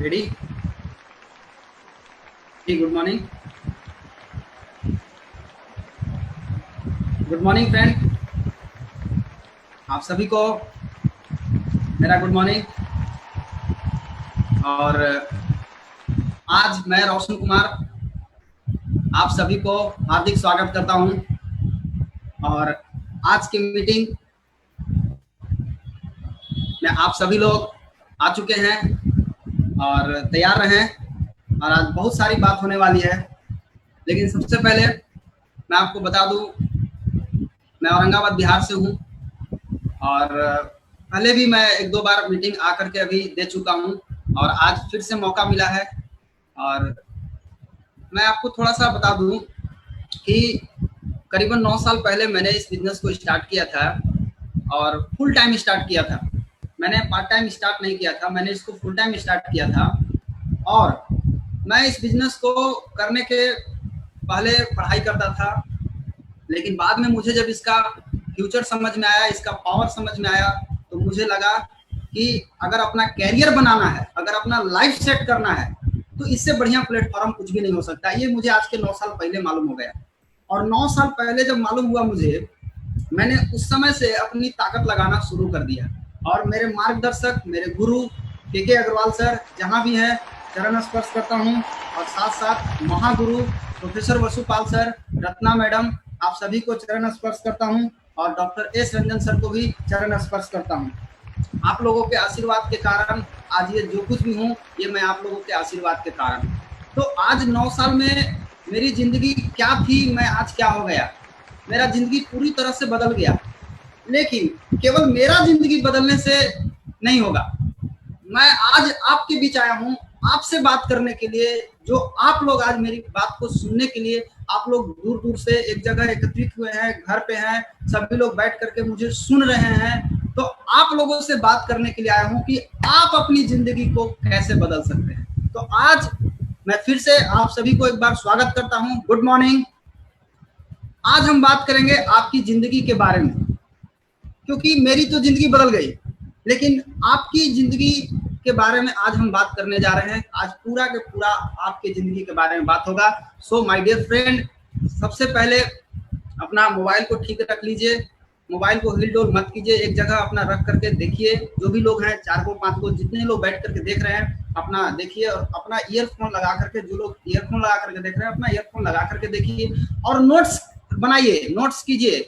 Ready जी। Good morning friend. आप सभी को मेरा गुड मॉर्निंग। और आज मैं रोशन कुमार आप सभी को हार्दिक स्वागत करता हूं। और आज की मीटिंग में आप सभी लोग आ चुके हैं और तैयार रहें। और आज बहुत सारी बात होने वाली है, लेकिन सबसे पहले मैं आपको बता दूं, मैं औरंगाबाद बिहार से हूं और पहले भी मैं एक दो बार मीटिंग आकर के अभी दे चुका हूं और आज फिर से मौका मिला है। और मैं आपको थोड़ा सा बता दूं कि करीबन 9 साल पहले मैंने इस बिजनेस को स्टार्ट किया था और फुल टाइम स्टार्ट किया था। मैंने पार्ट टाइम स्टार्ट नहीं किया था, मैंने इसको फुल टाइम स्टार्ट किया था। और मैं इस बिजनेस को करने के पहले पढ़ाई करता था, लेकिन बाद में मुझे जब इसका फ्यूचर समझ में आया, इसका पावर समझ में आया, तो मुझे लगा कि अगर अपना कैरियर बनाना है, अगर अपना लाइफ सेट करना है, तो इससे बढ़िया प्लेटफॉर्म कुछ भी नहीं हो सकता। ये मुझे आज के 9 साल पहले मालूम हो गया। और 9 साल पहले जब मालूम हुआ मुझे, मैंने उस समय से अपनी ताकत लगाना शुरू कर दिया। और मेरे मार्गदर्शक, मेरे गुरु के अग्रवाल सर जहाँ भी हैं, चरण स्पर्श करता हूँ। और साथ साथ महागुरु professor Vasupal sir, Ratna madam, आप सभी को चरण स्पर्श करता हूँ। और डॉक्टर एस रंजन सर को भी चरण स्पर्श करता हूँ। आप लोगों के आशीर्वाद के कारण आज ये जो कुछ भी हूँ, ये मैं आप लोगों के आशीर्वाद के कारण। तो आज 9 साल में मेरी जिंदगी क्या थी, मैं आज क्या हो गया, मेरा जिंदगी पूरी तरह से बदल गया। लेकिन केवल मेरा जिंदगी बदलने से नहीं होगा। मैं आज आपके बीच आया हूँ आपसे बात करने के लिए। जो आप लोग आज मेरी बात को सुनने के लिए, आप लोग दूर दूर से एक जगह एकत्रित हुए हैं, घर पे हैं, सभी लोग बैठ करके मुझे सुन रहे हैं। तो आप लोगों से बात करने के लिए आया हूँ कि आप अपनी जिंदगी को कैसे बदल सकते हैं। तो आज मैं फिर से आप सभी को एक बार स्वागत करता हूँ। Good morning. आज हम बात करेंगे आपकी जिंदगी के बारे में, क्योंकि मेरी तो जिंदगी बदल गई, लेकिन आपकी जिंदगी के बारे में आज हम बात करने जा रहे हैं। आज पूरा के पूरा आपकी जिंदगी के बारे में बात होगा। सो माय डियर फ्रेंड, सबसे पहले अपना मोबाइल को ठीक रख लीजिए, मोबाइल को हिल डोल मत कीजिए, एक जगह अपना रख करके देखिए। जो भी लोग हैं, 4 को 5 को जितने लोग बैठ करके देख रहे हैं, अपना देखिए। और अपना ईयरफोन लगा करके, जो लोग ईयरफोन लगा करके देख रहे हैं, अपना ईयरफोन लगा करके देखिए और नोट्स बनाइए, नोट्स कीजिए।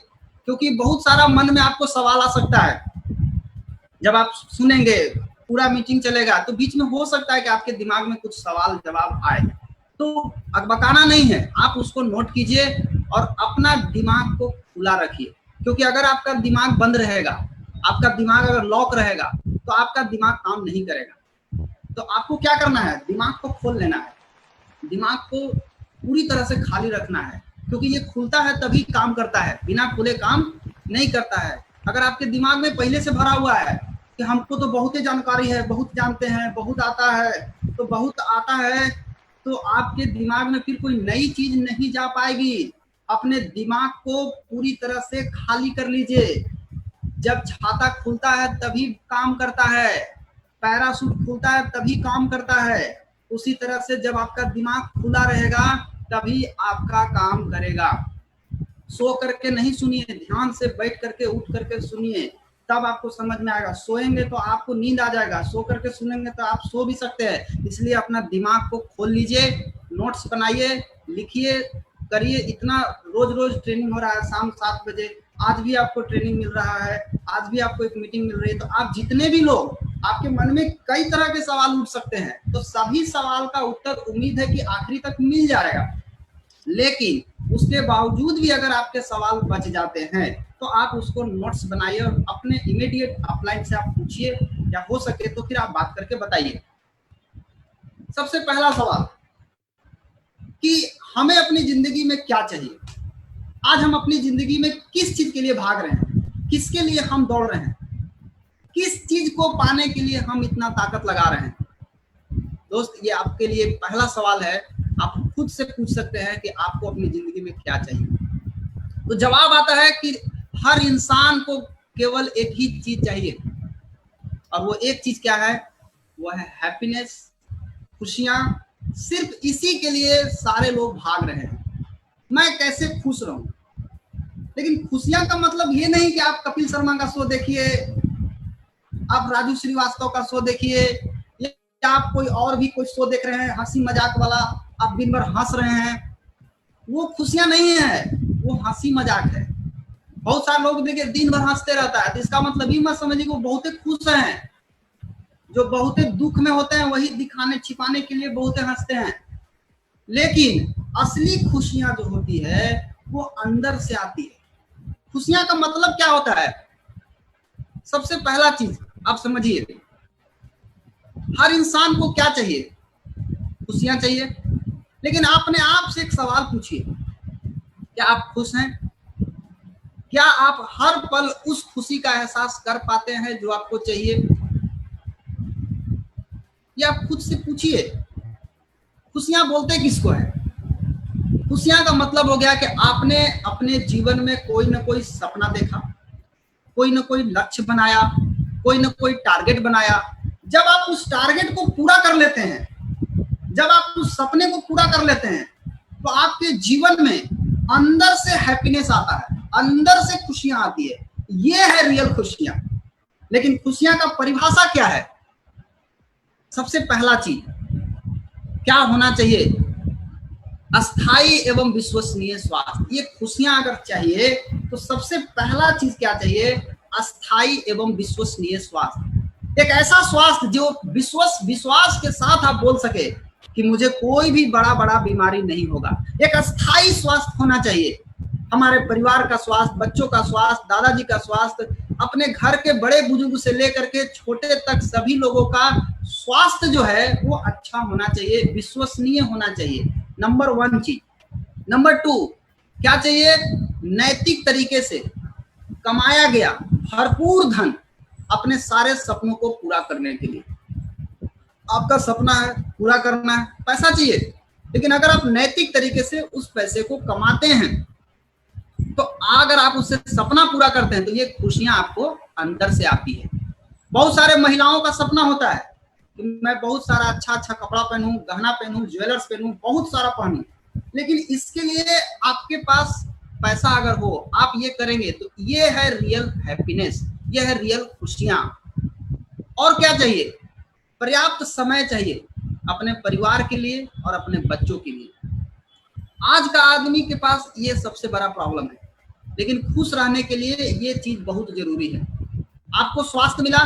क्योंकि बहुत सारा मन में आपको सवाल आ सकता है। जब आप सुनेंगे, पूरा मीटिंग चलेगा, तो बीच में हो सकता है कि आपके दिमाग में कुछ सवाल जवाब आए, तो अकबकाना नहीं है, आप उसको नोट कीजिए और अपना दिमाग को खुला रखिए। क्योंकि अगर आपका दिमाग बंद रहेगा, आपका दिमाग अगर लॉक रहेगा, तो आपका दिमाग काम नहीं करेगा। तो आपको क्या करना है, दिमाग को खोल लेना है, दिमाग को पूरी तरह से खाली रखना है। क्योंकि ये खुलता है तभी काम करता है, बिना खुले काम नहीं करता है। अगर आपके दिमाग में पहले से भरा हुआ है कि हमको तो बहुत ही जानकारी है, बहुत जानते हैं, बहुत आता है, तो बहुत आता है, तो आपके दिमाग में फिर कोई नई चीज नहीं जा पाएगी। अपने दिमाग को पूरी तरह से खाली कर लीजिए। जब छाता खुलता है तभी काम करता है, पैराशूट खुलता है तभी काम करता है। उसी तरह से जब आपका दिमाग खुला रहेगा तभी आपका काम करेगा। सो करके नहीं सुनिए, ध्यान से बैठ करके उठ करके सुनिए, तब आपको समझ में आएगा। सोएंगे तो आपको नींद आ जाएगा, सो करके सुनेंगे तो आप सो भी सकते हैं। इसलिए अपना दिमाग को खोल लीजिए, नोट्स बनाइए, लिखिए, करिए। इतना रोज रोज ट्रेनिंग हो रहा है, शाम 7 बजे आज भी आपको ट्रेनिंग मिल रहा है, आज भी आपको एक मीटिंग मिल रही है। तो आप जितने भी लोग, आपके मन में कई तरह के सवाल उठ सकते हैं, तो सभी सवाल का उत्तर उम्मीद है कि आखिरी तक मिल जाएगा। लेकिन उसके बावजूद भी अगर आपके सवाल बच जाते हैं, तो आप उसको नोट्स बनाइए और अपने इमीडिएट अपलाइन से आप पूछिए, या हो सके तो फिर आप बात करके बताइए। सबसे पहला सवाल कि हमें अपनी जिंदगी में क्या चाहिए। आज हम अपनी जिंदगी में किस चीज के लिए भाग रहे हैं, किसके लिए हम दौड़ रहे हैं, किस चीज को पाने के लिए हम इतना ताकत लगा रहे हैं। दोस्त, ये आपके लिए पहला सवाल है। आप खुद से पूछ सकते हैं कि आपको अपनी जिंदगी में क्या चाहिए। तो जवाब आता है कि हर इंसान को केवल एक ही चीज चाहिए, और वो एक चीज क्या है, वो है हैप्पीनेस, खुशियां, सिर्फ इसी के लिए सारे लोग भाग रहे हैं, मैं कैसे खुश रहूं। लेकिन खुशियां का मतलब ये नहीं कि आप कपिल शर्मा का शो देखिए, आप राजू श्रीवास्तव का शो देखिए, या आप कोई और भी कोई शो देख रहे हैं हंसी मजाक वाला, आप दिन भर हंस रहे हैं, वो खुशियां नहीं है, वो हंसी मजाक है। बहुत सारे लोग देखिए दिन भर हंसते रहता है, तो इसका मतलब ये मत समझिए कि वो बहुत खुश हैं। जो बहुत दुख में होते हैं वही दिखाने छिपाने के लिए बहुत हंसते हैं। लेकिन असली खुशियां जो होती है वो अंदर से आती है। खुशियां का मतलब क्या होता है? सबसे पहला चीज आप समझिए, हर इंसान को क्या चाहिए? खुशियां चाहिए। लेकिन अपने आप से एक सवाल पूछिए, क्या आप खुश हैं? क्या आप हर पल उस खुशी का एहसास कर पाते हैं जो आपको चाहिए? या आप खुद से पूछिए, खुशियां बोलते किसको है? खुशियां का मतलब हो गया कि आपने अपने जीवन में कोई ना कोई सपना देखा, कोई ना कोई लक्ष्य बनाया, कोई ना कोई टारगेट बनाया। जब आप उस टारगेट को पूरा कर लेते हैं, जब आप उस सपने को पूरा कर लेते हैं, तो आपके जीवन में अंदर से हैप्पीनेस आता है, अंदर से खुशियां आती है। ये है रियल खुशियां। लेकिन खुशियां का परिभाषा क्या है? सबसे पहला चीज क्या होना चाहिए? अस्थाई एवं विश्वसनीय स्वास्थ्य। ये खुशियां अगर चाहिए तो सबसे पहला चीज क्या चाहिए? अस्थाई एवं विश्वसनीय स्वास्थ्य। एक ऐसा स्वास्थ्य जो विश्वास के साथ आप बोल सके कि मुझे कोई भी बड़ा बीमारी नहीं होगा। एक अस्थाई स्वास्थ्य होना चाहिए। हमारे परिवार का स्वास्थ्य, बच्चों का स्वास्थ्य, दादाजी का स्वास्थ्य, अपने घर के बड़े बुजुर्ग से लेकर के छोटे तक सभी लोगों का स्वास्थ्य जो है वो अच्छा होना चाहिए, विश्वसनीय होना चाहिए। नंबर 1 चीज। नंबर 2 क्या चाहिए? नैतिक तरीके से कमाया गया भरपूर धन अपने सारे सपनों को पूरा करने के लिए। आपका सपना है पूरा करना है, पैसा चाहिए, लेकिन अगर आप नैतिक तरीके से उस पैसे को कमाते हैं तो अगर आप उससे सपना पूरा करते हैं तो ये खुशियां आपको अंदर से आती है। बहुत सारे महिलाओं का सपना होता है कि मैं बहुत सारा अच्छा कपड़ा पहनूं, गहना पहनूं, ज्वेलर्स पहनूं, बहुत सारा पहनूं। लेकिन इसके लिए आपके पास पैसा अगर हो, आप ये करेंगे तो ये है रियल हैप्पीनेस, ये है रियल खुशियां। और क्या चाहिए? पर्याप्त समय चाहिए अपने परिवार के लिए और अपने बच्चों के लिए। आज का आदमी के पास ये सबसे बड़ा प्रॉब्लम है, लेकिन खुश रहने के लिए ये चीज बहुत जरूरी है। आपको स्वास्थ्य मिला,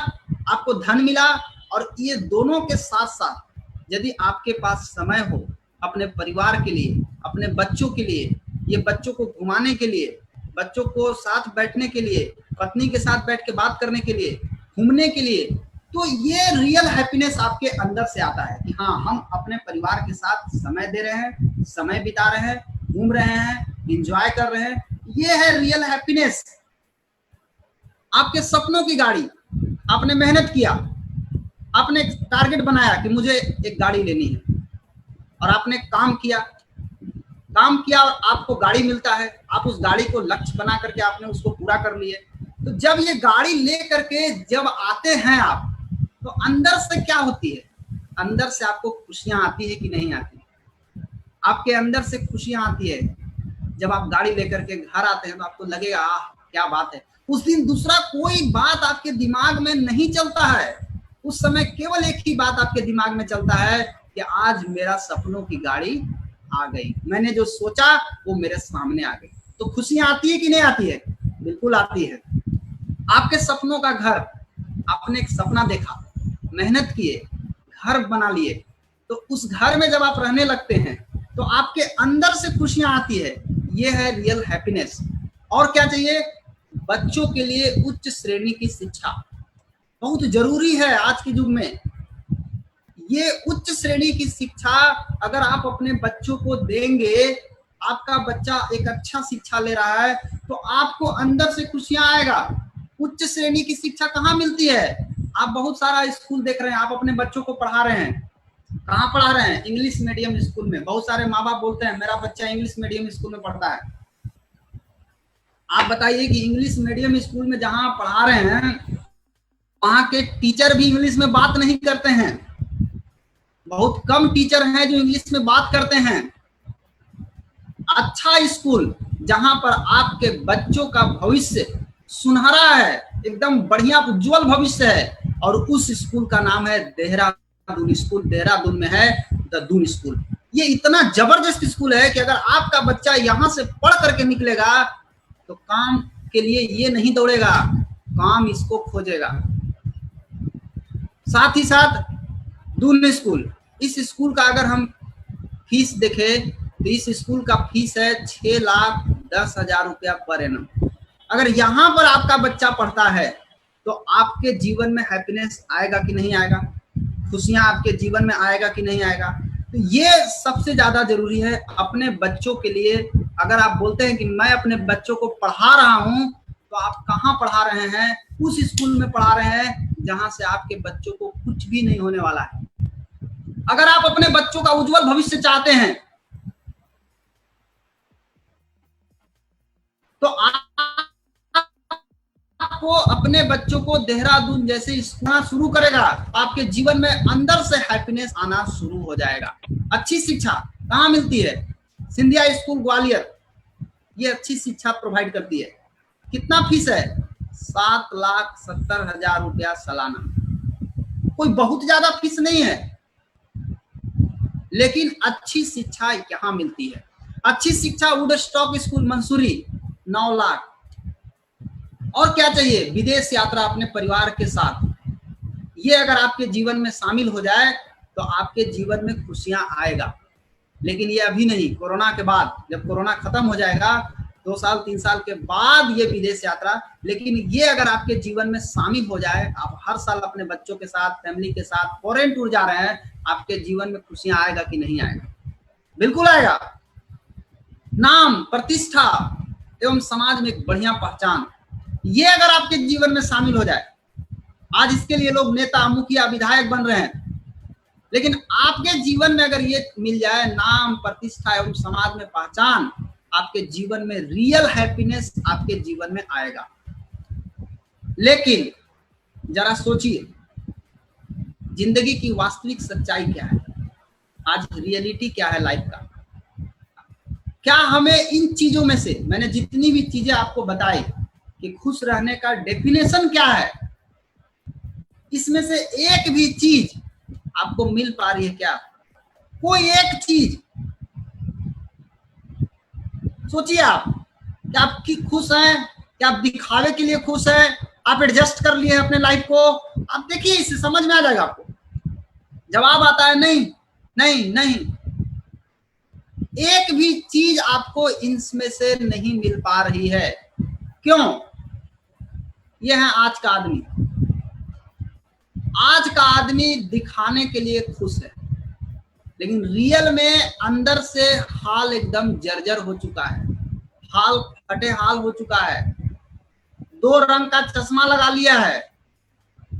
आपको धन मिला, और ये दोनों के साथ साथ यदि आपके पास समय हो अपने परिवार के लिए, अपने बच्चों के लिए, ये बच्चों को घुमाने के लिए, बच्चों को साथ बैठने के लिए, पत्नी के साथ बैठ के बात करने के लिए, घूमने के लिए, तो ये रियल हैप्पीनेस आपके अंदर से आता है कि हाँ, हम अपने परिवार के साथ समय दे रहे हैं, समय बिता रहे हैं, घूम रहे हैं, एंजॉय कर रहे हैं। ये है रियल हैप्पीनेस। आपके सपनों की गाड़ी, आपने मेहनत किया, आपने टारगेट बनाया कि मुझे एक गाड़ी लेनी है, और आपने काम किया और आपको गाड़ी मिलता है, आप उस गाड़ी को लक्ष्य बना करके आपने उसको पूरा कर लिए। तो जब ये गाड़ी ले करके जब आते हैं आप, तो अंदर से क्या होती है? अंदर से आपको खुशियां आती है कि नहीं आती? आपके अंदर से खुशियां आती है। जब आप गाड़ी लेकर के घर आते हैं तो आपको लगेगा आह क्या बात है। उस दिन दूसरा कोई बात आपके दिमाग में नहीं चलता है, उस समय केवल एक ही बात आपके दिमाग में चलता है कि आज मेरा सपनों की गाड़ी आ गई, मैंने जो सोचा वो मेरे सामने आ गई। तो खुशियां आती है कि नहीं आती है? बिल्कुल आती है। आपके सपनों का घर, आपने एक सपना देखा, मेहनत किए, घर बना लिए, तो उस घर में जब आप रहने लगते हैं तो आपके अंदर से खुशियां आती है। ये है रियल हैप्पीनेस। और क्या चाहिए? बच्चों के लिए उच्च श्रेणी की शिक्षा बहुत जरूरी है आज के युग में। ये उच्च श्रेणी की शिक्षा अगर आप अपने बच्चों को देंगे, आपका बच्चा एक अच्छा शिक्षा ले रहा है, तो आपको अंदर से खुशियां आएगा। उच्च श्रेणी की शिक्षा कहाँ मिलती है? आप बहुत सारा स्कूल देख रहे हैं, आप अपने बच्चों को पढ़ा रहे हैं, कहाँ पढ़ा रहे हैं? इंग्लिश मीडियम स्कूल में। बहुत सारे माँ बाप बोलते हैं मेरा बच्चा इंग्लिश मीडियम स्कूल में पढ़ता है। आप बताइए कि इंग्लिश मीडियम स्कूल में जहां पढ़ा रहे हैं वहां के टीचर भी इंग्लिश में बात नहीं करते हैं, बहुत कम टीचर हैं जो इंग्लिश में बात करते हैं। अच्छा स्कूल जहां पर आपके बच्चों का भविष्य सुनहरा है, एकदम बढ़िया उज्जवल भविष्य है, और उस स्कूल का नाम है देहरादून स्कूल। देहरादून में है द दून स्कूल। ये इतना जबरदस्त स्कूल है कि अगर आपका बच्चा यहाँ से पढ़ करके निकलेगा तो काम के लिए ये नहीं दौड़ेगा, काम इसको खोजेगा। साथ ही साथ दून स्कूल, इस स्कूल का अगर हम फीस देखें तो इस स्कूल का फीस है 6,10,000 रुपया पर एनम। अगर यहाँ पर आपका बच्चा पढ़ता है तो आपके जीवन में हैप्पीनेस आएगा कि नहीं आएगा, खुशियां आपके जीवन में आएगा कि नहीं आएगा। तो ये सबसे ज्यादा जरूरी है अपने बच्चों के लिए। अगर आप बोलते हैं कि मैं अपने बच्चों को पढ़ा रहा हूं, तो आप कहाँ पढ़ा रहे हैं? उस स्कूल में पढ़ा रहे हैं जहां से आपके बच्चों को कुछ भी नहीं होने वाला है। अगर आप अपने बच्चों का उज्जवल भविष्य चाहते हैं तो आपको अपने बच्चों को देहरादून जैसे स्कूल शुरू करेगा, आपके जीवन में अंदर से हैप्पीनेस आना शुरू हो जाएगा। अच्छी शिक्षा कहाँ मिलती है? सिंधिया स्कूल ग्वालियर, ये अच्छी शिक्षा प्रोवाइड करती है। कितना फीस है? 7,70,000 रुपया सालाना। कोई बहुत ज्यादा फीस नहीं है, लेकिन अच्छी शिक्षा यहाँ मिलती है। अच्छी शिक्षा वुडस्टॉक स्कूल मंसूरी 9 लाख। और क्या चाहिए? विदेश यात्रा अपने परिवार के साथ। ये अगर आपके जीवन में शामिल हो जाए तो आपके जीवन में खुशियां आएगा। लेकिन ये अभी नहीं, कोरोना के बाद, जब कोरोना खत्म हो जाएगा 2 साल 3 साल के बाद ये विदेश यात्रा। लेकिन ये अगर आपके जीवन में शामिल हो जाए, आप हर साल अपने बच्चों के साथ, फैमिली के साथ फॉरेन टूर जा रहे हैं, आपके जीवन में खुशियां आएगा कि नहीं आएगा? बिल्कुल आएगा। नाम, प्रतिष्ठा एवं समाज में एक बढ़िया पहचान, ये अगर आपके जीवन में शामिल हो जाए, आज इसके लिए लोग नेता, मुखिया, विधायक बन रहे हैं, लेकिन आपके जीवन में अगर ये मिल जाए, नाम, प्रतिष्ठा एवं समाज में पहचान, आपके जीवन में रियल हैप्पीनेस आपके जीवन में आएगा। लेकिन जरा सोचिए, जिंदगी की वास्तविक सच्चाई क्या है? आज रियलिटी क्या है लाइफ का? क्या हमें इन चीजों में से, मैंने जितनी भी चीजें आपको बताई कि खुश रहने का डेफिनेशन क्या है, इसमें से एक भी चीज आपको मिल पा रही है क्या? कोई एक चीज सोचिए आप, क्या आप खुश हैं? क्या आप दिखावे के लिए खुश हैं? आप एडजस्ट कर लिए अपने लाइफ को? आप देखिए, इससे समझ में आ जाएगा आपको। जवाब आता है नहीं, नहीं, नहीं। एक भी चीज आपको इनमें से नहीं मिल पा रही है। क्यों? यह है आज का आदमी। आज का आदमी दिखाने के लिए खुश है, लेकिन रियल में अंदर से हाल एकदम जर्जर हो चुका है, हाल फटे हाल हो चुका है। 2 रंग का चश्मा लगा लिया है,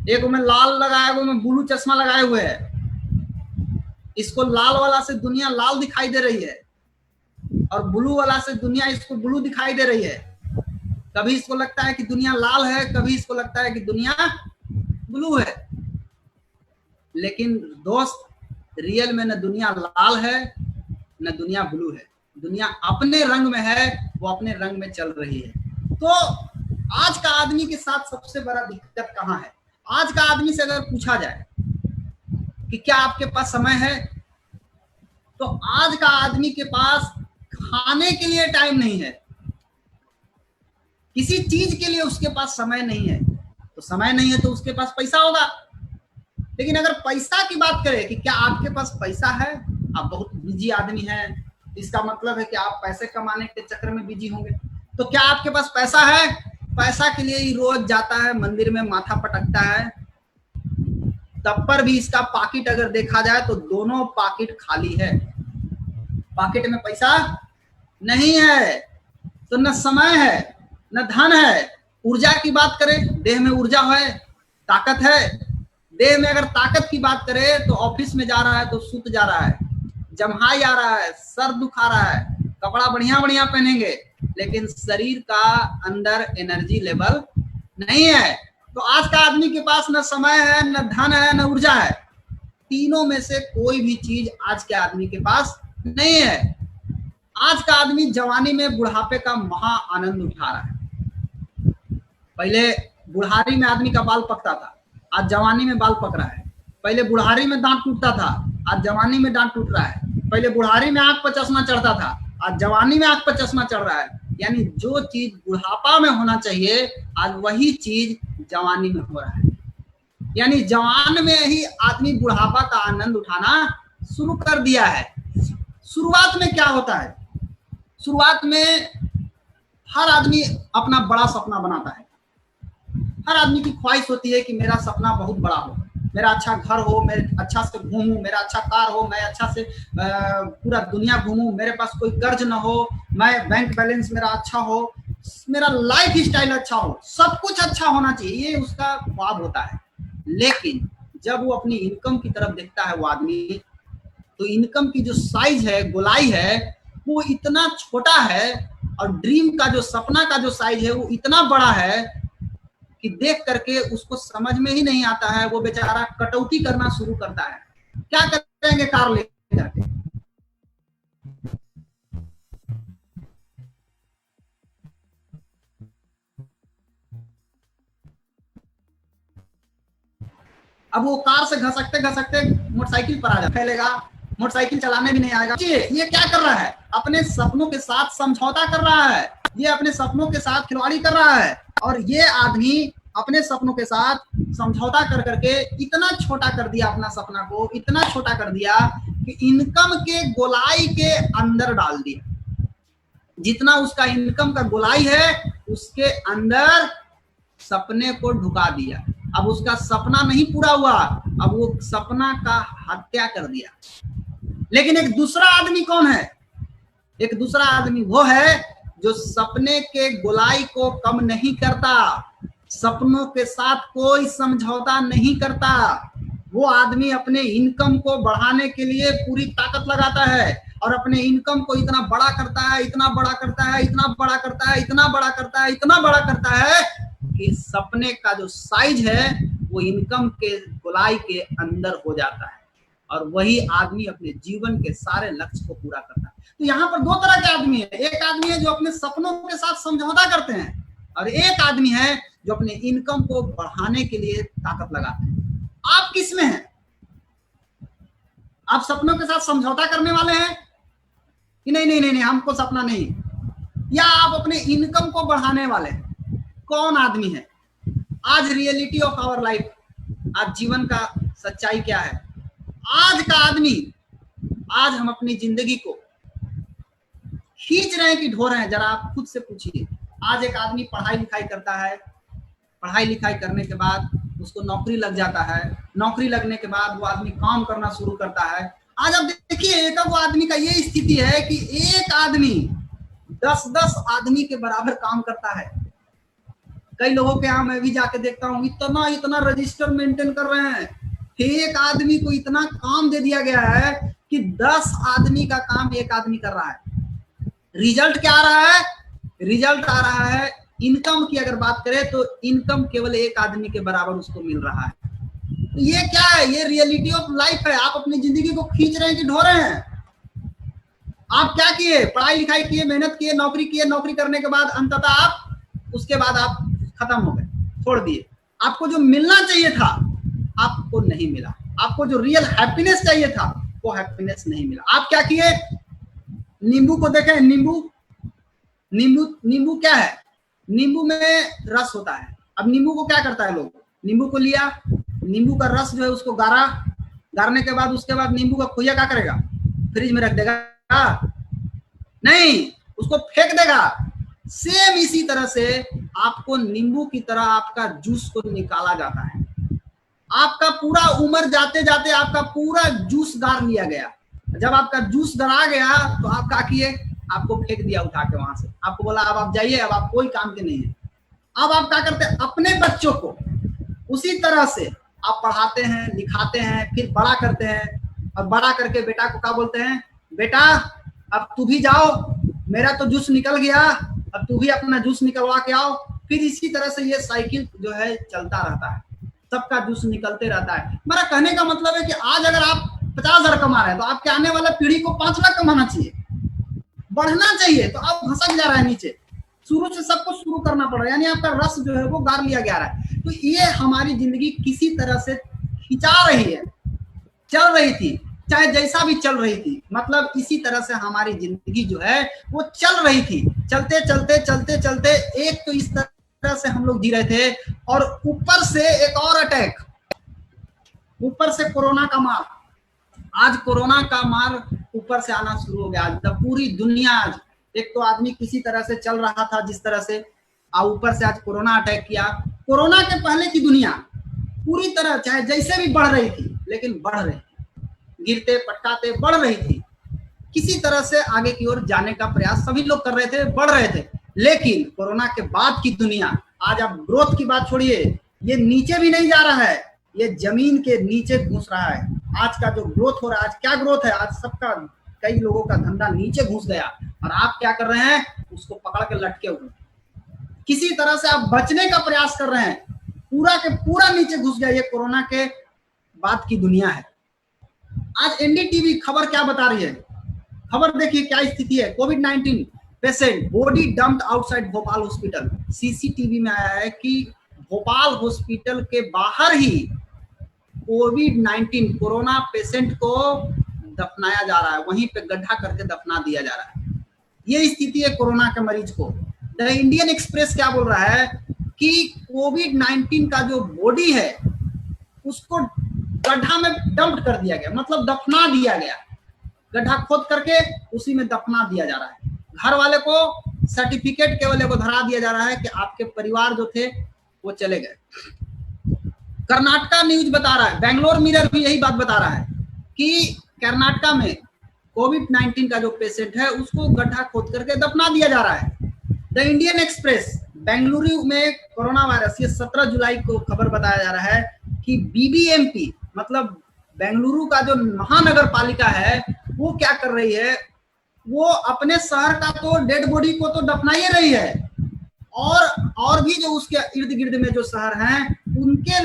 एक में लाल लगाया, एक में ब्लू चश्मा लगाए हुए है। इसको लाल वाला से दुनिया लाल दिखाई दे रही है, और ब्लू वाला से दुनिया इसको ब्लू दिखाई दे रही है। कभी इसको लगता है कि दुनिया लाल है, कभी इसको लगता है कि दुनिया ब्लू है। लेकिन दोस्त, रियल में न दुनिया लाल है न दुनिया ब्लू है। दुनिया अपने रंग में है, वो अपने रंग में चल रही है। तो आज का आदमी के साथ सबसे बड़ा दिक्कत कहाँ है? आज का आदमी से अगर पूछा जाए कि क्या आपके पास समय है, तो आज का आदमी के पास खाने के लिए टाइम नहीं है, किसी चीज के लिए उसके पास समय नहीं है। तो समय नहीं है तो उसके पास पैसा होगा। लेकिन अगर पैसा की बात करें कि क्या आपके पास पैसा है, आप बहुत बिजी आदमी हैं, इसका मतलब है कि आप पैसे कमाने के चक्कर में बिजी होंगे। तो क्या आपके पास पैसा है? पैसा के लिए ही रोज जाता है मंदिर में, माथा पटकता है, तब पर भी इसका पाकिट अगर देखा जाए तो दोनों पाकिट खाली है। पाकिट में पैसा नहीं है, तो न समय है न धन है। ऊर्जा की बात करें, देह में ऊर्जा है, ताकत है। देह में अगर ताकत की बात करें तो ऑफिस में जा रहा है तो सूत जा रहा है, जम्हाई आ रहा है, सर दुखा रहा है, कपड़ा बढ़िया बढ़िया पहनेंगे, लेकिन शरीर का अंदर एनर्जी लेवल नहीं है। तो आज का आदमी के पास न समय है, न धन है, न ऊर्जा है। तीनों में से कोई भी चीज आज के आदमी के पास नहीं है। आज का आदमी जवानी में बुढ़ापे का महा आनंद उठा रहा है। पहले बुढ़ारी में आदमी का बाल पकता था, आज जवानी में बाल पक रहा है। पहले बुढ़ारी में दांत टूटता था, आज जवानी में दांत टूट रहा है। पहले बुढ़ारी में आंख पर चश्मा चढ़ता था, आज जवानी में आंख पर चश्मा चढ़ रहा है। यानी जो चीज बुढ़ापा में होना चाहिए आज वही चीज जवानी में हो रहा है। यानी जवान में ही आदमी बुढ़ापा का आनंद उठाना शुरू कर दिया है। शुरुआत में क्या होता है? शुरुआत में हर आदमी अपना बड़ा सपना बनाता है। हर आदमी की ख्वाहिश होती है कि मेरा सपना बहुत बड़ा हो, मेरा अच्छा घर हो, मैं अच्छा से घूमूं, मेरा अच्छा कार हो, मैं अच्छा से पूरा दुनिया घूमूं, मेरे पास कोई कर्ज ना हो, मैं बैंक बैलेंस मेरा अच्छा हो, मेरा लाइफ स्टाइल अच्छा हो, सब कुछ अच्छा होना चाहिए, ये उसका ख्वाब होता है। लेकिन जब वो अपनी इनकम की तरफ देखता है वो आदमी, तो इनकम की जो साइज है, गोलाई है, वो इतना छोटा है और ड्रीम का जो सपना का जो साइज है वो इतना बड़ा है कि देख करके उसको समझ में ही नहीं आता है। वो बेचारा कटौती करना शुरू करता है। क्या करेंगे कार लेकर के? अब वो कार से घसकते घसकते मोटरसाइकिल पर आ जाता, फैलेगा, मोटरसाइकिल चलाने भी नहीं आएगा। ये क्या कर रहा है? अपने सपनों के साथ समझौता कर रहा है, ये अपने सपनों के साथ खिलवाड़ी कर रहा है। और ये आदमी अपने सपनों के साथ समझौता कर करके इतना छोटा कर दिया अपना सपना को, इतना छोटा कर दिया कि इनकम के गोलाई के अंदर डाल दिया। जितना उसका इनकम का गोलाई है उसके अंदर सपने को ढुका दिया। अब उसका सपना नहीं पूरा हुआ, अब वो सपना का हत्या कर दिया। लेकिन एक दूसरा आदमी कौन है? एक दूसरा आदमी वो है जो सपने के गोलाई को कम नहीं करता, सपनों के साथ कोई समझौता नहीं करता। वो आदमी अपने इनकम को बढ़ाने के लिए पूरी ताकत लगाता है और अपने इनकम को इतना बड़ा करता है, इतना बड़ा करता है, इतना बड़ा करता है, इतना बड़ा करता है, इतना बड़ा करता है कि सपने का जो साइज है वो इनकम के गोलाई के अंदर हो जाता है। और वही आदमी अपने जीवन के सारे लक्ष्य को पूरा करता है। तो यहाँ पर दो तरह के आदमी है। एक आदमी है जो अपने सपनों के साथ समझौता करते हैं और एक आदमी है जो अपने इनकम को बढ़ाने के लिए ताकत लगाते हैं। आप किस में हैं? आप सपनों के साथ समझौता करने वाले हैं कि नहीं नहीं नहीं नहीं हमको सपना नहीं, या आप अपने इनकम को बढ़ाने वाले हैं? कौन आदमी है? आज रियलिटी ऑफ आवर लाइफ, आज जीवन का सच्चाई क्या है? आज का आदमी, आज हम अपनी जिंदगी को खींच रहे हैं कि ढो रहे हैं? जरा आप खुद से पूछिए। आज एक आदमी पढ़ाई लिखाई करता है, पढ़ाई लिखाई करने के बाद उसको नौकरी लग जाता है, नौकरी लगने के बाद वो आदमी काम करना शुरू करता है। आज आप देखिए एक आदमी का ये स्थिति है कि एक आदमी 10-10 आदमी के बराबर काम करता है। कई लोगों के यहाँ मैं भी जाके देखता हूँ, इतना इतना रजिस्टर मेंटेन कर रहे हैं। एक आदमी को इतना काम दे दिया गया है कि 10 आदमी का काम एक आदमी कर रहा है। रिजल्ट क्या आ रहा है? रिजल्ट आ रहा है, इनकम की अगर बात करें तो इनकम केवल एक आदमी के बराबर उसको मिल रहा है। तो ये क्या है? ये रियलिटी ऑफ लाइफ है। आप अपनी जिंदगी को खींच रहे हैं कि ढो रहे हैं? आप क्या किए? पढ़ाई लिखाई किए, मेहनत किए, नौकरी किए, नौकरी करने के बाद अंततः आप उसके बाद आप खत्म हो गए, छोड़ दिए। आपको जो मिलना चाहिए था आपको नहीं मिला, आपको जो रियल हैप्पीनेस चाहिए था वो हैप्पीनेस नहीं मिला। आप क्या किए? नींबू को देखें, नींबू नींबू नींबू क्या है? नींबू में रस होता है। अब नींबू को क्या करता है लोग? नींबू को लिया, नींबू का रस जो है उसको गारा, गारने के बाद उसके बाद नींबू का खोया क्या करेगा? फ्रिज में रख देगा? नहीं, उसको फेंक देगा। सेम इसी तरह से आपको नींबू की तरह आपका जूस को निकाला जाता है। आपका पूरा उम्र जाते जाते आपका पूरा जूस गार लिया गया। जब आपका जूस गरा गया तो आप क्या किए? आपको फेंक दिया उठा के वहां से। आपको बोला अब आप जाइए, अब आप कोई काम के नहीं है। अब आप क्या करते हैं? अपने बच्चों को उसी तरह से आप पढ़ाते हैं, लिखाते हैं, फिर बड़ा करते हैं और बड़ा करके बेटा को क्या बोलते हैं? बेटा अब तू भी जाओ, मेरा तो जूस निकल गया, अब तू भी अपना जूस निकलवा के आओ। फिर इसी तरह से ये साइकिल जो है चलता रहता है। सबका जूस निकलते रहता है। मेरा कहने का मतलब है कि आज अगर आप 50,000 कमा रहे हैं तो आपके आने वाले पीढ़ी को 5 लाख कमाना चाहिए, बढ़ना चाहिए। तो आप घसक जा रहा है नीचे, शुरू से सब कुछ शुरू करना पड़ रहा है, यानी आपका रस जो है वो गार लिया जा रहा है। तो ये हमारी जिंदगी किसी तरह से खिंचा रही है, चल रही थी, चाहे जैसा भी चल रही थी, मतलब इसी तरह से हमारी जिंदगी जो है वो चल रही थी। चलते चलते चलते चलते एक तो इस तरह से हम लोग जी रहे थे, और ऊपर से एक और अटैक, ऊपर से कोरोना का मार। आज कोरोना का मार ऊपर से आना शुरू हो गया। आज पूरी दुनिया, आज एक तो आदमी किसी तरह से चल रहा था जिस तरह से, और ऊपर से आज कोरोना अटैक किया। कोरोना के पहले की दुनिया पूरी तरह चाहे जैसे भी बढ़ रही थी, लेकिन बढ़ रही थी, गिरते पटकाते बढ़ रही थी, किसी तरह से आगे की ओर जाने का प्रयास सभी लोग कर रहे थे, बढ़ रहे थे। लेकिन कोरोना के बाद की दुनिया, आज आप ग्रोथ की बात छोड़िए, ये नीचे भी नहीं जा रहा है, ये जमीन के नीचे घुस रहा है। आज का जो ग्रोथ हो रहा है, आज क्या ग्रोथ है, आज सबका, कई लोगों का धंधा नीचे घुस गया, और आप क्या कर रहे हैं, उसको पकड़ के लटके हुए, किसी तरह से आप बचने का प्रयास कर रहे हैं, पूरा के पूरा नीचे घुस गया। ये कोरोना के बाद की दुनिया है। आज एनडीटीवी खबर क्या बता रही है, खबर देखिए क्या स्थिति है। कोविड-19 patient body dumped outside Bhopal hospital. CCTV में आया है कि भोपाल हॉस्पिटल के बाहर ही कोविड-19 कोरोना पेशेंट को दफनाया जा रहा है, वहीं पे गड्ढा करके दफना दिया जा रहा है। ये स्थिति है कोरोना के मरीज को। द इंडियन एक्सप्रेस क्या बोल रहा है कि कोविड-19 का जो बॉडी है उसको गड्ढा में डंप कर दिया गया, मतलब दफना दिया गया, गड्ढा खोद करके उसी में दफना दिया जा रहा है। घर वाले को सर्टिफिकेट केवल को धरा दिया जा रहा है कि आपके परिवार जो थे वो चले गए। कर्नाटका न्यूज बता रहा है, बेंगलोर मिरर भी यही बात बता रहा है कि कर्नाटका में कोविड-19 का जो पेशेंट है उसको गड्ढा खोद करके दफना दिया जा रहा है। द इंडियन एक्सप्रेस, बेंगलुरु में कोरोना वायरस, ये 17 जुलाई को खबर बताया जा रहा है कि बीबीएमपी मतलब बेंगलुरु का जो महानगर पालिका है वो क्या कर रही है, वो अपने शहर का तो डेड बॉडी को तो दफना ही रही है, और भी जो उसके इर्द गिर्द में जो शहर हैं उनके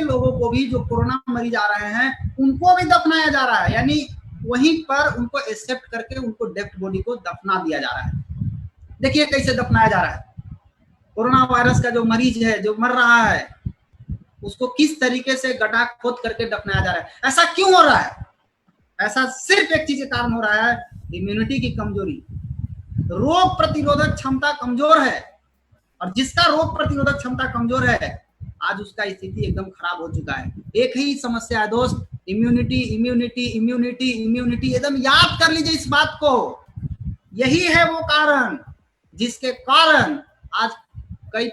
लोगों को भी, जो कोरोना मरीज आ रहे हैं उनको भी दफनाया जा रहा है, यानी वहीं पर उनको एक्सेप्ट करके उनको डेड बॉडी को दफना दिया जा रहा है। देखिए कैसे दफनाया जा रहा है। कोरोना वायरस का जो मरीज है, जो मर रहा है, उसको किस तरीके से गड्ढा खोद करके दफनाया जा रहा है। ऐसा क्यों हो रहा है? ऐसा सिर्फ एक चीज के कारण हो रहा है, इम्यूनिटी की कमजोरी। रोग प्रतिरोधक क्षमता कमजोर है, और जिसका रोग प्रतिरोधक क्षमता कमजोर है आज उसका स्थिति एकदम खराब हो चुका है। एक ही समस्या है दोस्त, इम्यूनिटी इम्यूनिटी इम्यूनिटी इम्यूनिटी। एकदम याद कर लीजिए इस बात को, यही है वो कारण जिसके कारण आज कई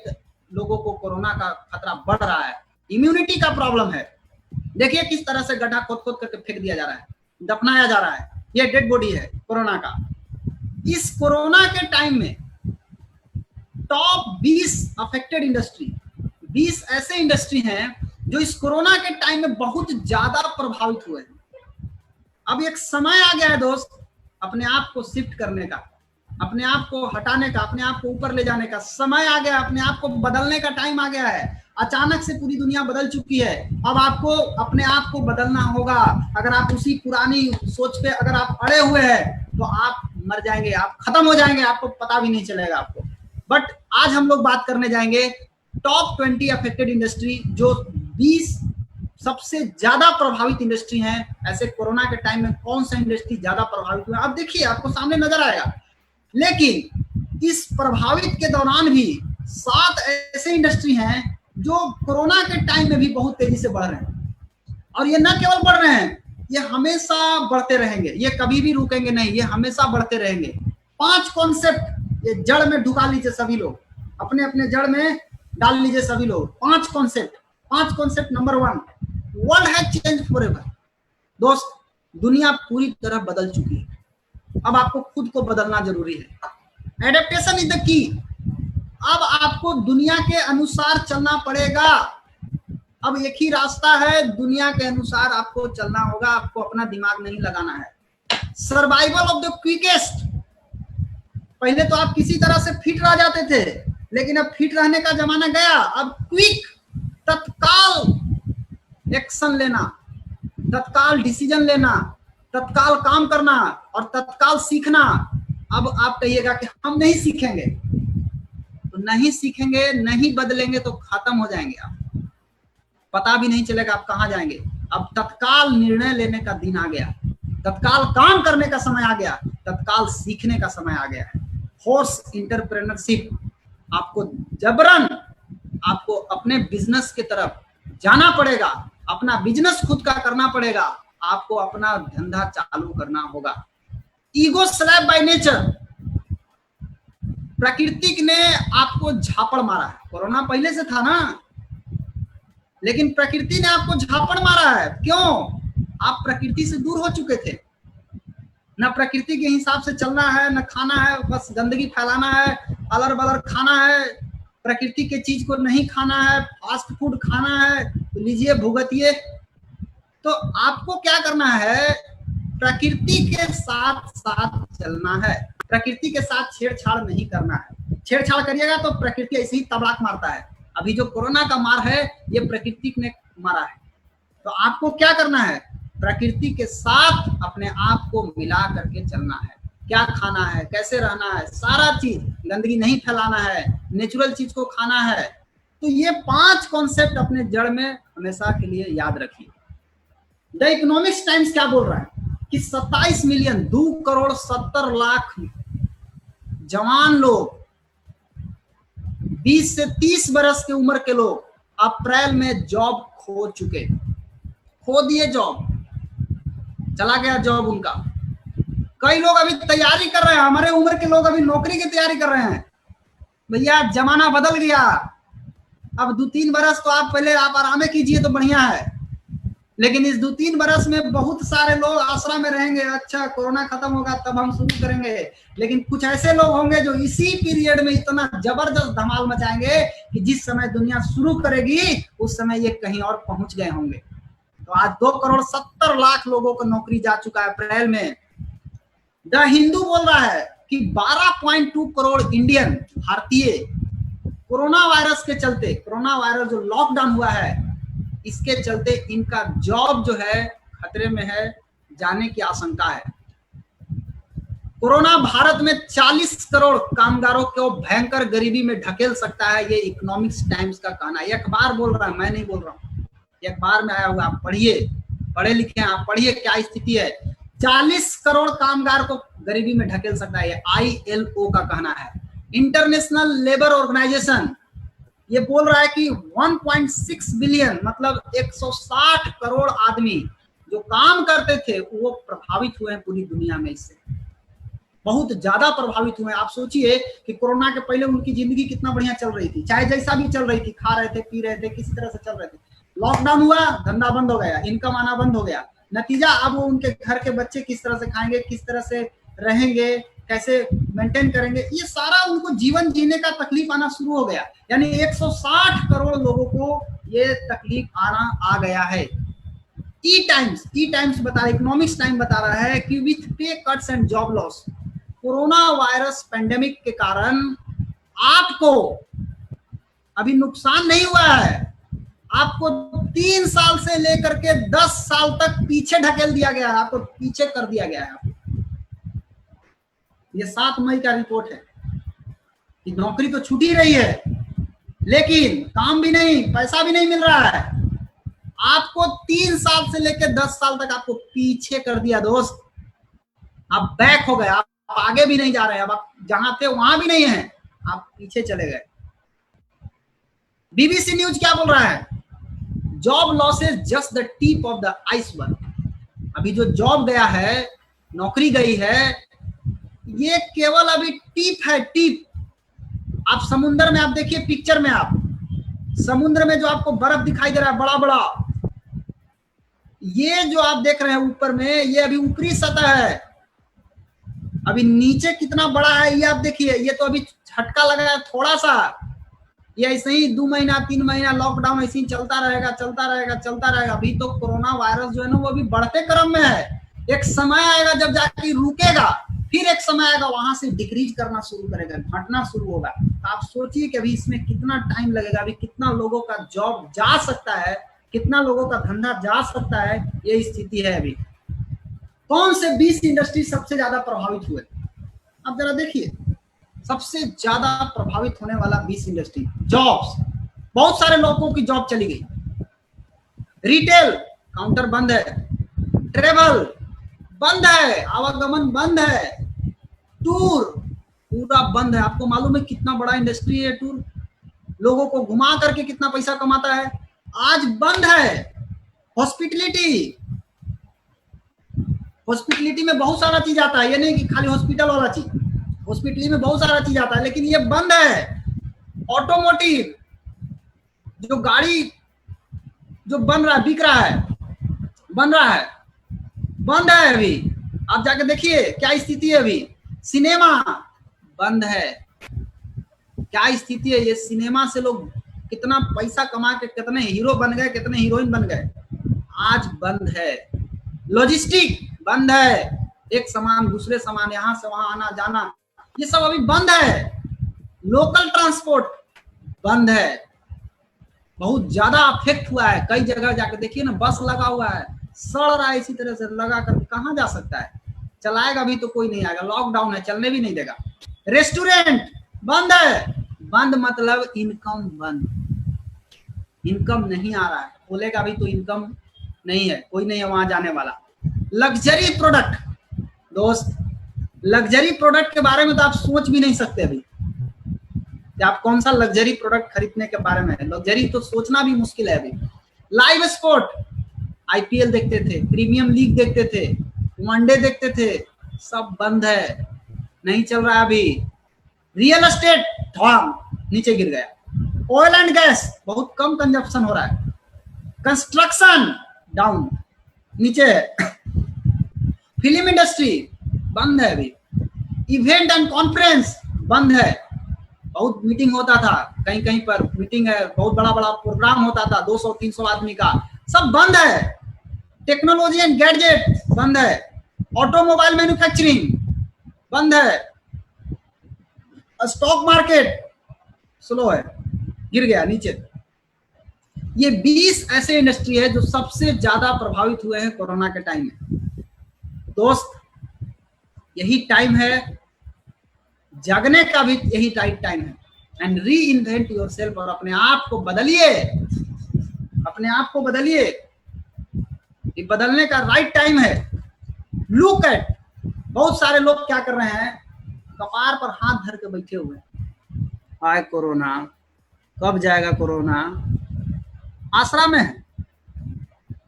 लोगों को कोरोना का खतरा बढ़ रहा है। इम्यूनिटी का प्रॉब्लम है। देखिए किस तरह से गड्ढा खोद खोद करके फेंक दिया जा रहा है, दफनाया जा रहा है। ये डेड बॉडी है कोरोना का। इस कोरोना के टाइम में टॉप 20 अफेक्टेड इंडस्ट्री, 20 ऐसे इंडस्ट्री हैं जो इस कोरोना के टाइम में बहुत ज्यादा प्रभावित हुए हैं। अब एक समय आ गया है दोस्त, अपने आप को शिफ्ट करने का, अपने आप को हटाने का, अपने आप को ऊपर ले जाने का समय आ गया, अपने आप को बदलने का टाइम आ गया है। अचानक से पूरी दुनिया बदल चुकी है, अब आपको अपने आप को बदलना होगा। अगर आप उसी पुरानी सोच पे अगर आप अड़े हुए हैं तो आप मर जाएंगे, आप खत्म हो जाएंगे, आपको पता भी नहीं चलेगा आपको। बट आज हम लोग बात करने जाएंगे टॉप 20 अफेक्टेड इंडस्ट्री, जो 20 सबसे ज्यादा प्रभावित इंडस्ट्री हैं। ऐसे कोरोना के टाइम में कौन सा इंडस्ट्री ज्यादा प्रभावित हुआ, आप देखिए, आपको सामने नजर आएगा। लेकिन इस प्रभावित के दौरान भी 7 ऐसे इंडस्ट्री हैं जो कोरोना के टाइम में भी बहुत तेजी से बढ़ रहे हैं, और ये न केवल बढ़ रहे हैं, ये हमेशा बढ़ते रहेंगे, ये कभी भी रुकेंगे नहीं, ये हमेशा बढ़ते रहेंगे। 5 कॉन्सेप्ट ये जड़ में ढुका लीजिए सभी लोग, अपने अपने जड़ में डाल लीजिए सभी लोग। 5 concept. Number 1, world has change forever. दोस्त, दुनिया पूरी तरह बदल चुकी है, अब आपको खुद को बदलना जरूरी है। Adaptation is the key. अब आपको दुनिया के अनुसार चलना पड़ेगा। अब एक ही रास्ता है, दुनिया के अनुसार आपको चलना होगा, आपको अपना दिमाग नहीं लगाना है। Survival of the quickest. पहले तो आप किसी तरह से फिट रह जाते थे, लेकिन अब फिट रहने का जमाना गया, अब क्विक तत्काल एक्शन लेना, तत्काल डिसीजन लेना, तत्काल काम करना और तत्काल सीखना। अब आप कहिएगा कि हम नहीं सीखेंगे, तो नहीं सीखेंगे, नहीं बदलेंगे तो खत्म हो जाएंगे आप, पता भी नहीं चलेगा आप कहां जाएंगे। अब तत्काल निर्णय लेने का दिन आ गया, तत्काल काम करने का समय आ गया, तत्काल सीखने का समय आ गया है। फोर्स एंटरप्रेन्योरशिप, आपको जबरन आपको अपने बिजनेस की तरफ जाना पड़ेगा, अपना बिजनेस खुद का करना पड़ेगा, आपको अपना धंधा चालू करना होगा। ईगो स्लैप बाय नेचर, प्रकृति ने आपको झापड़ मारा है। कोरोना पहले से था ना, लेकिन प्रकृति ने आपको झापड़ मारा है। क्यों? आप प्रकृति से दूर हो चुके थे, ना प्रकृति के हिसाब से चलना है, ना खाना है, बस गंदगी फैलाना है, अलर बलर खाना है, प्रकृति के चीज को नहीं खाना है, फास्ट फूड खाना है, तो लीजिए भुगतिए। तो आपको क्या करना है? प्रकृति के साथ साथ चलना है, प्रकृति के साथ छेड़छाड़ नहीं करना है। छेड़छाड़ करिएगा तो प्रकृति ऐसे ही तबड़ाक मारता है। अभी जो कोरोना का मार है ये प्रकृति ने मारा है। तो आपको क्या करना है? प्रकृति के साथ अपने आप को मिला करके चलना है। क्या खाना है, कैसे रहना है, सारा चीज, गंदगी नहीं फैलाना है, नेचुरल चीज को खाना है। तो ये 5 कॉन्सेप्ट अपने जड़ में हमेशा के लिए याद रखिए। द इकोनॉमिक्स टाइम्स क्या बोल रहा है कि 27 मिलियन 2 करोड़ 70 लाख जवान लोग, 20 से 30 बरस की उम्र के लोग अप्रैल में जॉब खो चुके, खो दिए जॉब, चला गया जॉब उनका। कई लोग अभी तैयारी कर रहे हैं, हमारे उम्र के लोग अभी नौकरी की तैयारी कर रहे हैं। भैया जमाना बदल गया, अब 2-3 बरस तो आप पहले आप आराम कीजिए तो बढ़िया है, लेकिन इस 2-3 बरस में बहुत सारे लोग आश्रम में रहेंगे। अच्छा कोरोना खत्म होगा तब हम शुरू करेंगे, लेकिन कुछ ऐसे लोग होंगे जो इसी पीरियड में इतना जबरदस्त धमाल मचाएंगे कि जिस समय दुनिया शुरू करेगी उस समय ये कहीं और पहुंच गए होंगे। तो आज 2 करोड़ 70 लाख लोगों को नौकरी जा चुका है अप्रैल में। द हिंदू बोल रहा है कि 12.2 करोड़ इंडियन, भारतीय, कोरोना वायरस के चलते, कोरोना वायरस जो लॉकडाउन हुआ है इसके चलते इनका जॉब जो है खतरे में है, जाने की आशंका है। कोरोना भारत में 40 करोड़ कामगारों को भयंकर गरीबी में ढकेल सकता है, ये इकोनॉमिक्स टाइम्स का कहना है। अखबार बोल रहा है, मैं नहीं बोल रहा हूँ, ये अखबार में आया हुआ, आप पढ़िए, पढ़े लिखे हैं आप, पढ़िए क्या स्थिति है। 40 करोड़ कामगार को गरीबी में ढकेल सकता है, ये ILO का कहना है। इंटरनेशनल लेबर ऑर्गेनाइजेशन ये बोल रहा है कि 1.6 बिलियन मतलब 160 करोड़ आदमी जो काम करते थे वो प्रभावित हुए हैं पूरी दुनिया में, इससे बहुत ज्यादा प्रभावित हुए हैं। आप सोचिए कि कोरोना के पहले उनकी जिंदगी कितना बढ़िया चल रही थी, चाहे जैसा भी चल रही थी, खा रहे थे, पी रहे थे, किसी तरह से चल रहे थे। लॉकडाउन हुआ, धंधा बंद हो गया, इनकम आना बंद हो गया। नतीजा अब वो उनके घर के बच्चे किस तरह से खाएंगे, किस तरह से रहेंगे, कैसे मेंटेन करेंगे, ये सारा उनको जीवन जीने का तकलीफ आना शुरू हो गया। यानी 160 करोड़ लोगों को ये तकलीफ आना आ गया है। ई टाइम्स बता रहा है, इकोनॉमिक्स टाइम बता रहा है कि विथ पे cuts and job loss, corona virus pandemic के कारण आपको अभी नुकसान नहीं हुआ है, आपको 3 साल से लेकर के 10 साल तक पीछे ढकेल दिया गया है, आपको पीछे कर दिया गया है। ये 7 मई का रिपोर्ट है कि नौकरी तो छूट ही रही है, लेकिन काम भी नहीं, पैसा भी नहीं मिल रहा है। आपको 3 साल से लेकर 10 साल तक आपको पीछे कर दिया दोस्त। आप बैक हो गए, आप आगे भी नहीं जा रहे हैं, अब आप जहां थे वहां भी नहीं है, आप पीछे चले गए। BBC न्यूज क्या बोल रहा है? Job losses just the tip of the iceberg. अभी जो जॉब गया है, नौकरी गई है, ये केवल अभी टिप है, टिप। आप समुद्र में, आप देखिए पिक्चर में, आप समुद्र में जो आपको बर्फ दिखाई दे रहा है बड़ा बड़ा, ये जो आप देख रहे हैं ऊपर में, ये अभी ऊपरी सतह है। अभी नीचे कितना बड़ा है ये आप देखिए, ये तो अभी झटका लगा है थोड़ा सा। ये ऐसे ही 2 महीना 3 महीना लॉकडाउन ऐसे ही चलता रहेगा, चलता रहेगा, चलता रहेगा। अभी तो कोरोना वायरस जो है ना वो अभी बढ़ते क्रम में है, एक समय आएगा जब जाके रुकेगा। फिर एक समय आएगा वहां से डिक्रीज करना शुरू करेगा, घटना शुरू होगा। तो आप सोचिए कि अभी इसमें कितना टाइम लगेगा, अभी कितना लोगों का जॉब जा सकता है, कितना लोगों का धंधा जा सकता है, ये स्थिति है अभी। कौन से 20 इंडस्ट्री सबसे ज्यादा प्रभावित हुए, आप जरा देखिए। सबसे ज्यादा प्रभावित होने वाला 20 इंडस्ट्री, जॉब्स, बहुत सारे लोगों की जॉब चली गई। रिटेल काउंटर बंद है, ट्रेवल बंद है, आवागमन बंद है, टूर पूरा बंद है। आपको मालूम है कितना बड़ा इंडस्ट्री है टूर, लोगों को घुमा करके कितना पैसा कमाता है, आज बंद है। हॉस्पिटलिटी, हॉस्पिटलिटी में बहुत सारा चीज आता है, ये नहीं कि खाली हॉस्पिटल वाला चीज, हॉस्पिटलिटी में बहुत सारा चीज आता है, लेकिन ये बंद है। ऑटोमोटिव, जो गाड़ी जो बन रहा है, बिक रहा है, बन रहा है, बंद है अभी। आप जाके देखिए क्या स्थिति है अभी। सिनेमा बंद है, क्या स्थिति है। ये सिनेमा से लोग कितना पैसा कमा के कितने हीरो बन गए, कितने हीरोइन बन गए, आज बंद है। लॉजिस्टिक बंद है, एक सामान दूसरे सामान यहां से वहां आना जाना, ये सब अभी बंद है। लोकल ट्रांसपोर्ट बंद है, बहुत ज्यादा अफेक्ट हुआ है। कई जगह जाकर देखिए ना, बस लगा हुआ है, सड़ रहा है, इसी तरह से लगा कर कहां जा सकता है, चलाएगा भी तो कोई नहीं आएगा, लॉकडाउन है, चलने भी नहीं देगा। रेस्टोरेंट बंद है, बंद मतलब इनकम बंद, इनकम नहीं आ रहा है, खोलेगा भी तो इनकम नहीं है, कोई नहीं है वहां जाने वाला। लग्जरी प्रोडक्ट, दोस्त लग्जरी प्रोडक्ट के बारे में तो आप सोच भी नहीं सकते अभी कि आप कौन सा लग्जरी प्रोडक्ट खरीदने के बारे में है, लग्जरी तो सोचना भी मुश्किल है अभी। लाइव स्पोर्ट, आईपीएल देखते थे, प्रीमियम लीग देखते थे, वनडे देखते थे, सब बंद है, नहीं चल रहा अभी। रियल एस्टेट धड़ाम नीचे गिर गया। ऑयल एंड गैस बहुत कम कंजप्शन हो रहा है। कंस्ट्रक्शन डाउन, नीचे है। फिल्म इंडस्ट्री बंद है अभी। इवेंट एंड कॉन्फ्रेंस बंद है, बहुत मीटिंग होता था, कहीं कहीं पर मीटिंग है, बहुत बड़ा बड़ा प्रोग्राम होता था 200-300 आदमी का, सब बंद है। टेक्नोलॉजी एंड गैजेट बंद है। ऑटोमोबाइल मैन्युफैक्चरिंग बंद है। स्टॉक मार्केट स्लो है, गिर गया नीचे। ये 20 ऐसे इंडस्ट्री है जो सबसे ज्यादा प्रभावित हुए हैं कोरोना के टाइम में। दोस्त यही टाइम है, जगने का भी यही राइट टाइम है। And re invent your self, और अपने आप को बदलिए, अपने आप को बदलिए, ये बदलने का राइट टाइम है। लुक एट, बहुत सारे लोग क्या कर रहे हैं, कपार पर हाथ धर के बैठे हुए, हाय कोरोना कब जाएगा, कोरोना आश्रम में है।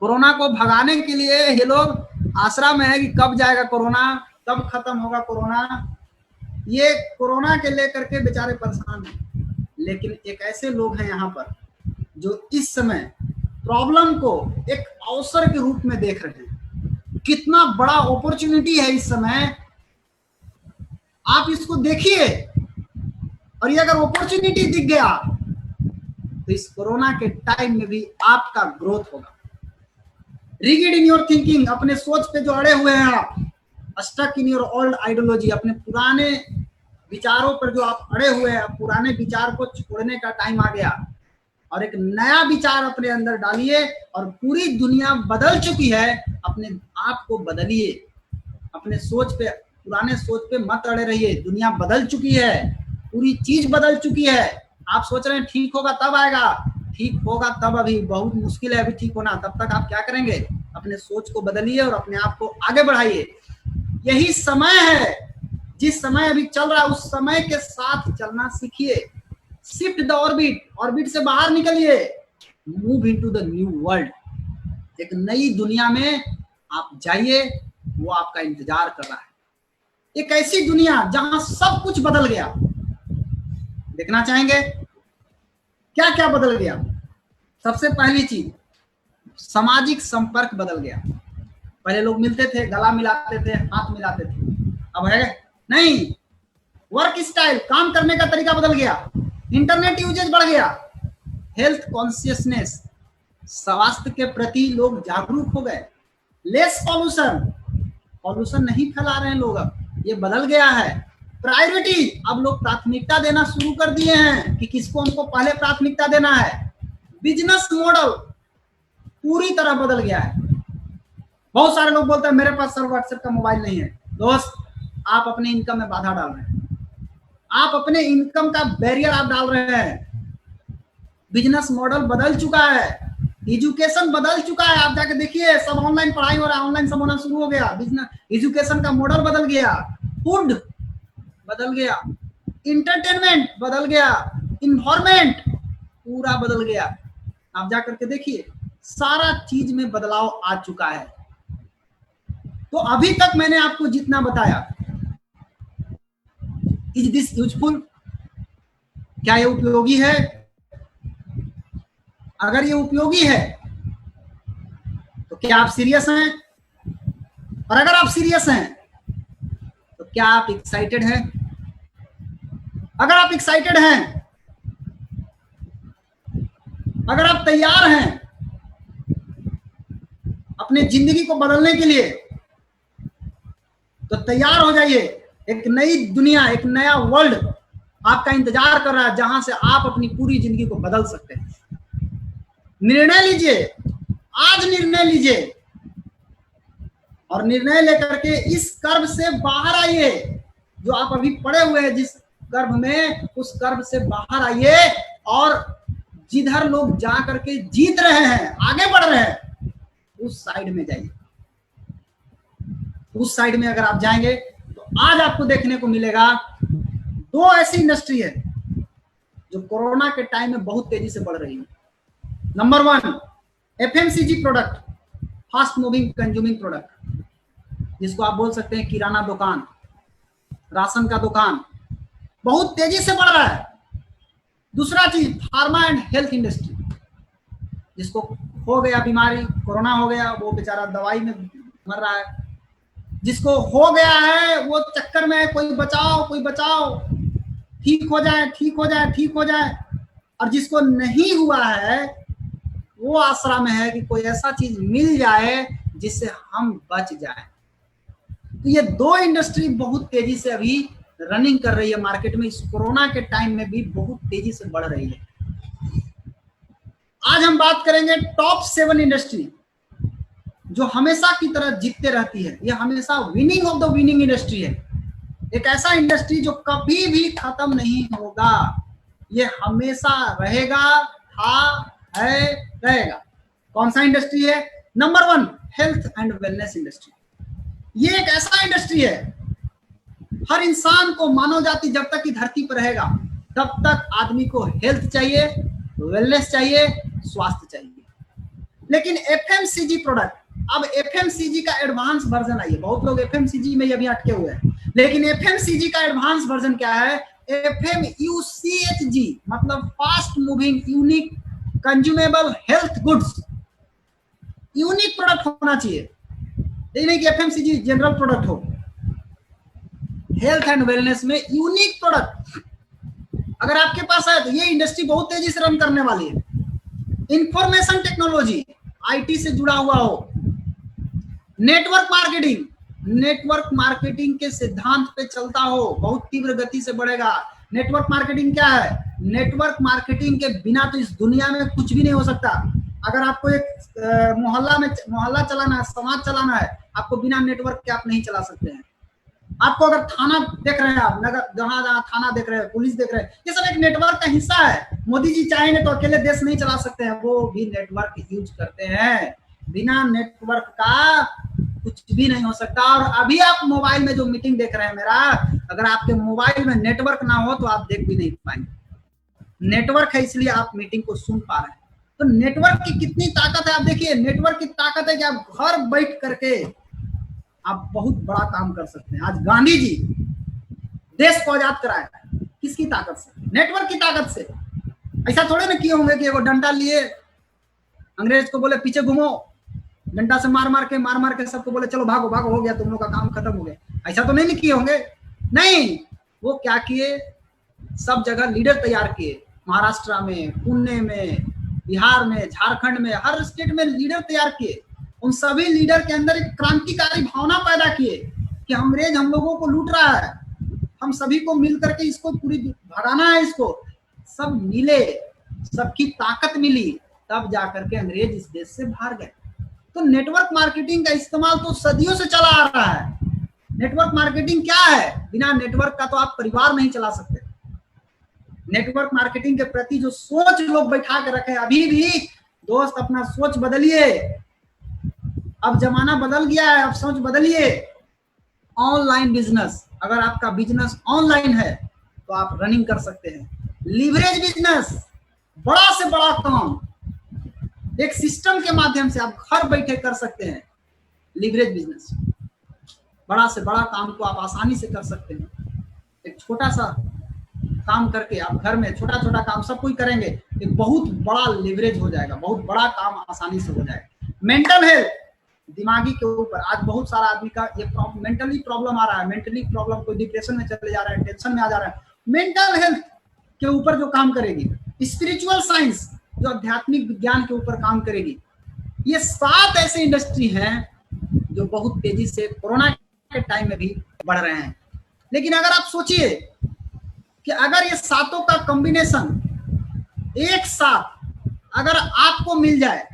कोरोना को भगाने के लिए ये लोग आश्रम में है कि कब जाएगा कोरोना, कब खत्म होगा कोरोना। ये कोरोना के लेकर के बेचारे परेशान हैं। लेकिन एक ऐसे लोग हैं यहाँ पर जो इस समय प्रॉब्लम को एक अवसर के रूप में देख रहे हैं। कितना बड़ा अपॉर्चुनिटी है इस समय, आप इसको देखिए। और ये अगर अपॉर्चुनिटी दिख गया तो इस कोरोना के टाइम में भी आपका ग्रोथ होगा। रिगिड इन योर थिंकिंग, अपने सोच पे जो अड़े हुए हैं आप, stuck in your old ideology, अपने पुराने विचारों पर जो आप अड़े हुए हैं, पुराने विचार को छोड़ने का टाइम आ गया और एक नया विचार अपने अंदर डालिए। और पूरी दुनिया बदल चुकी है, अपने आप को बदलिए, अपने सोच पे, पुराने सोच पे मत अड़े रहिए। दुनिया बदल चुकी है, पूरी चीज बदल चुकी है। आप सोच रहे हैं ठीक होगा तब आएगा, ठीक होगा तब, अभी बहुत मुश्किल है अभी ठीक होना। तब तक आप क्या करेंगे, अपने सोच को बदलिए और अपने आप को आगे बढ़ाइए। यही समय है, जिस समय अभी चल रहा है उस समय के साथ चलना सीखिए। शिफ्ट द ऑर्बिट, ऑर्बिट से बाहर निकलिए, move into the new world, एक नई दुनिया में आप जाइए, वो आपका इंतजार कर रहा है। एक ऐसी दुनिया जहां सब कुछ बदल गया, देखना चाहेंगे क्या क्या बदल गया। सबसे पहली चीज, सामाजिक संपर्क बदल गया। पहले लोग मिलते थे, गला मिलाते थे, हाथ मिलाते थे, अब है नहीं। वर्क स्टाइल, काम करने का तरीका बदल गया। इंटरनेट यूजेज बढ़ गया। हेल्थ कॉन्शियसनेस, स्वास्थ्य के प्रति लोग जागरूक हो गए। लेस पॉल्यूशन, पॉल्यूशन नहीं फैला रहे हैं लोग अब, ये बदल गया है। प्रायोरिटी, अब लोग प्राथमिकता देना शुरू कर दिए हैं कि किसको हमको पहले प्राथमिकता देना है। बिजनेस मॉडल पूरी तरह बदल गया है। बहुत सारे लोग बोलते हैं मेरे पास सर व्हाट्सएप का मोबाइल नहीं है। दोस्त, आप अपने इनकम में बाधा डाल रहे हैं, आप अपने इनकम का बैरियर आप डाल रहे हैं। बिजनेस मॉडल बदल चुका है, एजुकेशन बदल चुका है। आप जाके देखिए, सब ऑनलाइन पढ़ाई हो रहा है, ऑनलाइन सब होना शुरू हो गया। बिजनेस एजुकेशन का मॉडल बदल गया, फूड बदल गया, इंटरटेनमेंट बदल गया, इन्वायरमेंट पूरा बदल गया। आप जा करके देखिए, सारा चीज में बदलाव आ चुका है। तो अभी तक मैंने आपको जितना बताया, इज दिस यूजफुल? क्या ये उपयोगी है? अगर ये उपयोगी है तो क्या आप सीरियस हैं? और अगर आप सीरियस हैं तो क्या आप एक्साइटेड हैं? अगर आप एक्साइटेड हैं, अगर आप तैयार हैं अपने जिंदगी को बदलने के लिए, तो तैयार हो जाइए। एक नई दुनिया, एक नया वर्ल्ड आपका इंतजार कर रहा है, जहां से आप अपनी पूरी जिंदगी को बदल सकते हैं। निर्णय लीजिए, आज निर्णय लीजिए, और निर्णय लेकर के इस कर्व से बाहर आइए। जो आप अभी पड़े हुए हैं जिस कर्व में, उस कर्व से बाहर आइए, और जिधर लोग जा करके जीत रहे हैं, आगे बढ़ रहे हैं, उस साइड में जाइए। उस साइड में अगर आप जाएंगे तो आज आपको देखने को मिलेगा दो ऐसी इंडस्ट्री है जो कोरोना के टाइम में बहुत तेजी से बढ़ रही है। Number 1, FMCG product, fast moving consuming product, जिसको आप बोल सकते हैं किराना दुकान, राशन का दुकान, बहुत तेजी से बढ़ रहा है। दूसरा चीज, फार्मा एंड हेल्थ इंडस्ट्री, जिसको हो गया बीमारी, कोरोना हो गया, वो बेचारा दवाई में मर रहा है। जिसको हो गया है वो चक्कर में है, कोई बचाओ, ठीक हो जाए, ठीक हो जाए, ठीक हो जाए। और जिसको नहीं हुआ है वो आसरा में है कि कोई ऐसा चीज मिल जाए जिससे हम बच जाए। तो ये दो इंडस्ट्री बहुत तेजी से अभी रनिंग कर रही है मार्केट में, इस कोरोना के टाइम में भी बहुत तेजी से बढ़ रही है। आज हम बात करेंगे टॉप 7 इंडस्ट्री जो हमेशा की तरह जीतते रहती है। ये हमेशा winning of the winning industry है। एक ऐसा इंडस्ट्री जो कभी भी खत्म नहीं होगा, ये हमेशा रहेगा, है, रहेगा। कौन सा इंडस्ट्री है? Number 1, health and wellness industry. ये एक ऐसा इंडस्ट्री है, हर इंसान को, मानव जाति जब तक की धरती पर रहेगा तब तक आदमी को हेल्थ चाहिए, वेलनेस चाहिए, स्वास्थ्य चाहिए। लेकिन एफएमसीजी प्रोडक्ट, अब एफएमसीजी का एडवांस वर्जन आई है। बहुत लोग एफएमसीजी में अभी अटके हुए हैं, लेकिन एफएमसीजी का एडवांस वर्जन क्या है? एफएमयूसीएचजी, मतलब fast moving unique consumable health goods. Unique product होना चाहिए, ये नहीं कि एफएमसीजी जनरल प्रोडक्ट हो। हेल्थ एंड वेलनेस में यूनिक प्रोडक्ट अगर आपके पास है तो ये इंडस्ट्री बहुत तेजी से रन करने वाली है। इंफॉर्मेशन टेक्नोलॉजी, आईटी से जुड़ा हुआ हो, नेटवर्क मार्केटिंग के सिद्धांत पे चलता हो, बहुत तीव्र गति से बढ़ेगा। नेटवर्क मार्केटिंग क्या है? नेटवर्क मार्केटिंग के बिना तो इस दुनिया में कुछ भी नहीं हो सकता। अगर आपको एक मोहल्ला चलाना है, समाज चलाना है, आपको बिना नेटवर्क के आप नहीं चला सकते हैं। आपको अगर थाना देख रहे हैं, आप नगर जहां जहां थाना देख रहे हैं, पुलिस देख रहे हैं, ये सब एक नेटवर्क का हिस्सा है। मोदी जी चाहेंगे तो अकेले देश नहीं चला सकते हैं, वो भी नेटवर्क यूज करते हैं। बिना नेटवर्क का कुछ भी नहीं हो सकता। और अभी आप मोबाइल में जो मीटिंग देख रहे हैं मेरा, अगर आपके मोबाइल में नेटवर्क ना हो तो आप देख भी नहीं पाएंगे। नेटवर्क है इसलिए आप मीटिंग को सुन पा रहे हैं। तो नेटवर्क की कितनी ताकत है आप देखिए। नेटवर्क की ताकत है कि आप घर बैठ करके आप बहुत बड़ा काम कर सकते हैं। आज गांधी जी देश को आजाद कराया, किसकी ताकत से? नेटवर्क की ताकत से। ऐसा थोड़े ना किए होंगे कि वो डंडा लिए, अंग्रेज को बोले पीछे घूमो, डंडा से मार मार के सबको बोले चलो भागो भागो, हो गया तुम लोग का काम खत्म हो गया। ऐसा तो नहीं किए होंगे। नहीं, वो क्या किए, सब जगह लीडर तैयार किए। महाराष्ट्र में, पुणे में, बिहार में, झारखंड में, हर स्टेट में लीडर तैयार किए। उन सभी लीडर के अंदर एक क्रांतिकारी भावना पैदा किए कि अंग्रेज हम लोगों को लूट रहा है, हम सभी को मिल करके इसको पूरी भगाना है, इसको सब मिले, सबकी ताकत मिली, तब जाकर के अंग्रेज इस देश से बाहर गए। तो नेटवर्क मार्केटिंग का इस्तेमाल तो सदियों से चला आ रहा है। नेटवर्क मार्केटिंग क्या है? बिना नेटवर्क का तो आप परिवार नहीं चला सकते। नेटवर्क मार्केटिंग के प्रति जो सोच लोग बैठा के रखे, अभी भी दोस्त अपना सोच बदलिए, अब जमाना बदल गया है, अब सोच बदलिए। ऑनलाइन बिजनेस, अगर आपका बिजनेस ऑनलाइन है तो आप रनिंग कर सकते हैं। लीवरेज बिजनेस, बड़ा से बड़ा काम एक सिस्टम के माध्यम से आप घर बैठे कर सकते हैं। लीवरेज बिजनेस, बड़ा से बड़ा काम को आप आसानी से कर सकते हैं। एक छोटा सा काम करके आप घर में छोटा छोटा काम सब कोई करेंगे, एक बहुत बड़ा लीवरेज हो जाएगा, बहुत बड़ा काम आसानी से हो जाएगा। मेंटल हेल्थ, दिमागी के ऊपर आज बहुत सारा आदमी का ये मेंटली प्रॉब्लम आ रहा है, मेंटली प्रॉब्लम, कोई डिप्रेशन में चले जा रहा है, टेंशन में आ जा रहा है। मेंटल हेल्थ के ऊपर जो काम करेगी, स्पिरिचुअल साइंस जो आध्यात्मिक विज्ञान के ऊपर काम करेगी, ये 7 ऐसे इंडस्ट्री हैं जो बहुत तेजी से कोरोना के टाइम में भी बढ़ रहे हैं। लेकिन अगर आप सोचिए कि अगर ये 7 का कॉम्बिनेशन एक साथ अगर आपको मिल जाए,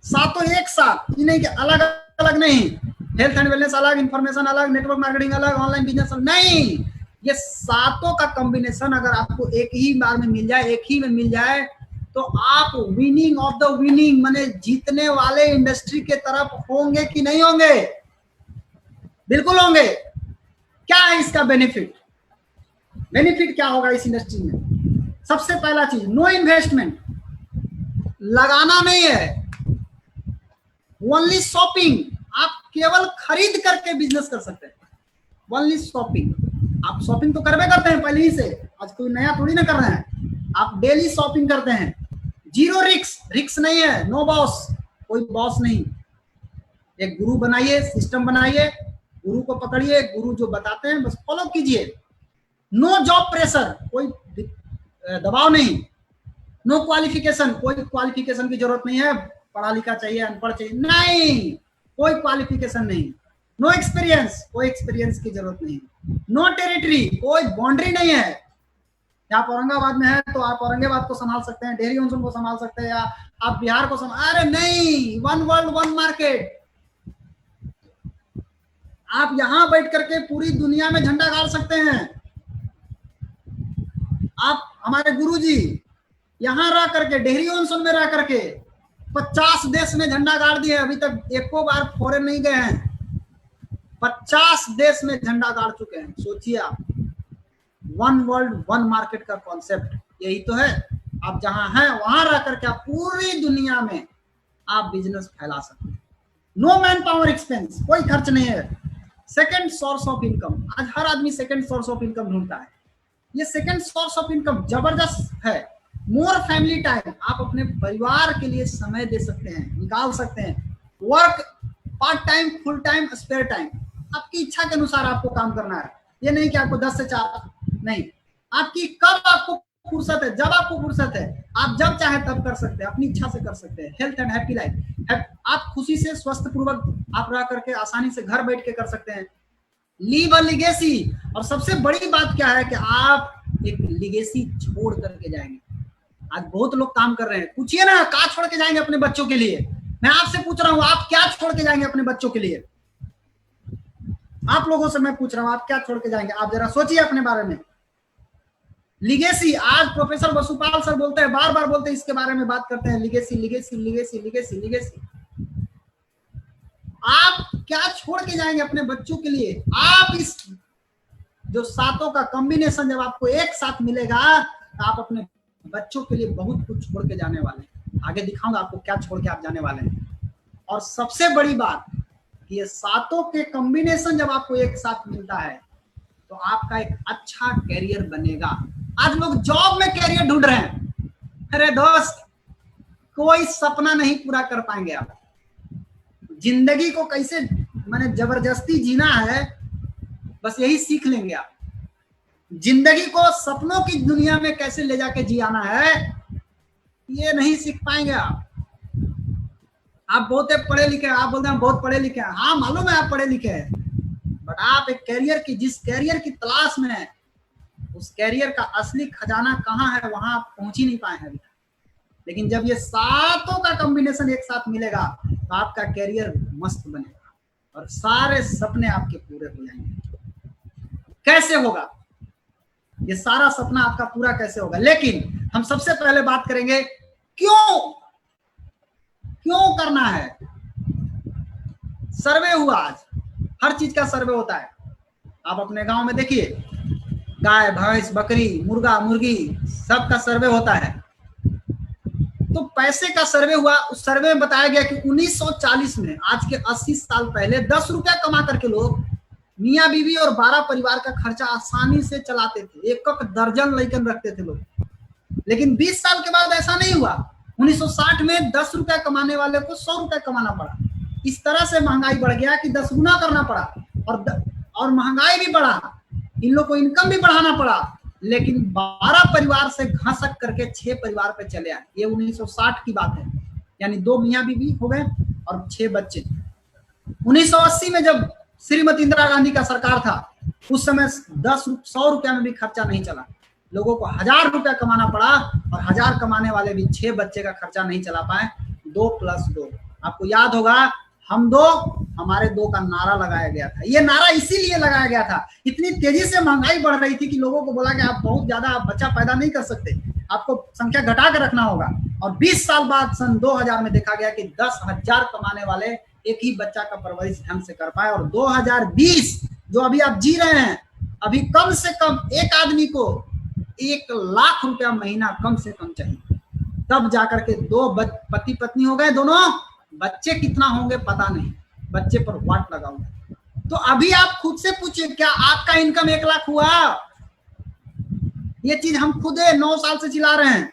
7 एक साथ, ये नहीं कि अलग अलग नहीं, हेल्थ एंड वेलनेस अलग, इंफॉर्मेशन अलग, नेटवर्क मार्केटिंग अलग, ऑनलाइन बिजनेस अलग, नहीं, ये 7 का कॉम्बिनेशन अगर आपको एक ही बार में मिल जाए, एक ही में मिल जाए, तो आप विनिंग ऑफ द विनिंग, माने जीतने वाले इंडस्ट्री के तरफ होंगे कि नहीं होंगे? बिल्कुल होंगे। क्या है इसका बेनिफिट? बेनिफिट क्या होगा इस इंडस्ट्री में? सबसे पहला चीज, नो इन्वेस्टमेंट, लगाना नहीं है, ओनली शॉपिंग, आप केवल खरीद करके बिजनेस कर सकते हैं। ओनली शॉपिंग, आप शॉपिंग तो करबे करते हैं पहले ही से, आज कोई नया थोड़ी ना कर रहे हैं, आप डेली शॉपिंग करते हैं। जीरो रिस्क, रिस्क नहीं है, नो बॉस, कोई बॉस नहीं। एक गुरु बनाइए, सिस्टम बनाइए, गुरु को पकड़िए, गुरु जो बताते हैं बस फॉलो कीजिए। नो जॉब प्रेशर, कोई दबाव नहीं। नो क्वालिफिकेशन, कोई क्वालिफिकेशन की जरूरत नहीं है, पढ़ा लिखा चाहिए, अनपढ़ चाहिए, नहीं, कोई क्वालिफिकेशन नहीं। नो एक्सपीरियंस, कोई एक्सपीरियंस की जरूरत नहीं। नो टेरिटरी, कोई बाउंड्री नहीं है। आप औरंगाबाद में है तो आप औरंगाबाद को संभाल सकते हैं, डेहरी ऑनसन को संभाल सकते हैं, या आप बिहार को संभाल, अरे नहीं, वन वर्ल्ड वन मार्केट। आप यहां बैठ करके पूरी दुनिया में झंडा गाड़ सकते हैं। आप हमारे गुरुजी यहां रह करके, डेहरी ऑनसन में रह करके 50 देश में झंडा गाड़ दिए, अभी तक एको बार फॉरेन नहीं गए हैं, 50 देश में झंडा गाड़ चुके हैं। सोचिए आप, वन वर्ल्ड वन मार्केट का कॉन्सेप्ट यही तो है। आप जहां हैं वहां रह करके आप पूरी दुनिया में आप बिजनेस फैला सकते हैं। नो मैन पावर एक्सपेंस, कोई खर्च नहीं है। सेकंड सोर्स ऑफ इनकम, आज हर आदमी सेकंड सोर्स ऑफ इनकम ढूंढता है। ये सेकंड सोर्स ऑफ इनकम जबरदस्त है। मोर फैमिली टाइम, आप अपने परिवार के लिए समय दे सकते हैं, निकाल सकते हैं। Work part time, full time, spare time, आपकी इच्छा के अनुसार आपको काम करना है। ये नहीं कि आपको 10 से 4, नहीं, आपकी कब आपको फुर्सत है, जब आपको फुर्सत है, आप जब चाहे तब कर सकते हैं, अपनी इच्छा से कर सकते हैं। हेल्थ एंड हैप्पी लाइफ, आप खुशी से स्वस्थ पूर्वक आप रह करके आसानी से घर बैठ के कर सकते हैं। लीव अ लिगेसी, और सबसे बड़ी बात क्या है कि आप एक लिगेसी छोड़ करके जाएंगे। आज बहुत लोग काम कर रहे हैं, पूछिए ना, क्या छोड़ के जाएंगे अपने बच्चों के लिए? मैं आपसे पूछ रहा हूं, आप क्या छोड़ के जाएंगे अपने बच्चों के लिए? आप लोगों से मैं पूछ रहा हूं, आप क्या छोड़ के जाएंगे? आप जरा सोचिए अपने बारे में। लिगेसी, आज प्रोफेसर वसुपाल सर बोलते हैं, बार बार बोलते हैं, इसके बारे में बात करते हैं, legacy legacy legacy legacy legacy. आप क्या छोड़ के जाएंगे अपने बच्चों के लिए? आप इस जो 7 का कॉम्बिनेशन जब आपको एक साथ मिलेगा तो आप अपने बच्चों के लिए बहुत कुछ छोड़ के जाने वाले हैं। आगे दिखाऊंगा आपको क्या छोड़ के आप जाने वाले हैं। और सबसे बड़ी बात कि ये 7 के कॉम्बिनेशन जब आपको एक साथ मिलता है तो आपका एक अच्छा कैरियर बनेगा। आज लोग जॉब में कैरियर ढूंढ रहे हैं, अरे दोस्त, कोई सपना नहीं पूरा कर पाएंगे आप। जिंदगी को कैसे माने जबरदस्ती जीना है, बस यही सीख लेंगे आप। जिंदगी को सपनों की दुनिया में कैसे ले जाके जियाना है, ये नहीं सीख पाएंगे आप। आप बहुत पढ़े लिखे हैं, आप बोलते हैं बहुत पढ़े लिखे हैं, हाँ मालूम है आप पढ़े लिखे हैं, बट आप एक कैरियर की, जिस कैरियर की तलाश में है, उस कैरियर का असली खजाना कहाँ है वहां आप पहुंच ही नहीं पाए हैं अभी। लेकिन जब ये सातों का कॉम्बिनेशन एक साथ मिलेगा तो आपका कैरियर मस्त बनेगा और सारे सपने आपके पूरे हो जाएंगे। कैसे होगा ये सारा सपना आपका पूरा, कैसे होगा? लेकिन हम सबसे पहले बात करेंगे क्यों करना है। सर्वे हुआ, आज हर चीज का सर्वे होता है। आप अपने गांव में देखिए, गाय भैंस बकरी मुर्गा मुर्गी सबका सर्वे होता है। तो पैसे का सर्वे हुआ, उस सर्वे में बताया गया कि 1940 में, आज के 80 साल पहले, 10 रुपया कमा करके लोग मियाँ बीवी और 12 परिवार का खर्चा आसानी से चलाते थे। एक दर्जन लड़कन रखते थे लोग। लेकिन 20 साल के बाद ऐसा नहीं हुआ। 1960 में 10 रुपया कमाने वाले को 100 रुपया कमाना पड़ा। इस तरह से महंगाई बढ़ गया कि 10 गुना करना पड़ा और महंगाई भी बढ़ा, इन लोग को इनकम भी बढ़ाना पड़ा। लेकिन 12 परिवार से घसक करके 6 परिवार पे चले आए। ये 1960 की बात है, यानी 2 मियाँ बीवी हो गए और 6 बच्चे। 1980 में जब श्रीमती इंदिरा गांधी का सरकार था, उस समय 100 रुपया में भी खर्चा नहीं चला। लोगों को 1000 रुपया कमाना पड़ा और 1000 कमाने वाले भी 6 बच्चे का खर्चा नहीं चला पाए। 2 + 2, आपको याद होगा, हम 2 हमारे 2 का नारा लगाया गया था। ये नारा इसीलिए लगाया गया था, इतनी तेजी से महंगाई बढ़ रही थी कि लोगों को बोला कि आप बहुत ज्यादा बच्चा पैदा नहीं कर सकते, आपको संख्या घटा कर रखना होगा। और 20 साल बाद सन 2000 में देखा गया कि 10,000 कमाने वाले एक ही बच्चा का परवरिश ढंग से कर पाए। और 2020 जो अभी आप जी रहे हैं, अभी कम से कम एक आदमी को 1 लाख रुपया महीना कम से कम चाहिए, तब जाकर के 2 पति पत्नी हो गए दोनों। बच्चे कितना होंगे पता नहीं, बच्चे पर वाट लगाऊंगा। तो अभी आप खुद से पूछिए, क्या आपका इनकम 1 लाख हुआ? ये चीज हम खुद 9 साल से चिल्ला रहे हैं।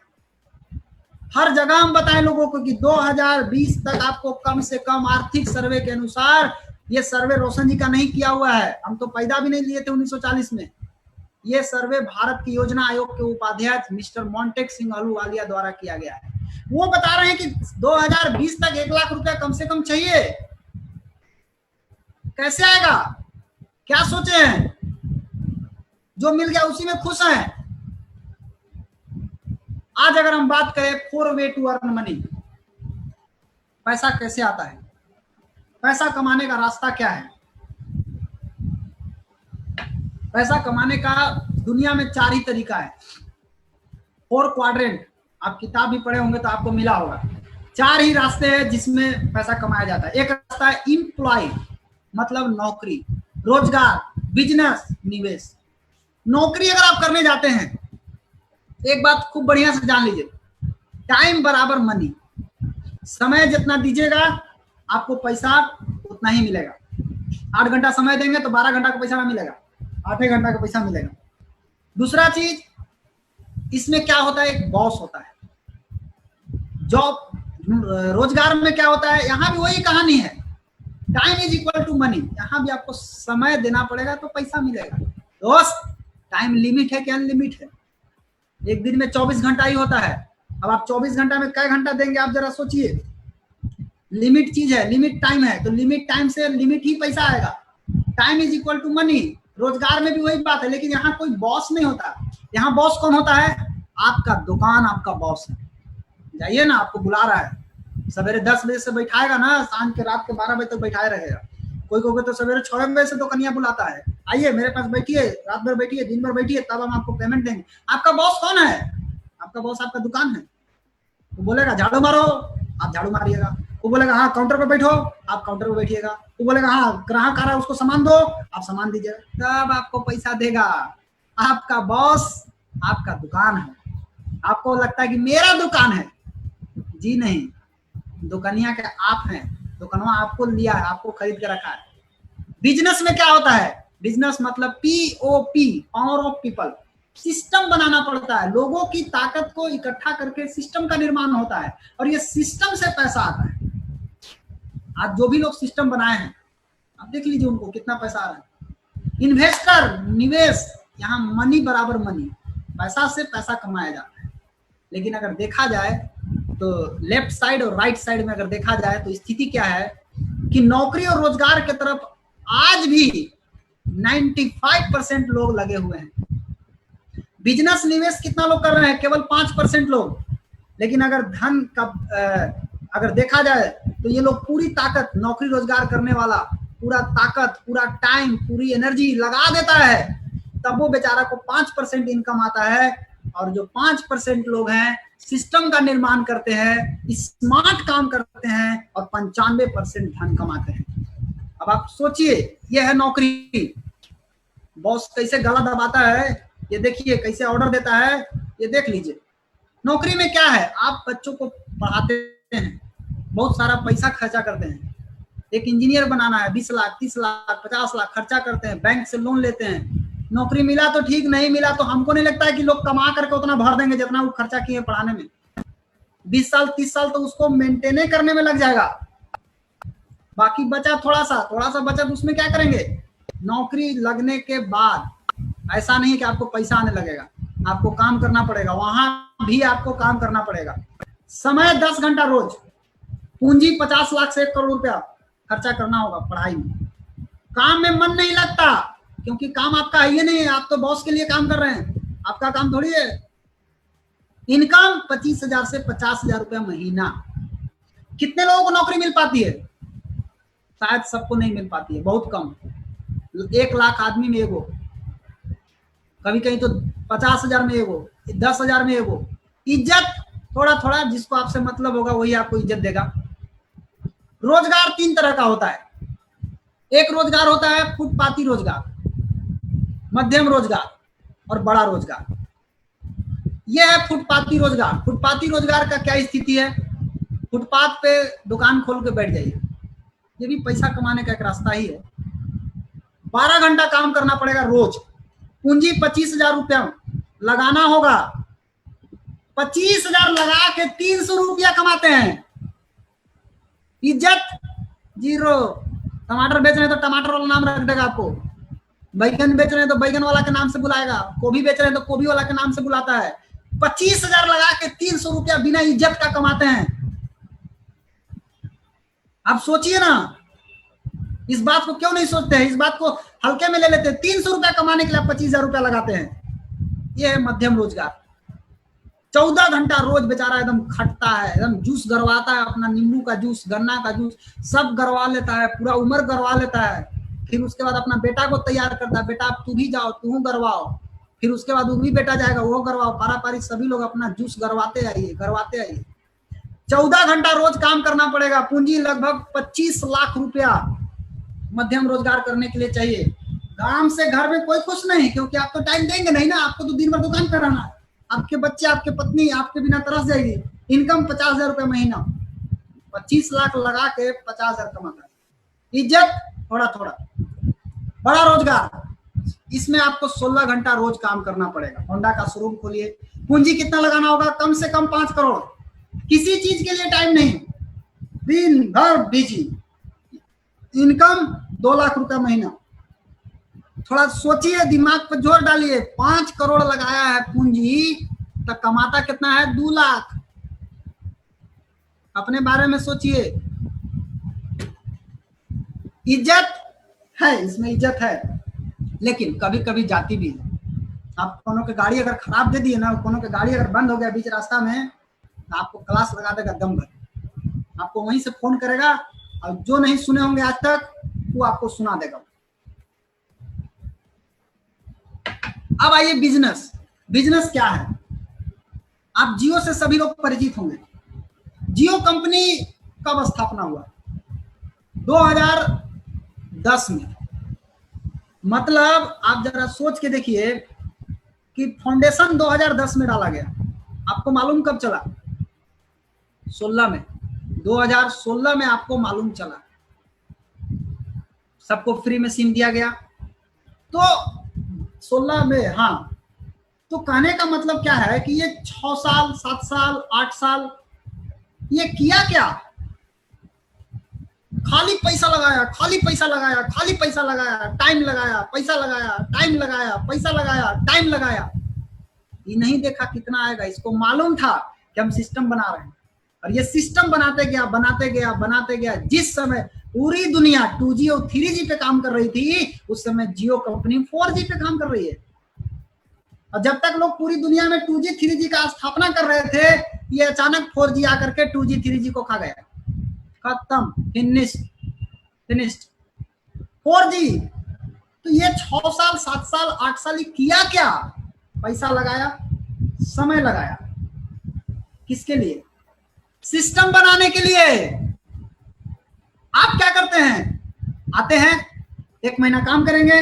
हर जगह हम बताएं लोगों को कि 2020 तक आपको कम से कम आर्थिक सर्वे के अनुसार, ये सर्वे रोशन जी का नहीं किया हुआ है, हम तो पैदा भी नहीं लिए थे 1940 में। ये सर्वे भारत की योजना आयोग के उपाध्यक्ष मिस्टर मोंटेक सिंह अहलूवालिया द्वारा किया गया है। वो बता रहे हैं कि 2020 तक 1 लाख रुपया कम से कम चाहिए। कैसे आएगा? क्या सोचे हैं? जो मिल गया उसी में खुश हैं। आज अगर हम बात करें 4 वे टू अर्न मनी, पैसा कैसे आता है, पैसा कमाने का रास्ता क्या है? पैसा कमाने का दुनिया में 4 ही तरीका है। 4 क्वाड्रेंट, आप किताब भी पढ़े होंगे तो आपको मिला होगा। 4 ही रास्ते हैं जिसमें पैसा कमाया जाता है। एक रास्ता है एम्प्लॉय, मतलब नौकरी, रोजगार, बिजनेस, निवेश। नौकरी अगर आप करने जाते हैं, एक बात खूब बढ़िया से जान लीजिए, टाइम बराबर मनी। समय जितना दीजिएगा आपको पैसा उतना ही मिलेगा। 8 घंटा समय देंगे तो 12 घंटा का पैसा ना मिलेगा, 8 घंटा का पैसा मिलेगा। दूसरा चीज, इसमें क्या होता है, एक बॉस होता है। जॉब, रोजगार में क्या होता है, यहाँ भी वही कहानी है, time is equal to money. यहाँ भी आपको समय देना पड़ेगा तो पैसा मिलेगा। दोस्त, टाइम लिमिट है कि अनलिमिट है? एक दिन में 24 घंटा ही होता है। अब आप 24 घंटा में कई घंटा देंगे आप जरा सोचिए। लिमिट चीज है, लिमिट टाइम है, तो लिमिट टाइम से लिमिट ही पैसा आएगा। Time is equal to money. रोजगार में भी वही बात है, लेकिन यहाँ कोई बॉस नहीं होता। यहाँ बॉस कौन होता है? आपका दुकान आपका बॉस है। जाइए ना, आपको बुला रहा है, सवेरे 10 बजे से बैठाएगा ना, शाम के रात के 12 बजे तक बैठाए रहेगा। कोई कोई तो सवेरे 6 बजे से तो कन्या बुलाता है, आइए मेरे पास बैठिए, रात भर बैठिए, दिन भर बैठिए, तब हम आपको पेमेंट देंगे। आपका बॉस कौन है? आपका बॉस आपका दुकान है। वो बोलेगा झाड़ू मारो, आप झाड़ू मारिएगा। वो बोलेगा हाँ काउंटर पर बैठो, आप काउंटर पर बैठिएगा। वो बोलेगा हाँ ग्राहक आ रहा है उसको सामान दो, आप सामान दीजिएगा, तब आपको पैसा देगा। आपका बॉस आपका दुकान है। आपको लगता है कि मेरा दुकान है, जी नहीं, दुकानिया के आप हैं। दुकानवा आपको लिया है, आपको खरीद के रखा है। बिजनेस में क्या होता है? बिजनेस मतलब POP, power of people. System बनाना पड़ता है, लोगों की ताकत को इकट्ठा करके सिस्टम का निर्माण होता है, और ये सिस्टम से पैसा आता है। आज जो भी लोग सिस्टम बनाए हैं, आप देख लीजिए उनको कितना पैसा आ रहा है। इन्वेस्टर, निवेश, यहाँ मनी बराबर मनी, पैसा से पैसा कमाया जाता है। लेकिन अगर देखा जाए तो लेफ्ट साइड और राइट साइड में अगर देखा जाए तो स्थिति क्या है कि नौकरी और रोजगार की तरफ आज भी 95% लोग लगे हुए हैं। बिजनेस निवेश कितना लोग कर रहे हैं? केवल 5% लोग। लेकिन अगर धन का अगर देखा जाए तो ये लोग पूरी ताकत, नौकरी रोजगार करने वाला पूरा ताकत, पूरा टाइम, पूरी एनर्जी लगा देता है, तब वो बेचारा को 5% इनकम आता है। और जो 5% लोग हैं सिस्टम का निर्माण करते हैं, स्मार्ट काम करते हैं और 95% धन कमाते हैं। अब आप सोचिए, ये है नौकरी। बॉस कैसे गला दबाता है, ये देखिए, कैसे ऑर्डर देता है, ये देख लीजिए। नौकरी में क्या है, आप बच्चों को पढ़ाते हैं, बहुत सारा पैसा खर्चा करते हैं। एक इंजीनियर बनाना है, 20 लाख 30 लाख 50 लाख खर्चा करते हैं, बैंक से लोन लेते हैं। नौकरी मिला तो ठीक, नहीं मिला तो हमको नहीं लगता है कि लोग कमा करके उतना भर देंगे जितना वो खर्चा किए पढ़ाने में। 20 साल 30 साल तो उसको मेंटेन करने में लग जाएगा। बाकी बचा थोड़ा सा बचा तो उसमें क्या करेंगे? नौकरी लगने के बाद ऐसा नहीं कि आपको पैसा आने लगेगा, आपको काम करना पड़ेगा, वहां भी आपको काम करना पड़ेगा। समय 10 घंटा रोज, पूंजी 50 लाख से 1 करोड़ रुपया खर्चा करना होगा पढ़ाई में। काम में मन नहीं लगता क्योंकि काम आपका है ही नहीं, आप तो बॉस के लिए काम कर रहे हैं, आपका काम थोड़ी है। इनकम 25,000 से 50,000 रुपया महीना। कितने लोगों को नौकरी मिल पाती है? शायद सबको नहीं मिल पाती है, बहुत कम। 1 लाख आदमी में एगो, कभी कहीं तो 50,000 में एगो, 10,000 में एगो। इज्जत थोड़ा थोड़ा, जिसको आपसे मतलब होगा वही आपको इज्जत देगा। रोजगार 3 तरह का होता है। एक रोजगार होता है फुटपाती रोजगार, मध्यम रोजगार और बड़ा रोजगार। यह है फुटपाती रोजगार। फुटपाती रोजगार का क्या स्थिति है? फुटपाथ पे दुकान खोल के बैठ जाइए, ये भी पैसा कमाने का एक रास्ता ही है। 12 घंटा काम करना पड़ेगा रोज, पूंजी 25,000 रुपया लगाना होगा। 25,000 लगा के 300 रुपया कमाते हैं। इज्जत जीरो। टमाटर बेच रहे हैं तो टमाटर वाला नाम रख देगा आपको, बैगन बेच रहे हैं तो बैगन वाला के नाम से बुलाएगा, गोभी बेच रहे हैं तो गोभी वाला के नाम से बुलाता है। 25,000 लगा के 300 रुपया बिना इज्जत का कमाते हैं। आप सोचिए ना, इस बात को क्यों नहीं सोचते हैं? इस बात को हल्के में ले लेते हैं। 300 रुपया कमाने के लिए 25,000 रुपया लगाते हैं। यह है मध्यम रोजगार। 14 घंटा रोज बेचारा एकदम खटता है, एकदम जूस गरवाता है, अपना नींबू का जूस, गन्ना का जूस सब गरवा लेता है, पूरा उम्र गरवा लेता है। फिर उसके बाद अपना बेटा को तैयार करता है, बेटा आप तू भी जाओ, तू गरवाओ। फिर उसके बाद वो भी बेटा जाएगा, वो गरवाओ, पारा पारी सभी लोग अपना जूस गरवाते आइए, गरवाते आइए। 14 घंटा रोज काम करना पड़ेगा। पूंजी लगभग 25 लाख रुपया मध्यम रोजगार करने के लिए चाहिए। काम से घर में कोई खुश नहीं, क्योंकि आप तो टाइम देंगे नहीं ना, आपको तो दिन भर दुकान पर रहना है। आपके बच्चे, आपके पत्नी आपके बिना तरस जाएगी। इनकम 50,000 रुपया महीना, 25 लाख लगा के 50,000 कमाता है। इज्जत थोड़ा थोड़ा। बड़ा रोजगार, इसमें आपको 16 घंटा रोज काम करना पड़ेगा। होंडा का शोरूम खोलिए, पूंजी कितना लगाना होगा? कम से कम 5 करोड़। किसी चीज के लिए टाइम नहीं, दिन भर बिजी। इनकम 2 लाख रुपया महीना। थोड़ा सोचिए, दिमाग पर जोर डालिए। 5 करोड़ लगाया है पूंजी, तो कमाता कितना है? 2 लाख। अपने बारे में सोचिए। इज्जत है, इसमें इज्जत है, लेकिन कभी कभी जाती भी है। आप कोनो के गाड़ी अगर खराब दे दिए ना, कोनो के गाड़ी अगर बंद हो गया बीच रास्ता में, तो आपको क्लास लगा देगा दम भर। आपको वहीं से फोन करेगा, और जो नहीं सुने होंगे आज तक वो आपको सुना देगा। अब आइए बिजनेस। बिजनेस क्या है? आप जियो से सभी लोग परिचित होंगे। जियो कंपनी कब स्थापना हुआ? 2010 में। मतलब आप जरा सोच के देखिए कि फाउंडेशन 2010 में डाला गया। आपको मालूम कब चला? 16 में। 2016 में आपको मालूम चला। सबको फ्री में सिम दिया गया तो 16 में। हाँ, तो कहने का मतलब क्या है कि ये 6 साल 7 साल 8 साल ये किया क्या? खाली पैसा लगाया, खाली पैसा लगाया, खाली पैसा लगाया, टाइम लगाया, पैसा लगाया, टाइम लगाया, पैसा लगाया, टाइम लगाया। ये नहीं देखा कितना आएगा। इसको मालूम था कि हम सिस्टम बना रहे हैं, और ये सिस्टम बनाते गया बनाते गया बनाते गया। जिस समय पूरी दुनिया 2G और 3G पे काम कर रही थी, उस समय जियो कंपनी 4G पे काम कर रही है। और जब तक लोग पूरी दुनिया में 2G 3G का स्थापना कर रहे थे, ये अचानक 4G आकर के 2G 3G को खा गया। खत्म, फिनिश्ड 4G। तो ये 6 साल 7 साल 8 साल ही किया क्या? पैसा लगाया, समय लगाया, किसके लिए? सिस्टम बनाने के लिए। आप क्या करते हैं? आते हैं, 1 महीना काम करेंगे,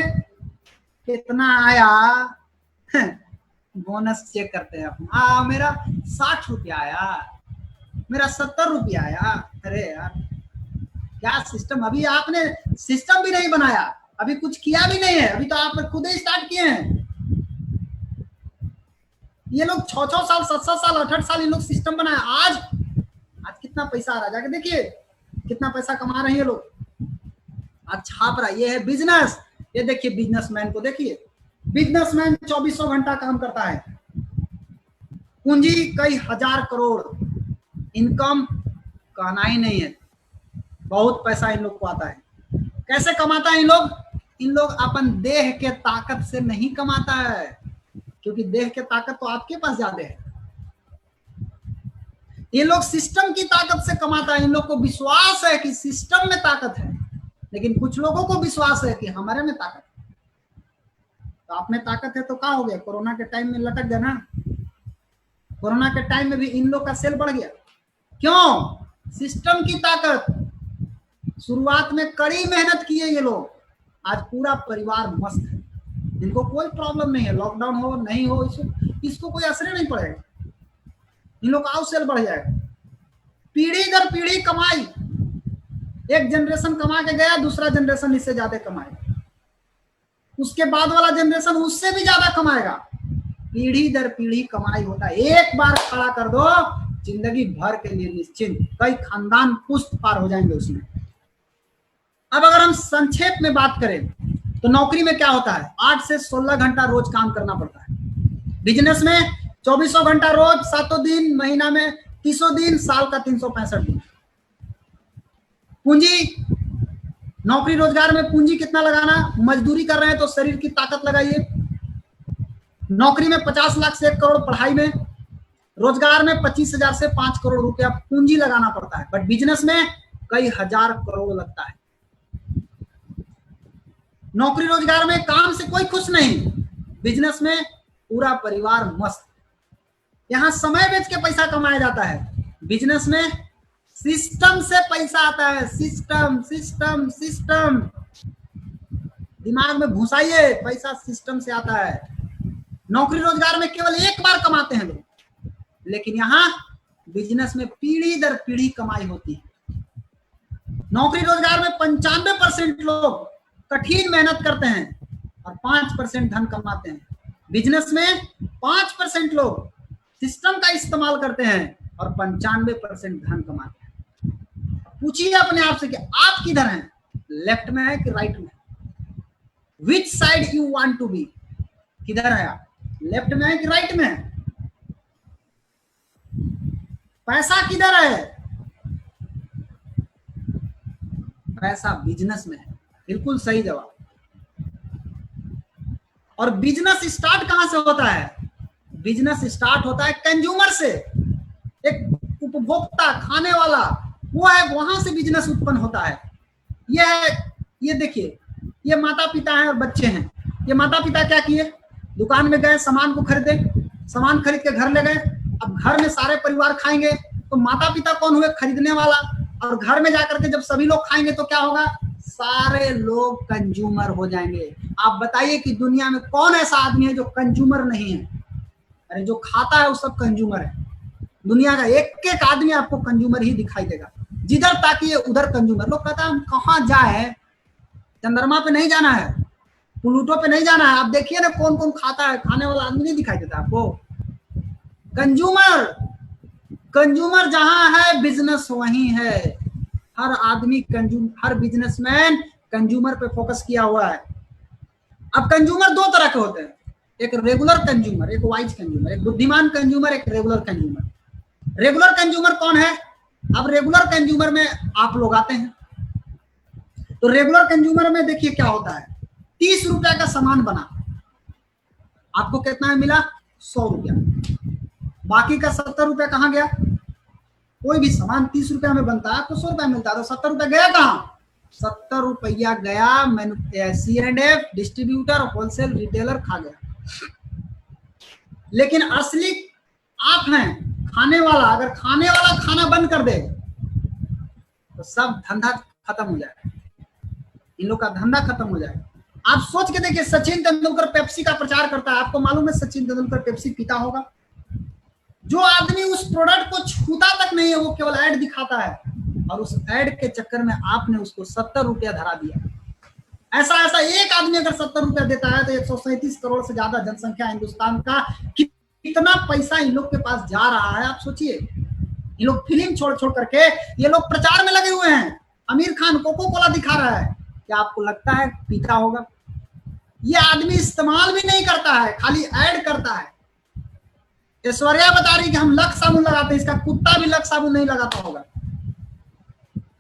कितना आया बोनस चेक करते हैं अपना, मेरा 60 रुपया आया, मेरा 70 रुपया आया। अरे यार क्या सिस्टम, अभी आपने सिस्टम भी नहीं बनाया, अभी कुछ किया भी नहीं है, अभी तो आप खुद ही स्टार्ट किए हैं। ये लोग 6-6 साल 7-7 साल 8-8 साल इन लोग सिस्टम बनाया। आज कितना पैसा आ रहा है, जाके देखिए कितना पैसा कमा रहे हैं ये लोग। आज छाप रहा है, ये है बिजनेस। ये देखिए बिजनेसमैन को देखिए, बिजनेसमैन 2400 घंटा काम करता है, पूंजी कई हजार करोड़, इनकम कहना ही नहीं है, बहुत पैसा इन लोग को आता है। कैसे कमाता है इन लोग? इन लोग अपन देह के ताकत से नहीं कमाता है, क्योंकि देह के ताकत तो आपके पास ज्यादा है। ये लोग सिस्टम की ताकत से कमाता है। इन लोग को विश्वास है कि सिस्टम में ताकत है, लेकिन कुछ लोगों को विश्वास है कि हमारे में ताकत है। तो आप में ताकत है तो क्या हो गया? कोरोना के टाइम में लटक गया ना। कोरोना के टाइम में भी इन लोग का सेल बढ़ गया, क्यों? सिस्टम की ताकत। शुरुआत में कड़ी मेहनत किए ये लोग, आज पूरा परिवार मस्त है, इनको कोई प्रॉब्लम नहीं है। लॉकडाउन हो नहीं हो, इसको कोई असर नहीं पड़ेगा, इन लोग का सेल बढ़ जाएगा। पीढ़ी दर पीढ़ी कमाई, एक जनरेशन कमा के गया, दूसरा जनरेशन इससे ज्यादा कमाएगा, उसके बाद वाला जनरेशन उससे भी ज्यादा कमाएगा। पीढ़ी दर पीढ़ी कमाई होता है। एक बार खड़ा कर दो, जिंदगी भर के लिए निश्चिंत, कई खानदान पुश्त पार हो जाएंगे उसमें। अब अगर हम संक्षेप में बात करें तो नौकरी में क्या होता है? 8 से 16 घंटा रोज काम करना पड़ता है। बिजनेस में 2400 घंटा रोज, 7 दिन, महीना में 300 दिन, साल का 365 दिन। पूंजी, नौकरी रोजगार में पूंजी कितना लगाना? मजदूरी कर रहे हैं तो शरीर की ताकत लगाइए। नौकरी में 50 लाख से 1 करोड़, पढ़ाई में, रोजगार में 25,000 से 5 करोड़ रुपया पूंजी लगाना पड़ता है। बट बिजनेस में कई हजार करोड़ लगता है। नौकरी रोजगार में काम से कोई खुश नहीं, बिजनेस में पूरा परिवार मस्त। यहां समय बेच के पैसा कमाया जाता है, बिजनेस में सिस्टम से पैसा आता है। सिस्टम सिस्टम सिस्टम, दिमाग में घुसाइए, पैसा सिस्टम से आता है। नौकरी रोजगार में केवल एक बार कमाते हैं लोग, लेकिन यहाँ बिजनेस में पीढ़ी दर पीढ़ी कमाई होती है। नौकरी रोजगार में 95% लोग कठिन मेहनत करते हैं और 5% धन कमाते हैं। बिजनेस में 5% लोग सिस्टम का इस्तेमाल करते हैं और 95% धन कमाते हैं। पूछिए अपने आप से कि आप किधर हैं, लेफ्ट में है कि राइट में? Which side you want to be? किधर है आप, लेफ्ट में है कि राइट में है? पैसा किधर है? पैसा बिजनेस में है। बिल्कुल सही जवाब। और बिजनेस स्टार्ट कहां से होता है? बिजनेस स्टार्ट होता है कंज्यूमर से। एक उपभोक्ता, खाने वाला, वो है, वहां से बिजनेस उत्पन्न होता है। ये देखिए, ये माता पिता हैं और बच्चे हैं। ये माता पिता क्या किए? दुकान में गए, सामान को खरीदे, सामान खरीद के घर ले गए। अब घर में सारे परिवार खाएंगे तो माता पिता कौन हुए? खरीदने वाला। और घर में जाकर के जब सभी लोग खाएंगे तो क्या होगा? सारे लोग कंज्यूमर हो जाएंगे। आप बताइए कि दुनिया में कौन ऐसा आदमी है जो कंज्यूमर नहीं है? अरे जो खाता है वो सब कंज्यूमर है। दुनिया का एक एक आदमी आपको कंज्यूमर ही दिखाई देगा। जिधर ताकिए उधर कंज्यूमर। लोग कहता है हम कहाँ जाए, चंद्रमा पे नहीं जाना है, प्लूटो पे नहीं जाना है। आप देखिए ना कौन कौन खाता है, खाने वाला आदमी नहीं दिखाई देता आपको। कंज्यूमर, कंज्यूमर जहां है बिजनेस वहीं है। हर आदमी हर बिजनेसमैन कंज्यूमर पे फोकस किया हुआ है। अब कंज्यूमर 2 तरह के होते हैं, एक रेगुलर कंज्यूमर, एक वाइज कंज्यूमर, एक बुद्धिमान कंज्यूमर, एक रेगुलर कंज्यूमर। रेगुलर कंज्यूमर कौन है? अब रेगुलर कंज्यूमर में आप लोग आते हैं, तो रेगुलर कंज्यूमर में देखिए क्या होता है, 30 रुपया का सामान बना, आपको कितना में मिला, 100 रुपया, बाकी का 70 रुपया कहाँ गया? कोई भी सामान 30 रुपया में बनता है, आपको 100 रुपया मिलता है, तो 70 रुपया गया कहाँ? 70 रुपया गया C&F, डिस्ट्रीब्यूटर, होलसेल रिटेलर खा गया। लेकिन असली आप हैं खाने वाला, अगर खाने वाला खाना बंद कर दे तो सब धंधा खत्म हो जाए, इन लोग का धंधा खत्म हो जाए। आप सोच के देखिए, सचिन तेंदुलकर पेप्सी का प्रचार करता है, आपको मालूम है सचिन तेंदुलकर पेप्सी पीता होगा? जो आदमी उस प्रोडक्ट को छूता तक नहीं है, वो केवल ऐड दिखाता है, और उस ऐड के चक्कर में आपने उसको 70 रुपया धरा दिया। ऐसा एक आदमी अगर 70 रुपया देता है तो 137 करोड़ से ज्यादा जनसंख्या हिंदुस्तान का, कितना पैसा इन लोग के पास जा रहा है, आप सोचिए। ये लोग फिल्म छोड़ छोड़ करके ये लोग प्रचार में लगे हुए हैं। आमिर खान कोको कोला दिखा रहा है, क्या आपको लगता है पीता होगा? ये आदमी इस्तेमाल भी नहीं करता है, खाली ऐड करता है। ऐश्वर्या बता रही कि हम लक्स साबुन लगाते हैं, इसका कुत्ता भी लक्स साबुन नहीं लगाता होगा,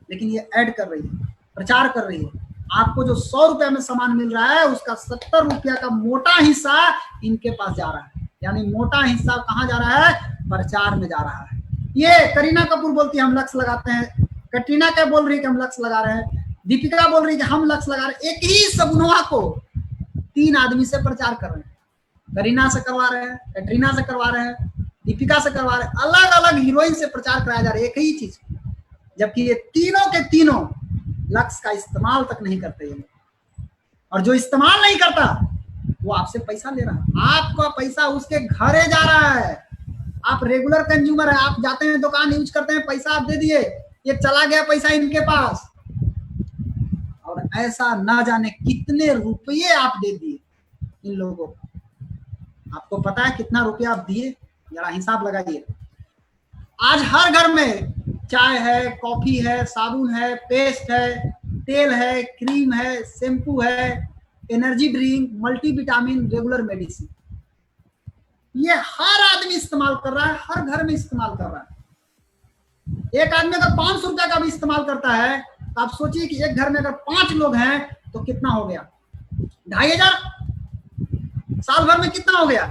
लेकिन ये ऐड कर रही है, प्रचार कर रही है। आपको जो 100 रुपया में सामान मिल रहा है, उसका 70 रुपया का मोटा हिस्सा इनके पास जा रहा है। यानी मोटा हिस्सा कहाँ जा रहा है? प्रचार में जा रहा है। ये करीना कपूर बोलती है हम लक्स लगाते हैं, कटरीना कैफ बोल रही है कि हम लक्स लगा रहे हैं, दीपिका बोल रही है कि हम लक्स लगा रहे हैं। एक ही साबुनवा को 3 आदमी से प्रचार कर रहे हैं, करीना से करवा रहे हैं, कटरीना से करवा रहे हैं, दीपिका से करवा रहे हैं, अलग अलग हीरोइन से प्रचार कराया जा रहा है एक ही चीज, जबकि ये तीनों के तीनों लक्स का इस्तेमाल तक नहीं करते ये। और जो इस्तेमाल नहीं करता वो आपसे पैसा ले रहा है, आपका पैसा उसके घरे जा रहा है। आप रेगुलर कंज्यूमर है, आप जाते हैं दुकान यूज करते हैं, पैसा आप दे दिए, ये चला गया पैसा इनके पास, और ऐसा ना जाने कितने रुपये आप दे दिए इन लोगों को। आपको पता है कितना रुपया आप दिए? जरा हिसाब लगाइए। आज हर घर में चाय है, कॉफी है, साबुन है, पेस्ट है, तेल है, क्रीम है, शैम्पू है, energy drink, multivitamin, regular medicine, ये हर आदमी इस्तेमाल कर रहा है, हर घर में इस्तेमाल कर रहा है। एक आदमी अगर 500 रुपया का भी इस्तेमाल करता है तो आप सोचिए कि एक घर में अगर 5 लोग हैं तो कितना हो गया? 2500। साल भर में कितना हो गया?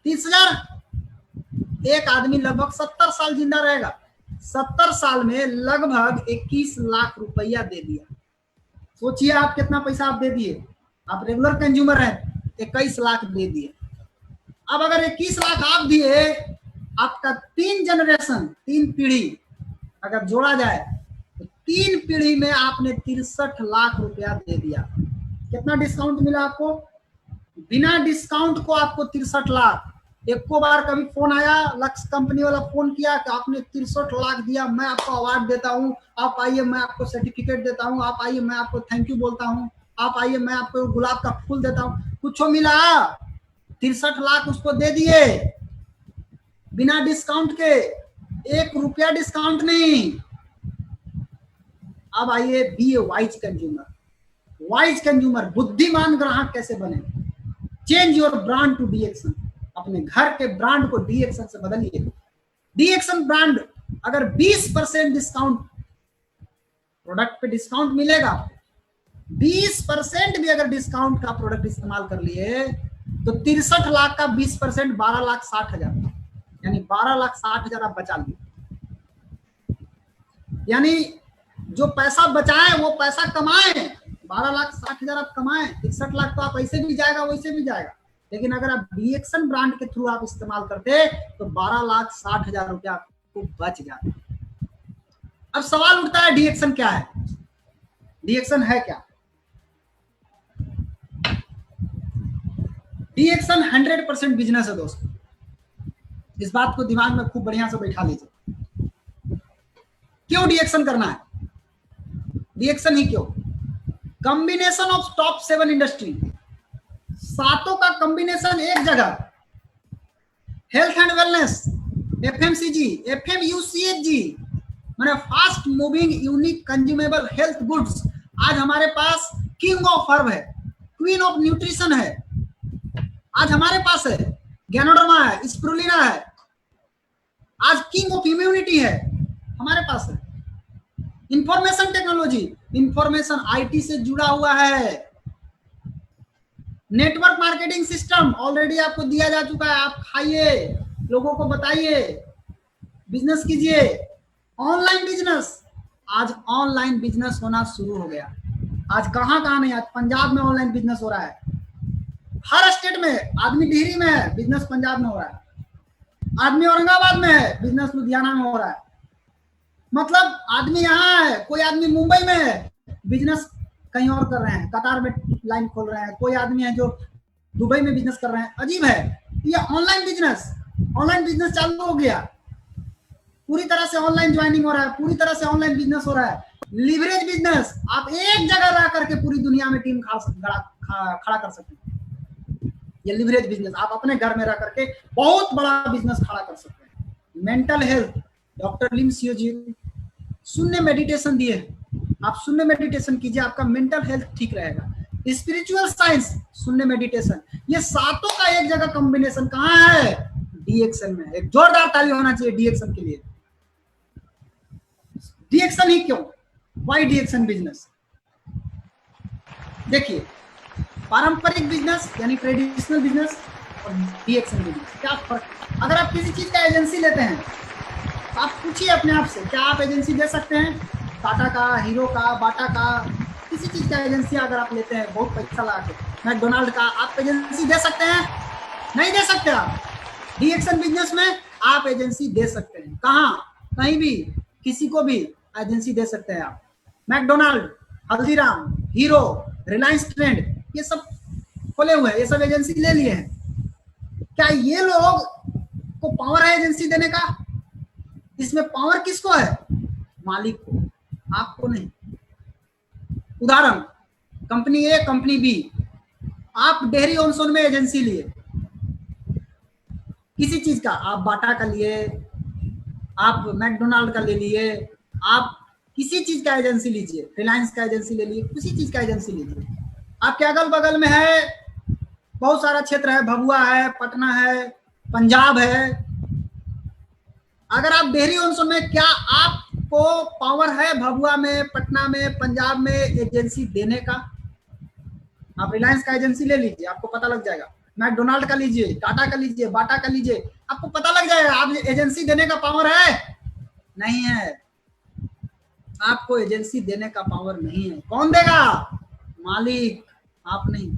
30,000। एक आदमी लगभग 70 साल जिंदा रहेगा, 70 साल में लगभग 21 लाख रुपया दे दिया। सोचिए आप कितना पैसा आप दे दिए। आप रेगुलर कंज्यूमर हैं, 21 लाख दे दिए। अब अगर 21 लाख आप दिए, आपका 3 जनरेशन, 3 पीढ़ी अगर जोड़ा जाए तो 3 पीढ़ी में आपने 63 लाख रुपया दे दिया। कितना डिस्काउंट मिला आपको? बिना डिस्काउंट को आपको 63 लाख। एक को बार कभी फोन आया, लक्स कंपनी वाला फोन किया कि आपने 63 लाख दिया, मैं आपको अवार्ड देता हूँ, आप आइए मैं आपको सर्टिफिकेट देता हूँ, आप आइए मैं आपको थैंक यू बोलता हूँ, आप आइए मैं आपको गुलाब का फूल देता हूँ? कुछ मिला? 63 लाख उसको दे दिए बिना डिस्काउंट के, 1 रुपया डिस्काउंट नहीं। अब आइए be a wise consumer. Wise consumer, बुद्धिमान ग्राहक कैसे बने? चेंज योर ब्रांड टू डी एक्शन। अपने घर के ब्रांड को डी एक्शन से बदलिए। डी एक्शन ब्रांड अगर 20% डिस्काउंट, प्रोडक्ट पे डिस्काउंट मिलेगा, 20% भी अगर डिस्काउंट का प्रोडक्ट इस्तेमाल कर लिए तो 63 लाख का 20% 12,60,000, यानी 12,60,000 आप बचा लिए। यानी जो पैसा बचाए वो पैसा कमाए, 12,60,000 आप कमाए, 63 लाख तो आप ऐसे भी जाएगा वैसे भी जाएगा। लेकिन अगर आप डी एक्शन ब्रांड के थ्रू आप इस्तेमाल करते तो 12,60,000 रुपया आपको बच जाता। अब सवाल उठता है डी एक्शन क्या है? डी एक्शन है क्या? डी एक्शन 100% बिजनेस है दोस्तों। इस बात को दिमाग में खूब बढ़िया से बैठा लीजिए। क्यों डी एक्शन करना है? डी एक्शन ही क्यों? कॉम्बिनेशन ऑफ टॉप 7 इंडस्ट्री, सातों का कॉम्बिनेशन एक जगह। हेल्थ एंड वेलनेस, एफएमसीजी, एफएमयूसीएचजी, माने fast moving unique consumable health goods. आज हमारे पास किंग ऑफ हर्ब है, क्वीन ऑफ न्यूट्रिशन है, आज हमारे पास है गैनोडर्मा है, स्प्रुलिना है, आज किंग ऑफ इम्यूनिटी है हमारे पास है। इंफॉर्मेशन टेक्नोलॉजी, इंफॉर्मेशन आईटी से जुड़ा हुआ है। नेटवर्क मार्केटिंग सिस्टम ऑलरेडी आपको दिया जा चुका है, आप खाइए, लोगों को बताइए, बिजनेस कीजिए। ऑनलाइन बिजनेस, आज ऑनलाइन बिजनेस होना शुरू हो गया। आज कहाँ कहाँ नहीं, आज पंजाब में ऑनलाइन बिजनेस हो रहा है, हर स्टेट में। आदमी टिहरी में है, बिजनेस पंजाब में हो रहा है। आदमी औरंगाबाद में है, बिजनेस लुधियाना में हो रहा है। मतलब आदमी यहाँ है, कोई आदमी मुंबई में है, बिजनेस कहीं और कर रहे हैं, कतार में लाइन खोल रहे हैं। कोई आदमी है जो दुबई में बिजनेस कर रहे हैं। अजीब है, ये ऑनलाइन बिजनेस चालू हो गया। पूरी तरह से ऑनलाइन ज्वाइनिंग हो रहा है, पूरी तरह से ऑनलाइन बिजनेस हो रहा है। लिवरेज बिजनेस, आप एक जगह रह करके पूरी दुनिया में टीम खड़ा कर सकते हैं। ये लिवरेज बिजनेस, आप अपने घर में रह करके बहुत बड़ा बिजनेस खड़ा कर सकते हैं। मेंटल हेल्थ, डॉक्टर लिम सियोजी शून्य मेडिटेशन दिए, आप शून्य मेडिटेशन कीजिए, आपका मेंटल हेल्थ ठीक रहेगा। स्पिरिचुअल साइंस, शून्य मेडिटेशन, ये सातों का एक जगह कॉम्बिनेशन कहाँ है? डीएक्सन में। एक जोरदार ताली होना चाहिए डीएक्सन के लिए। डीएक्सन ही क्यों? Why DXN business? देखिए, पारंपरिक बिजनेस यानी ट्रेडिशनल बिजनेस और डीएक्सन बिजनेस क्या फर्क? अगर आप किसी चीज का एजेंसी लेते हैं, आप पूछिए अपने आप से, क्या आप एजेंसी दे सकते हैं? टाटा का, हीरो का, बाटा का, किसी चीज का एजेंसी अगर आप लेते हैं बहुत पैसा लगा के, मैकडोनाल्ड का, आप एजेंसी दे सकते हैं? नहीं दे सकते। आप डीएक्सन बिजनेस में आप एजेंसी दे सकते हैं। कहाँ? कहीं भी, किसी को भी एजेंसी दे सकते हैं आप। मैकडोनाल्ड, हल्दीराम, हीरो, रिलायंस ट्रेंड, ये सब खोले हुए हैं, ये सब एजेंसी ले लिए हैं। क्या ये लोग को पावर है एजेंसी देने का? इसमें पावर किसको है? मालिक को, आपको नहीं। उदाहरण, कंपनी ए, कंपनी बी, आप डेहरी ऑनसोन में एजेंसी लिए किसी चीज का, आप बाटा का लिए, आप मैकडोनाल्ड का ले लिए, आप किसी चीज का एजेंसी लीजिए, रिलायंस का एजेंसी ले लिए, किसी चीज का एजेंसी लीजिए। आपके अगल बगल में है बहुत सारा क्षेत्र है, भभुआ है, पटना है, पंजाब है। अगर आप डेहरी ऑनसोन में, क्या आपको पावर है भभुआ में, पटना में, पंजाब में एजेंसी देने का? आप रिलायंस का एजेंसी ले लीजिए, आपको पता लग जाएगा। मैकडोनाल्ड का लीजिए, टाटा का लीजिए, बाटा का लीजिए, आपको पता लग जाएगा। आप एजेंसी देने का पावर है? नहीं है, आपको एजेंसी देने का पावर नहीं है। कौन देगा? मालिक, आप नहीं।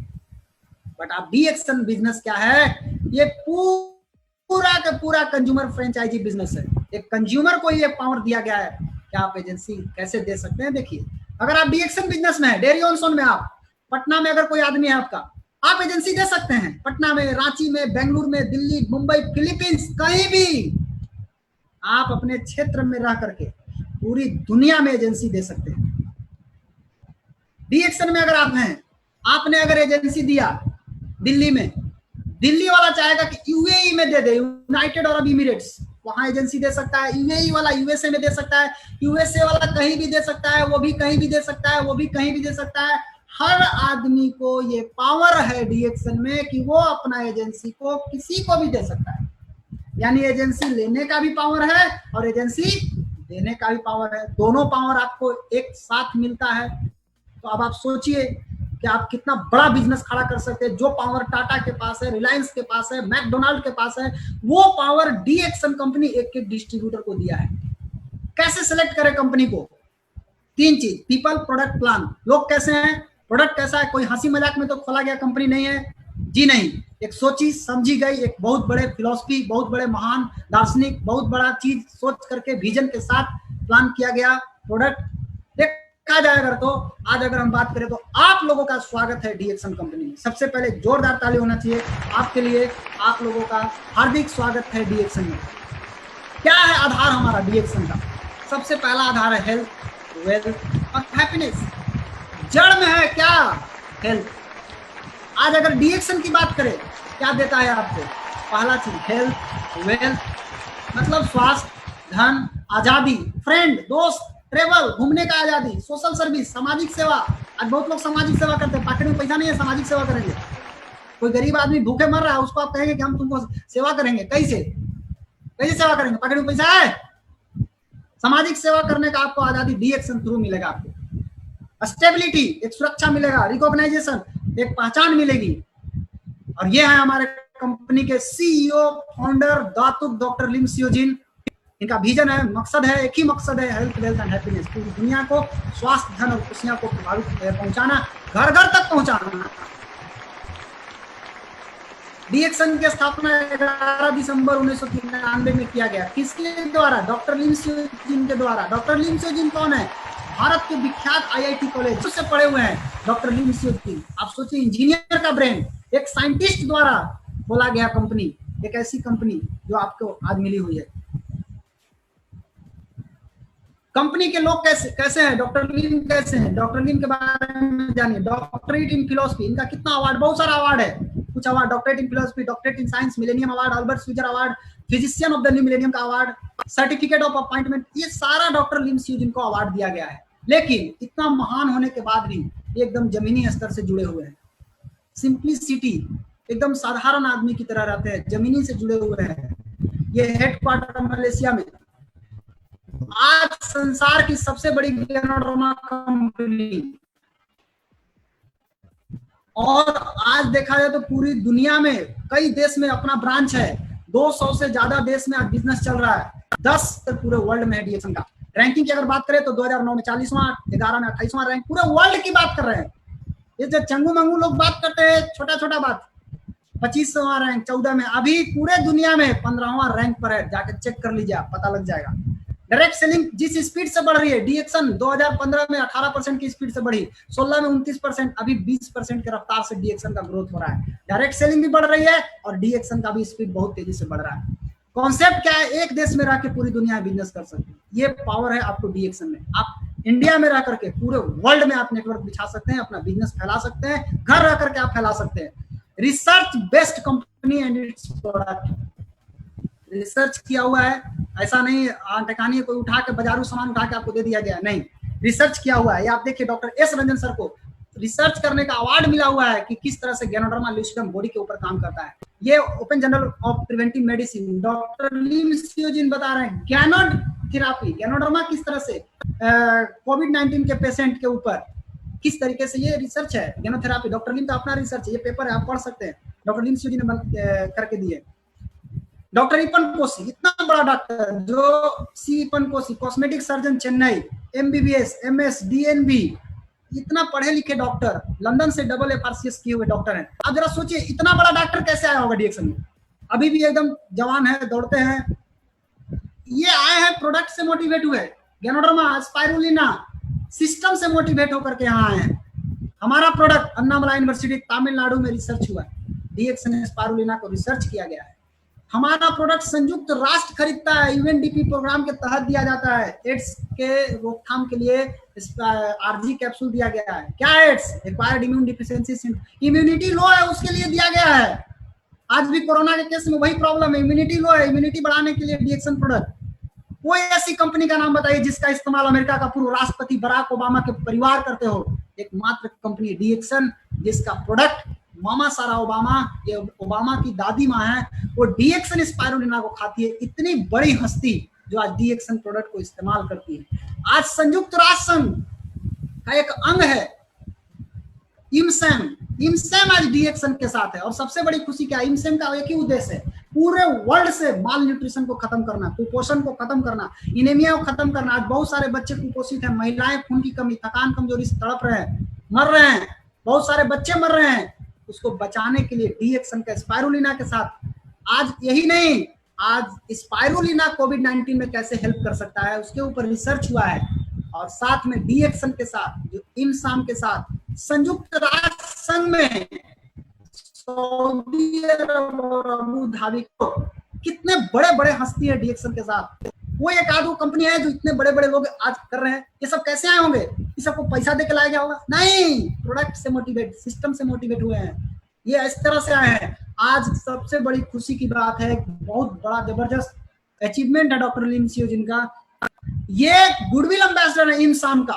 बट आप डीएक्सन बिजनेस क्या है? ये पूरा का पूरा कंज्यूमर फ्रेंचाइजी बिजनेस है। एक कंज्यूमर को ये पावर दिया गया है कि आप एजेंसी कैसे दे सकते हैं। देखिए, अगर आप डीएक्सन बिजनेस में है, डेहरी ऑनसोन में, आप पटना में अगर कोई आदमी है आपका, आप एजेंसी दे सकते हैं। पटना में, रांची में, बेंगलुरु में, दिल्ली, मुंबई, फिलीपींस, कहीं भी आप अपने क्षेत्र में रह करके पूरी दुनिया में एजेंसी दे सकते हैं। डीएक्सन में अगर आप हैं, आपने अगर एजेंसी दिया दिल्ली में, दिल्ली वाला चाहेगा कि यूएई में दे दे, यूनाइटेड अरब इमिरेट्स, वहां एजेंसी दे सकता है। यूएई वाला यूएसए में दे सकता है, यूएसए वाला कहीं भी दे सकता है, वो भी कहीं भी दे सकता है, वो भी कहीं भी दे सकता है। हर आदमी को ये पावर है डीएक्सन में कि वो अपना एजेंसी को किसी को भी दे सकता है। यानी एजेंसी लेने का भी पावर है और एजेंसी देने का भी पावर है। दोनों पावर आपको एक साथ मिलता है। तो अब आप सोचिए कि आप कितना बड़ा बिजनेस खड़ा कर सकते हैं। जो पावर टाटा के पास है, रिलायंस के पास है, मैकडोनाल्ड के पास है, वो पावर डीएक्सन कंपनी एक एक डिस्ट्रीब्यूटर को दिया है। कैसे सिलेक्ट करें कंपनी को? 3 चीज, पीपल, प्रोडक्ट, प्लान। लोग कैसे हैं, प्रोडक्ट कैसा है? कोई हंसी मजाक में तो खोला गया कंपनी नहीं है जी, नहीं। एक सोची समझी गई, एक बहुत बड़े फिलॉसफी, बहुत बड़े महान दार्शनिक, बहुत बड़ा चीज सोच करके विजन के साथ प्लान किया गया प्रोडक्ट। देखा जाए अगर तो आज अगर हम बात करें तो आप लोगों का स्वागत है डीएक्सन कंपनी में। सबसे पहले जोरदार ताली होना चाहिए आपके लिए। आप लोगों का हार्दिक स्वागत है डीएक्सन में। क्या है आधार हमारा डीएक्सन का? सबसे पहला आधार है हेल्थ, वेल्थ और हैप्पीनेस। जड़ में है क्या? हेल्थ। आज अगर डीएक्सन की बात करें, क्या देता है आपको? पहला चीज हेल्थ, वेल्थ मतलब स्वास्थ्य, धन, आजादी, फ्रेंड, दोस्त, ट्रेवल, घूमने का आजादी, सोशल सर्विस, सामाजिक सेवा। आज बहुत लोग सामाजिक सेवा करते हैं, पॉकेट में पैसा नहीं है, सामाजिक सेवा करेंगे। कोई गरीब आदमी भूखे मर रहा है, उसको आप कहेंगे कि हम तुमको सेवा करेंगे, कैसे कैसे सेवा करेंगे? पॉकेट में पैसा है? सामाजिक सेवा करने का आपको आजादी डीएक्सन थ्रू मिलेगा आपको। स्टेबिलिटी, एक सुरक्षा मिलेगा, रिकॉग्नाइजेशन, एक पहचान मिलेगी। और ये है हमारे कंपनी के सीईओ फाउंडर दातुक डॉक्टर लिम सियोजिन। इनका विजन है, मकसद है, एक ही मकसद है, हेल्थ वेल्थ एंड हैप्पीनेस, पूरी दुनिया को स्वास्थ्य, धन और खुशियां को पहुंचाना, घर घर तक पहुंचाना। डीएक्सन की स्थापना 11 दिसंबर 1993 में किया गया। किसके द्वारा? डॉक्टर लिम सियोजिन के द्वारा। डॉक्टर लिम सियोजिन कौन है? भारत के विख्यात आईआईटी कॉलेज से पढ़े हुए हैं डॉक्टर लिम सियोजिन। आप सोचिए, इंजीनियर का ब्रेन एक साइंटिस्ट द्वारा खोला गया कंपनी, एक ऐसी कंपनी जो आपको आज मिली हुई है। कंपनी के लोग कैसे हैं? डॉक्टर लिम कैसे हैं? डॉक्टर लिम के बारे में जानिए। डॉक्टरेट इन फिलोसफी, इनका कितना अवार्ड, बहुत सारा अवार्ड है, कुछ award, doctorate in philosophy, doctorate in science, millennium award, Albert स्वीजर award, physician of the new millennium का अवार्ड, सर्टिफिकेट ऑफ अपॉइंटमेंट, ये सारा डॉक्टर लिम सियोजिन को अवार्ड दिया गया है। लेकिन इतना महान होने के बाद भी एकदम जमीनी स्तर से जुड़े हुए हैं, सिंप्लिसिटी, एकदम साधारण आदमी की तरह रहते हैं, जमीनी से जुड़े हुए हैं। ये हेडक्वार्टर मलेशिया में। आज संसार की सबसे बड़ी गैनोडर्मा कंपनी, और आज देखा जाए तो पूरी दुनिया में कई देश में अपना ब्रांच है, 200 से ज्यादा देश में आज बिजनेस चल रहा है, 10 पूरे वर्ल्ड में है डीएक्सन का। रैंकिंग की अगर बात करें तो 2009 में 40वां, 11 में 28वां रैंक, पूरे वर्ल्ड की बात कर रहे हैं। ये जो चंगू मंगू लोग बात करते हैं छोटा छोटा बात, 25वां रैंक, 14 में, अभी पूरे दुनिया में 15वां रैंक पर है, जाकर चेक कर लीजिए, आप पता लग जाएगा। डायरेक्ट सेलिंग जिस स्पीड से बढ़ रही है, डीएक्सन 2015 में 18% की स्पीड से बढ़ी, 16 में 29%, अभी 20% के रफ्तार से डीएक्सन का ग्रोथ हो रहा है। डायरेक्ट सेलिंग भी बढ़ रही है और डीएक्सन का भी स्पीड बहुत तेजी से बढ़ रहा है। कॉन्सेप्ट क्या है? एक देश में रह के पूरी दुनिया में बिजनेस कर सकते हैं, ये पावर है आपको डीएक्सन में। आप इंडिया में रह करके पूरे वर्ल्ड में आप नेटवर्क बिछा सकते हैं, अपना बिजनेस फैला सकते हैं, घर रह करके आप फैला सकते हैं। Research based company and it's product, research किया हुआ है, ऐसा नहीं टकानी कोई उठा के बाजारू सामान उठा के आपको दे दिया गया, नहीं, रिसर्च किया हुआ है। ये आप देखिए, डॉक्टर एस रंजन सर को रिसर्च करने का अवार्ड मिला हुआ है कि किस तरह से गैनोडर्मा ल्यूसिडम बॉडी के ऊपर काम करता है। ये open journal of preventive medicine, doctor Lim Seojin बता रहे हैं गैनोड थेरापी, गैनोडर्मा किस तरह से कोविड-19 के पेशेंट के ऊपर किस तरीके से, ये रिसर्च है गैनोथेरापी। डॉक्टर लिम का अपना रिसर्च है, ये पेपर है, आप पढ़ सकते हैं, डॉक्टर लिम सियोजिन ने करके दिए। डॉक्टर इपन कोशी, इतना बड़ा डॉक्टर जो C Ipen Koshy, cosmetic surgeon Chennai, MBBS, MS, DNB, इतना पढ़े लिखे डॉक्टर, लंदन से डबल FRCS किए हुए डॉक्टर हैं। आप जरा सोचिए, इतना बड़ा डॉक्टर कैसे आया होगा डीएक्सन में? अभी भी एकदम जवान है, दौड़ते हैं। ये आए हैं प्रोडक्ट से मोटिवेट हुए, गैनोडर्मा, स्पाइरुलिना सिस्टम से मोटिवेट होकर के यहाँ आए हैं। हमारा प्रोडक्ट अन्नामला यूनिवर्सिटी तमिलनाडु में रिसर्च हुआ है, डीएक्सन स्पाइरुलिना को रिसर्च किया गया है। हमारा प्रोडक्ट संयुक्त राष्ट्र खरीदता है, यूएनडीपी प्रोग्राम के तहत दिया जाता है। एड्स के रोकथाम के लिए आरजी कैप्सूल दिया गया है। क्या AIDS? Acquired immune deficiency, immunity low है उसके लिए दिया गया है। आज भी कोरोना के केस में वही प्रॉब्लम है, इम्यूनिटी लो है, इम्यूनिटी बढ़ाने के लिए डीएक्सन प्रोडक्ट। कोई ऐसी कंपनी का नाम बताइए जिसका इस्तेमाल अमेरिका का पूर्व राष्ट्रपति बराक ओबामा के परिवार करते हो। एकमात्र कंपनी डीएक्सन, जिसका प्रोडक्ट मामा सारा ओबामा, ये ओबामा की दादी माँ है, वो डीएक्सन स्पाइरुलिना को खाती है। इतनी बड़ी हस्ती जो आज डीएक्सन प्रोडक्ट को इस्तेमाल करती है। आज संयुक्त राष्ट्र संघ का एक अंग है इमसैम, इमसैम आज डीएक्सन के साथ है। और सबसे बड़ी खुशी क्या है, इमसैम का एक ही उद्देश्य है, पूरे वर्ल्ड से माल न्यूट्रिशन को खत्म करना, कुपोषण को खत्म करना, इनेमिया को खत्म करना। आज बहुत सारे बच्चे कुपोषित हैं, महिलाएं खून की कमी, थकान, कमजोरी से तड़प रहे हैं, मर रहे हैं, बहुत सारे बच्चे मर रहे हैं। उसको बचाने के लिए डीएक्सन का स्पाइरुलिना के साथ, आज यही नहीं, आज स्पाइरुलिना कोविड-19 में कैसे हेल्प कर सकता है उसके ऊपर रिसर्च हुआ है। और साथ में डीएक्सन के साथ, जो इमसाम के साथ, संयुक्त राष्ट्र संघ में सऊदी अरब और अबू धाबी को, कितने बड़े बड़े हस्ती है डीएक्सन के साथ। वो एक आध कंपनी है जो इतने बड़े बड़े लोग आज कर रहे हैं। ये सब कैसे आए होंगे? ये सबको पैसा दे के लाया गया होगा? नहीं, प्रोडक्ट से मोटिवेट, सिस्टम से मोटिवेट हुए हैं, ये इस तरह से आए हैं। आज सबसे बड़ी खुशी की बात है, बहुत बड़ा जबरदस्त अचीवमेंट है डॉक्टर लिम सियोजिन का। ये गुडविल एम्बेसडर है इमसाम का।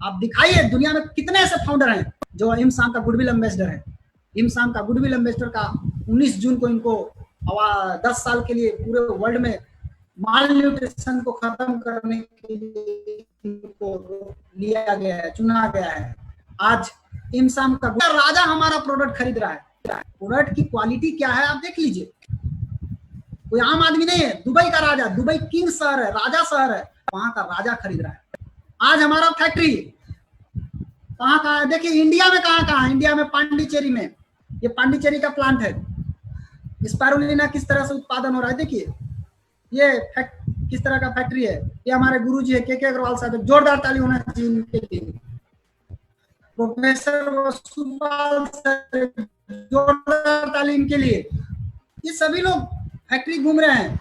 आप दिखाइए दुनिया में कितने ऐसे फाउंडर हैं जो इमसाम का गुडविल एम्बेसडर है। इमसाम का गुडविल एम्बेसडर का 19 जून को इनको 10 साल के लिए पूरे वर्ल्ड में माल न्यूट्रिशन को खत्म करने के लिए इनको लिया गया है, चुना गया है। आज इमसाम का राजा हमारा प्रोडक्ट खरीद रहा है। प्रोडक्ट की क्वालिटी क्या है आप देख लीजिए, कोई आम आदमी नहीं है, दुबई का राजा, दुबई किंग शहर है, राजा शहर है, वहां का राजा खरीद रहा है। आज हमारा फैक्ट्री कहाँ कहाँ है देखिए, इंडिया में कहाँ है, इंडिया में पांडिचेरी में, ये पांडिचेरी का प्लांट है। स्पाइरुलिना किस तरह से उत्पादन हो रहा है देखिए, ये किस तरह का फैक्ट्री है। ये हमारे गुरुजी है के अग्रवाल साहब, जोरदार ताली होना चाहिए इनके लिए। प्रोफेसर वसुपाल सर, जोरदार ताली इनके लिए। ये सभी लोग फैक्ट्री घूम रहे हैं,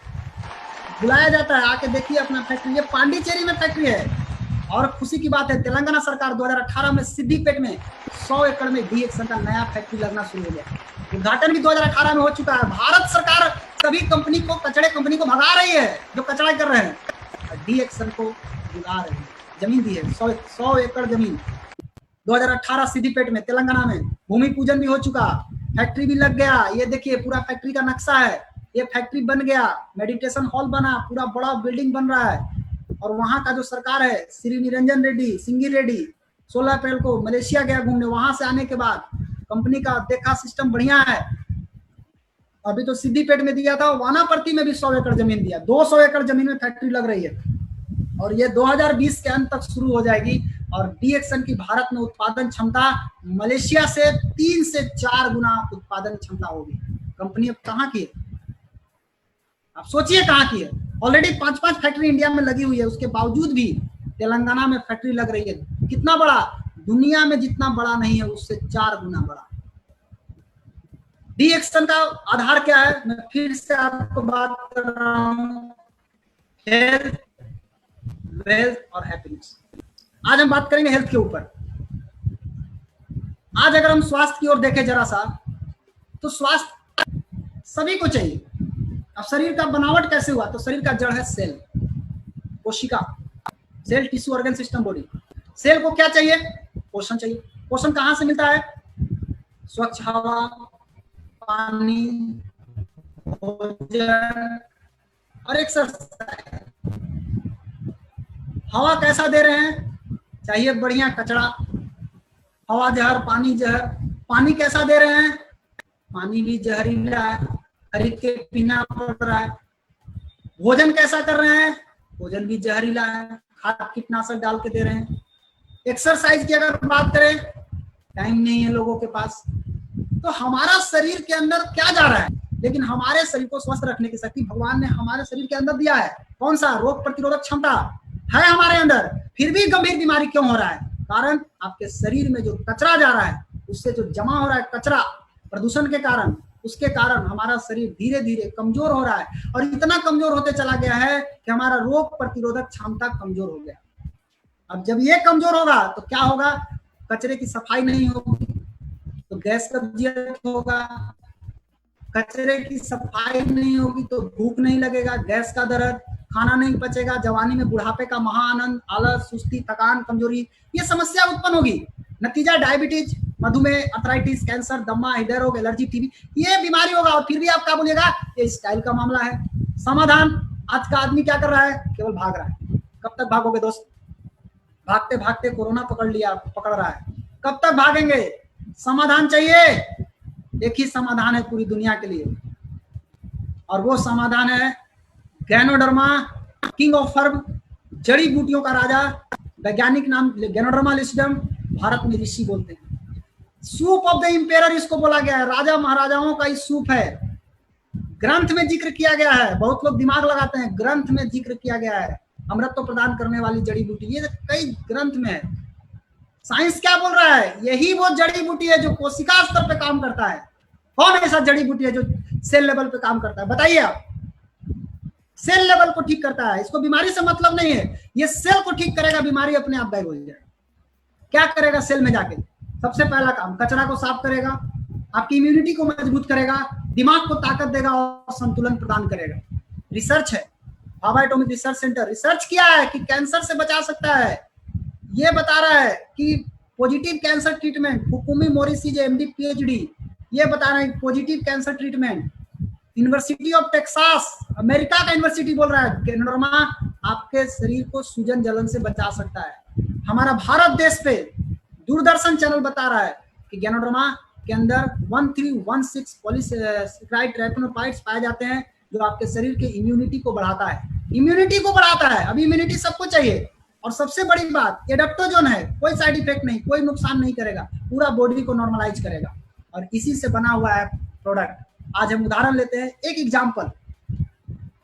बुलाया जाता है, आके देखिए अपना फैक्ट्री। ये पांडिचेरी में फैक्ट्री है। और खुशी की बात है, तेलंगाना सरकार 2018 में सिद्दीपेट में 100 एकड़ में डीएक्सन का नया फैक्ट्री लगना शुरू हो गया। उद्घाटन भी 2018 में हो चुका है। भारत सरकार सभी कंपनी को, कचड़े कंपनी को भगा रही है जो कचरा कर रहे हैं, और डीएक्सन को बुला रही है। जमीन दी है 100 एकड़ जमीन 2018 सिद्दीपेट में, तेलंगाना में। भूमि पूजन भी हो चुका, फैक्ट्री भी लग गया। ये देखिए पूरा फैक्ट्री का नक्शा है, ये फैक्ट्री बन गया, मेडिटेशन हॉल बना, पूरा बड़ा बिल्डिंग बन रहा है। और वहां का जो सरकार है, श्री निरंजन रेड्डी, सिंगी रेड्डी 16 अप्रैल को मलेशिया गया घूमने। वहां से आने के बाद कंपनी का देखा सिस्टम बढ़िया है। अभी तो सिद्दीपेट में दिया था, वानापर्ती में भी 100 एकड़ जमीन दिया, 200 एकड़ जमीन में फैक्ट्री लग रही है। और ये 2020 के अंत तक शुरू हो जाएगी। और डीएक्सन की भारत में उत्पादन क्षमता मलेशिया से 3 से 4 गुना उत्पादन क्षमता होगी। कंपनी अब कहाँ की है आप सोचिए, कहाँ की है। ऑलरेडी 5-5 फैक्ट्री इंडिया में लगी हुई है, उसके बावजूद भी तेलंगाना में फैक्ट्री लग रही है। कितना बड़ा, दुनिया में जितना बड़ा नहीं है उससे 4 गुना बड़ा। डीएक्सन का आधार क्या है, मैं फिर से आपको बात कर रहा हूं, हेल्थ, वेल्थ और हैप्पीनेस। आज हम बात करेंगे हेल्थ के ऊपर। आज अगर हम स्वास्थ्य की ओर देखें जरा सा, तो स्वास्थ्य सभी को चाहिए। अब शरीर का बनावट कैसे हुआ, तो शरीर का जड़ है सेल, कोशिका, cell, tissue, organ, system, body. Cell को क्या चाहिए, पोषण चाहिए। पोषण कहां से मिलता है, स्वच्छ हवा, पानी, भोजन और एक्सरसाइज। हवा कैसा दे रहे हैं, चाहिए बढ़िया कचरा, हवा जहर, पानी जहर। पानी कैसा दे रहे हैं, पानी भी जहरीला है, खरीद के पीना पड़ रहा है। भोजन कैसा कर रहे हैं, भोजन भी जहरीला है, खाद कीटनाशक डाल के दे रहे हैं। एक्सरसाइज की अगर बात करें, टाइम नहीं है लोगों के पास। तो हमारा शरीर के अंदर क्या जा रहा है, लेकिन हमारे शरीर को स्वस्थ रखने की शक्ति भगवान ने हमारे शरीर के अंदर दिया है। कौन सा, रोग प्रतिरोधक क्षमता है हमारे अंदर। फिर भी गंभीर बीमारी क्यों हो रहा है, कारण आपके शरीर में जो कचरा जा रहा है, उससे जो जमा हो रहा है कचरा प्रदूषण के कारण, उसके कारण हमारा शरीर धीरे धीरे कमजोर हो रहा है। और इतना कमजोर होते चला गया है कि हमारा रोग प्रतिरोधक क्षमता कमजोर हो गया। अब जब ये कमजोर होगा तो क्या होगा, कचरे की सफाई नहीं होगी तो गैस कब्जियत होगा, कचरे की सफाई नहीं होगी तो भूख नहीं लगेगा, गैस का दर्द, खाना नहीं पचेगा, जवानी में बुढ़ापे का महाआनंद, आलस, सुस्ती, थकान, कमजोरी, ये समस्या उत्पन्न होगी। नतीजा डायबिटीज, मधुमेह, अर्थराइटिस, कैंसर, दमा, हृदय रोग, एलर्जी, टीबी, ये बीमारी होगा। और फिर भी आप क्या बोलिएगा, ये स्टाइल का मामला है। समाधान, आज का आदमी क्या कर रहा है, केवल भाग रहा है। कब तक भागोगे दोस्त, भागते भागते कोरोना पकड़ रहा है, कब तक भागेंगे। समाधान चाहिए, एक ही समाधान है पूरी दुनिया के लिए, और वो समाधान है गैनोडर्मा, किंग ऑफ हर्ब, जड़ी बूटियों का राजा। वैज्ञानिक नाम गैनोडर्मा लिसिडम, भारत में ऋषि बोलते हैं। सूप ऑफ द इंपेरर इसको बोला गया है, राजा महाराजाओं का ही सूप है। ग्रंथ में जिक्र किया गया है, बहुत लोग दिमाग लगाते हैं, ग्रंथ में जिक्र किया गया है। अमृत प्रदान करने वाली जड़ी बूटी, ये कई ग्रंथ में है। साइंस क्या बोल रहा है, यही वो जड़ी बूटी है जो कोशिका स्तर पे काम करता है। कौन ऐसा जड़ी बूटी है जो सेल लेवल पे काम करता है, बताइए आप। सेल लेवल को ठीक करता है, इसको बीमारी से मतलब नहीं है, ये सेल को ठीक करेगा, बीमारी अपने आप गायब हो जाएगी। क्या करेगा सेल में जाके, सबसे पहला काम कचरा को साफ करेगा, आपकी इम्यूनिटी को मजबूत करेगा, दिमाग को ताकत देगा और संतुलन प्रदान करेगा। रिसर्च है, Bhabha atomic research centre research किया है कि कैंसर से बचा सकता है। ये बता रहा है कि पॉजिटिव कैंसर ट्रीटमेंट, हुकुमी मोरिसी जो एमडी पीएचडी, ये बता रहे हैं positive cancer treatment university of Texas, America का यूनिवर्सिटी बोल रहा है गैनोडर्मा आपके शरीर को सूजन जलन से बचा सकता है। हमारा भारत देश पे दूरदर्शन चैनल बता रहा है कि गैनोडर्मा के अंदर 1316 पॉलीसैकेराइड ट्राइकोनोपाइड्स पाए जाते हैं जो आपके शरीर के इम्यूनिटी को बढ़ाता है। इम्यूनिटी को बढ़ाता है, अभी इम्यूनिटी सबको चाहिए। और सबसे बड़ी बात एडाप्टोजोन है, कोई साइड इफेक्ट नहीं, कोई नुकसान नहीं करेगा, पूरा बॉडी को नॉर्मलाइज करेगा और इसी से बना हुआ है प्रोडक्ट। आज हम उदाहरण लेते हैं, एक एग्जांपल।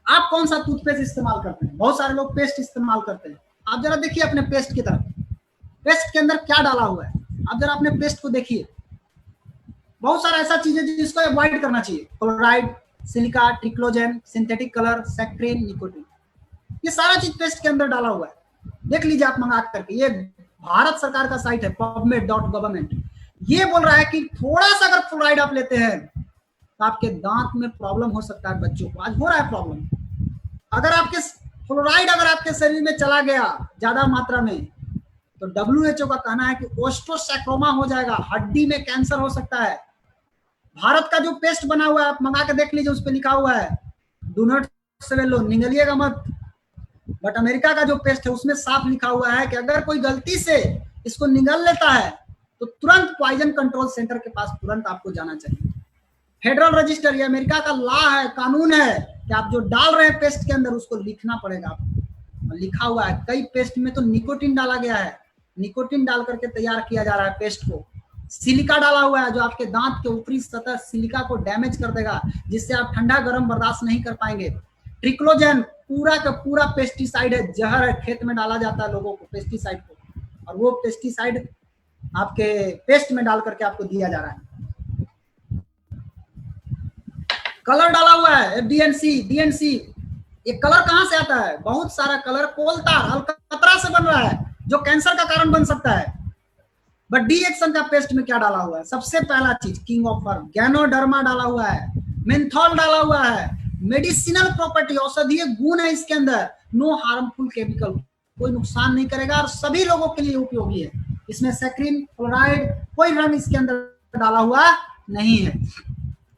आप कौन सा टूथपेस्ट इस्तेमाल करते हैं? बहुत सारे लोग पेस्ट इस्तेमाल करते हैं। आप जरा देखिए अपने पेस्ट की तरफ, पेस्ट के अंदर क्या डाला हुआ है, आप जरा अपने पेस्ट को देखिए। बहुत सारा ऐसा चीज है जिसको अवॉइड करना चाहिए, chloride, silica, triclosan, synthetic colour, saccharin, nicotine, ये सारा चीज पेस्ट के अंदर डाला हुआ है। देख लीजिए आप मंगा करके, ये भारत सरकार का साइट है pubmed.gov। ये बोल रहा है कि थोड़ा सा अगर फ्लोराइड आप लेते हैं तो आपके दांत में प्रॉब्लम हो सकता है। बच्चों को आज हो रहा है प्रॉब्लम। अगर आपके फ्लोराइड अगर आपके शरीर में चला गया ज्यादा मात्रा में तो WHO का कहना है कि ओस्टोसैक्रोमा हो जाएगा, हड्डी में कैंसर हो सकता है। भारत का जो पेस्ट बना हुआ है आप मंगा के देख लीजिए, उस पर लिखा हुआ है डू नॉट स्वेलो, निगलिएगा मत। बट अमेरिका का जो पेस्ट है उसमें साफ लिखा हुआ है कि अगर कोई गलती से इसको निगल लेता है तो तुरंत पॉइजन कंट्रोल सेंटर के पास तुरंत आपको जाना चाहिए। फेडरल रजिस्टर, ये अमेरिका का लॉ है, कानून है कि आप जो डाल रहे हैं पेस्ट के अंदर उसको लिखना पड़ेगा आपको। लिखा हुआ है, कई पेस्ट में तो निकोटीन डाला गया है, निकोटीन डाल करके तैयार किया जा रहा है पेस्ट को। सिलिका डाला हुआ है जो आपके दांत के ऊपरी सतह सिलिका को डैमेज कर देगा, जिससे आप ठंडा गर्म बर्दाश्त नहीं कर पाएंगे। ट्रिक्लोजेन पूरा का पूरा पेस्टिसाइड है, जहर है, खेत में डाला जाता है लोगों को पेस्टिसाइड को, और वो पेस्टिसाइड आपके पेस्ट में डाल करके आपको दिया जा रहा है। कलर डाला हुआ है FDNC, DNC। ये कलर कहां से आता है? बहुत सारा कलर कोलतार, अलकतरा से बन रहा है जो कैंसर का कारण बन सकता है। बट डी एक्शन का पेस्ट में क्या डाला हुआ है? सबसे पहला चीज किंग ऑफ फर्म, गैनोडर्मा डाला हुआ है, मेंथॉल डाला हुआ है, मेडिसिनल प्रॉपर्टी, औषधीय गुण है इसके अंदर, नो हार्मफुल केमिकल, कोई नुकसान नहीं करेगा और सभी लोगों के लिए उपयोगी है। इसमें सैक्रिन, फ्लोराइड, कोई रंग इसके अंदर डाला हुआ नहीं है।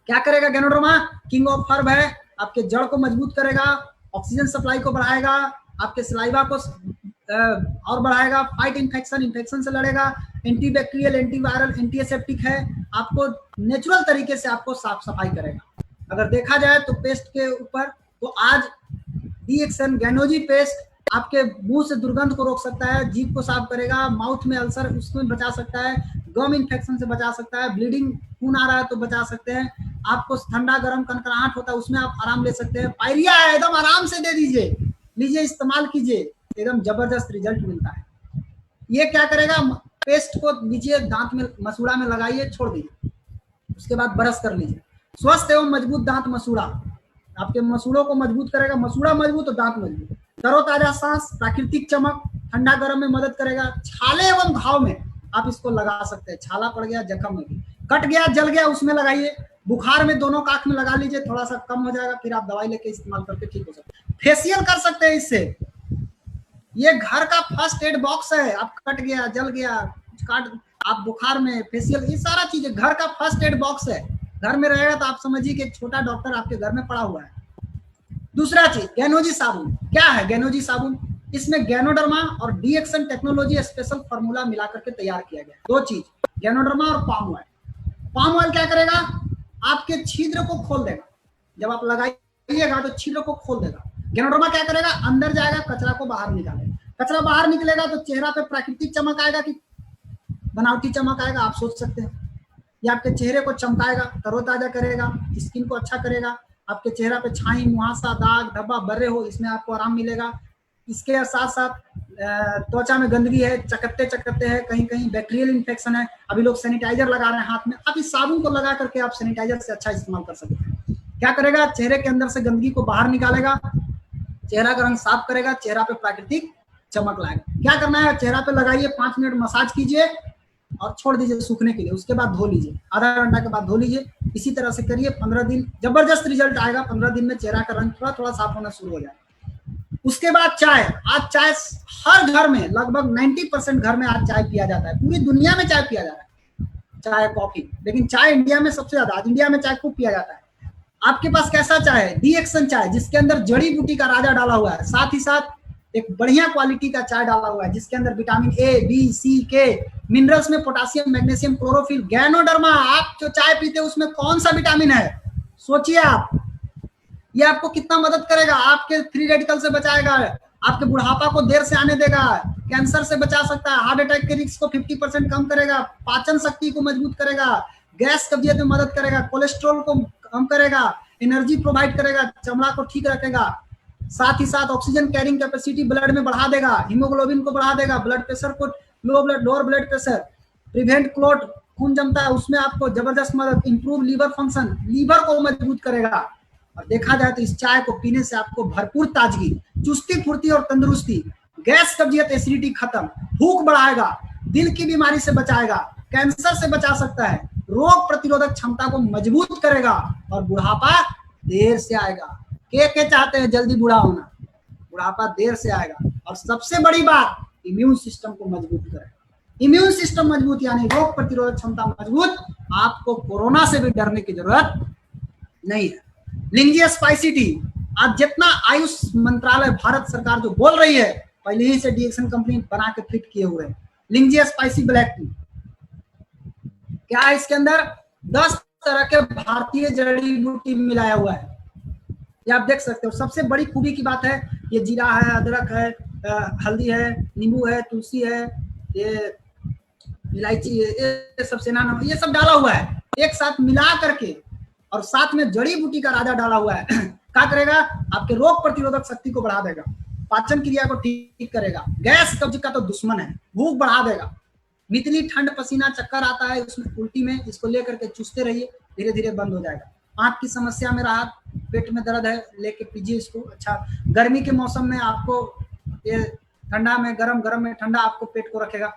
क्या करेगा गैनोडर्मा? किंग ऑफ फर्म है, आपके जड़ को मजबूत करेगा, ऑक्सीजन सप्लाई को बढ़ाएगा, आपके सलाइवा को और बढ़ाएगा, फाइट इन्फेक्शन से लड़ेगा, एंटीबैक्टीरियल, एंटीवायरल, एंटीसेप्टिक है, आपको नेचुरल तरीके से आपको साफ सफाई करेगा। अगर देखा जाए तो पेस्ट के ऊपर तो आज डी एक्शन गैनोजी पेस्ट आपके मुंह से दुर्गंध को रोक सकता है, जीभ को साफ करेगा, माउथ में अल्सर उसमें बचा सकता है, गम इन्फेक्शन से बचा सकता है, ब्लीडिंग खून आ रहा है तो बचा सकते हैं, आपको ठंडा गर्म कनकनाहट होता है उसमें आप आराम ले सकते हैं, पायरिया है एकदम आराम से दे दीजिए, लीजिए इस्तेमाल कीजिए, एकदम जबरदस्त रिजल्ट मिलता है। ये क्या करेगा? पेस्ट को लीजिए, दांत में मसूड़ा में लगाइए, छोड़ दीजिए, उसके बाद ब्रश कर लीजिए। स्वस्थ एवं मजबूत दांत मसूड़ा आपके मसूड़ों को मजबूत करेगा, मसूड़ा मजबूत तो दांत मजबूत। तरोताजा सांस, प्राकृतिक चमक, ठंडा गर्म में मदद करेगा। छाले एवं घाव में आप इसको लगा सकते हैं, छाला पड़ गया, जख्म में भी, कट गया, जल गया, उसमें लगाइए। बुखार में दोनों काख में लगा लीजिए, थोड़ा सा कम हो जाएगा, फिर आप दवाई लेके इस्तेमाल करके ठीक हो सकते हैं। फेशियल कर सकते हैं इससे, ये घर का फर्स्ट एड बॉक्स है। आप कट गया, जल गया, काट, आप बुखार में फेशियल, ये सारा चीज घर का फर्स्ट एड बॉक्स है। घर में रहेगा तो आप समझिए कि एक छोटा डॉक्टर आपके घर में पड़ा हुआ है। दूसरा चीज गैनोजी साबुन। क्या है गैनोजी साबुन? इसमें गैनोडर्मा और D action technology special formula मिलाकर के तैयार किया गया। दो चीज, गैनोडर्मा और पाम ऑयल। पाम ऑयल क्या करेगा? आपके छिद्र को खोल देगा, जब आप लगाइएगा तो छिद्र को खोल देगा। गैनोडर्मा क्या करेगा? अंदर जाएगा, कचरा को बाहर निकालेगा। कचरा बाहर निकलेगा तो चेहरा पे प्राकृतिक चमक आएगा कि बनावटी चमक आएगा, आप सोच सकते हैं। ये आपके चेहरे को चमकाएगा, तरोताजा करेगा, स्किन को अच्छा करेगा। आपके चेहरा पे छाई, मुहासा, दाग, धब्बा, बर्रे हो, इसमें आपको आराम मिलेगा। इसके साथ साथ त्वचा में गंदगी है, चकत्ते है, कहीं कहीं बैक्टीरियल इन्फेक्शन है, अभी लोग सैनिटाइजर लगा रहे हैं हाथ में, आप इस साबुन को लगा करके आप सैनिटाइजर से अच्छा इस्तेमाल कर सकते हैं। क्या करेगा? चेहरे के अंदर से गंदगी को बाहर निकालेगा, चेहरा का रंग साफ करेगा, चेहरा पे प्राकृतिक चमक लाएगा। क्या करना है? चेहरा पे लगाइए, 5 मिनट मसाज कीजिए और छोड़ दीजिए सूखने के लिए, उसके बाद धो लीजिए, आधा घंटा के बाद धो लीजिए। इसी तरह से करिए, 15 दिन, जबरदस्त रिजल्ट आएगा। 15 दिन में चेहरा का रंग थोड़ा थोड़ा साफ होना शुरू हो जाएगा। उसके बाद चाय। आज चाय हर घर में, लगभग 90% घर में आज चाय पिया जाता है, पूरी दुनिया में चाय पिया जा रहा है, चाय, कॉफी, लेकिन चाय इंडिया में सबसे ज्यादा, आज इंडिया में चाय खूब पिया जाता है। आपके पास कैसा चाय है? डी एक्शन चाय, जिसके अंदर जड़ी बूटी का राजा डाला हुआ है, साथ ही साथ एक बढ़िया क्वालिटी का चाय डाला हुआ है जिसके अंदर विटामिन ए, बी, सी, के, मिनरल्स में पोटासियम, मैग्नीशियम, क्लोरोफिल, गैनोडर्मा। आप जो चाय पीते हैं उसमें कौन सा विटामिन है? सोचिए आप, ये आपको कितना मदद करेगा? आपके फ्री रेडिकल से बचाएगा, आपके बुढ़ापा को देर से आने देगा, कैंसर से बचा सकता है, हार्ट अटैक के रिस्क को 50% कम करेगा, पाचन शक्ति को मजबूत करेगा, गैस कब्जियत में मदद करेगा, कोलेस्ट्रॉल को कम करेगा, एनर्जी प्रोवाइड करेगा, चमड़ा को ठीक रखेगा, साथ ही साथ ऑक्सीजन कैरिंग कैपेसिटी ब्लड में बढ़ा देगा, हीमोग्लोबिन को बढ़ा देगा, ब्लड प्रेशर को lower blood pressure, prevent clot, खून जमता है उसमें आपको जबरदस्त मदद, इंप्रूव लीवर फंक्शन, लीवर को मजबूत करेगा। और देखा जाए तो इस चाय को पीने से आपको भरपूर ताजगी, चुस्ती, फुर्ती और तंदुरुस्ती, गैस कब्जियत, एसिडिटी खत्म, भूख बढ़ाएगा, दिल की बीमारी से बचाएगा, कैंसर से बचा सकता है, रोग प्रतिरोधक क्षमता को मजबूत करेगा और बुढ़ापा देर से आएगा। के चाहते हैं जल्दी बूढ़ा होना? बुढ़ापा देर से आएगा। और सबसे बड़ी बात, इम्यून सिस्टम को मजबूत करेगा। इम्यून सिस्टम मजबूत यानी रोग प्रतिरोधक क्षमता मजबूत, आपको कोरोना से भी डरने की जरूरत नहीं है। लिंजिया स्पाइसी टी, आज जितना आयुष मंत्रालय भारत सरकार जो बोल रही है, पहले ही से डी एक्शन कंपनी बना के फिट किए हुए हैं। लिंजिया स्पाइसी ब्लैक टी क्या है? इसके अंदर 10 तरह के भारतीय जड़ी बूटी मिलाया हुआ है, ये आप देख सकते हो। सबसे बड़ी खूबी की बात है, ये जीरा है, अदरक है, हल्दी है, नींबू है, तुलसी है, ये इलायची है, ये सब सेना नमक, ये सब डाला हुआ है एक साथ मिला करके, और साथ में जड़ी बूटी का राजा डाला हुआ है। क्या करेगा? आपके रोग प्रतिरोधक शक्ति को बढ़ा देगा, पाचन क्रिया को ठीक करेगा, गैस कब्ज का तो दुश्मन है, भूख बढ़ा देगा, मितली, ठंड, पसीना, चक्कर आता है उसमें उल्टी में, इसको लेकर के चूसते रहिए, धीरे धीरे बंद हो जाएगा। आंख की समस्या में राहत, पेट में दर्द है, लेके पीजिए इसको। अच्छा, गर्मी के मौसम में आपको ये, ठंडा में गरम में ठंडा आपको पेट को रखेगा,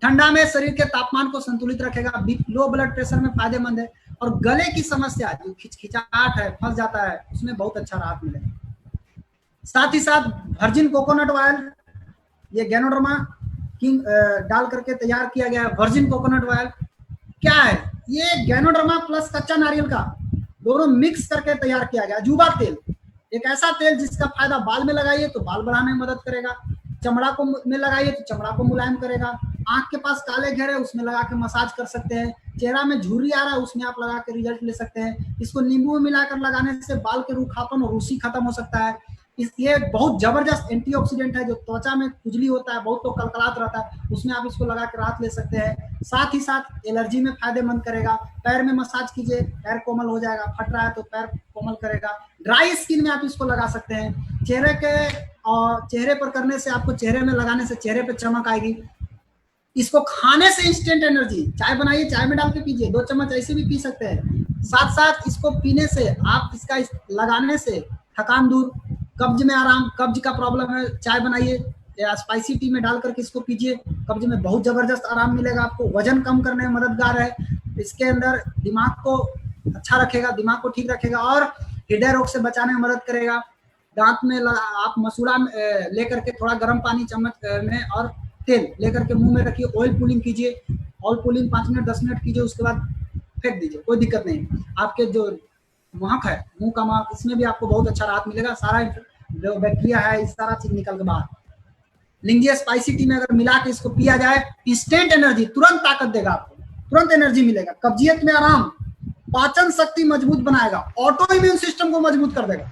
ठंडा में शरीर के तापमान को संतुलित रखेगा, लो ब्लड प्रेशर में फायदेमंद है, और गले की समस्या जो खिचखिचाहट है, फंस जाता है, उसमें बहुत अच्छा राहत मिलेगा। साथ ही साथ वर्जिन कोकोनट ऑयल, ये गैनोडर्मा किंग डाल करके तैयार किया गया है। वर्जिन कोकोनट ऑयल क्या है? ये गैनोडर्मा प्लस कच्चा नारियल का दोनों मिक्स करके तैयार किया गया। अजूबा तेल, एक ऐसा तेल जिसका फायदा बाल में लगाइए तो बाल बढ़ाने में मदद करेगा, चमड़ा को में लगाइए तो चमड़ा को मुलायम करेगा, आंख के पास काले घेरे उसमें लगा के मसाज कर सकते हैं, चेहरा में झुर्री आ रहा है उसमें आप लगा के रिजल्ट ले सकते हैं। इसको नींबू में मिलाकर लगाने से बाल के रूखापन और रूसी खत्म हो सकता है। ये बहुत जबरदस्त एंटीऑक्सीडेंट है, जो त्वचा में खुजली होता है, बहुत तो कलकलात रहता है, उसमें आप इसको लगा के राहत ले सकते हैं। साथ ही साथ एलर्जी में फायदेमंद करेगा। पैर में मसाज कीजिए, पैर कोमल हो जाएगा, फट रहा है तो पैर कोमल करेगा। ड्राई स्किन में आप इसको लगा सकते हैं। चेहरे पर करने से, आपको चेहरे में लगाने से चेहरे पर चमक आएगी। इसको खाने से इंस्टेंट एनर्जी, चाय बनाइए, चाय में डाल के पीजिए, 2 चम्मच ऐसे भी पी सकते हैं। साथ साथ इसको पीने से, आप इसका लगाने से थकान दूर, कब्ज में आराम, कब्ज का प्रॉब्लम है, चाय बनाइए या स्पाइसी टी में डाल करके इसको पीजिए, कब्ज में बहुत जबरदस्त आराम मिलेगा आपको। वजन कम करने में मददगार है। इसके अंदर दिमाग को अच्छा रखेगा, दिमाग को ठीक रखेगा और हृदय रोग से बचाने में मदद करेगा। दांत में आप मसूड़ा लेकर के थोड़ा गर्म पानी चम्मच में और तेल लेकर के मुंह में रखिए, ऑयल पुलिंग कीजिए, ऑयल पुलिंग 5 मिनट 10 मिनट कीजिए, उसके बाद फेंक दीजिए, कोई दिक्कत नहीं। आपके जो महक है, मुंह का महक, इसमें भी आपको बहुत अच्छा राहत मिलेगा। सारा जो बैक्टीरिया है, इस सारा चीज निकल के बाहर। लिंजिया स्पाइसी टी में अगर मिला के इसको पिया जाए, इंस्टेंट एनर्जी, तुरंत ताकत देगा आपको, तुरंत एनर्जी मिलेगा, कब्जियत में आराम, पाचन शक्ति मजबूत बनाएगा, ऑटो इम्यून सिस्टम को मजबूत कर देगा,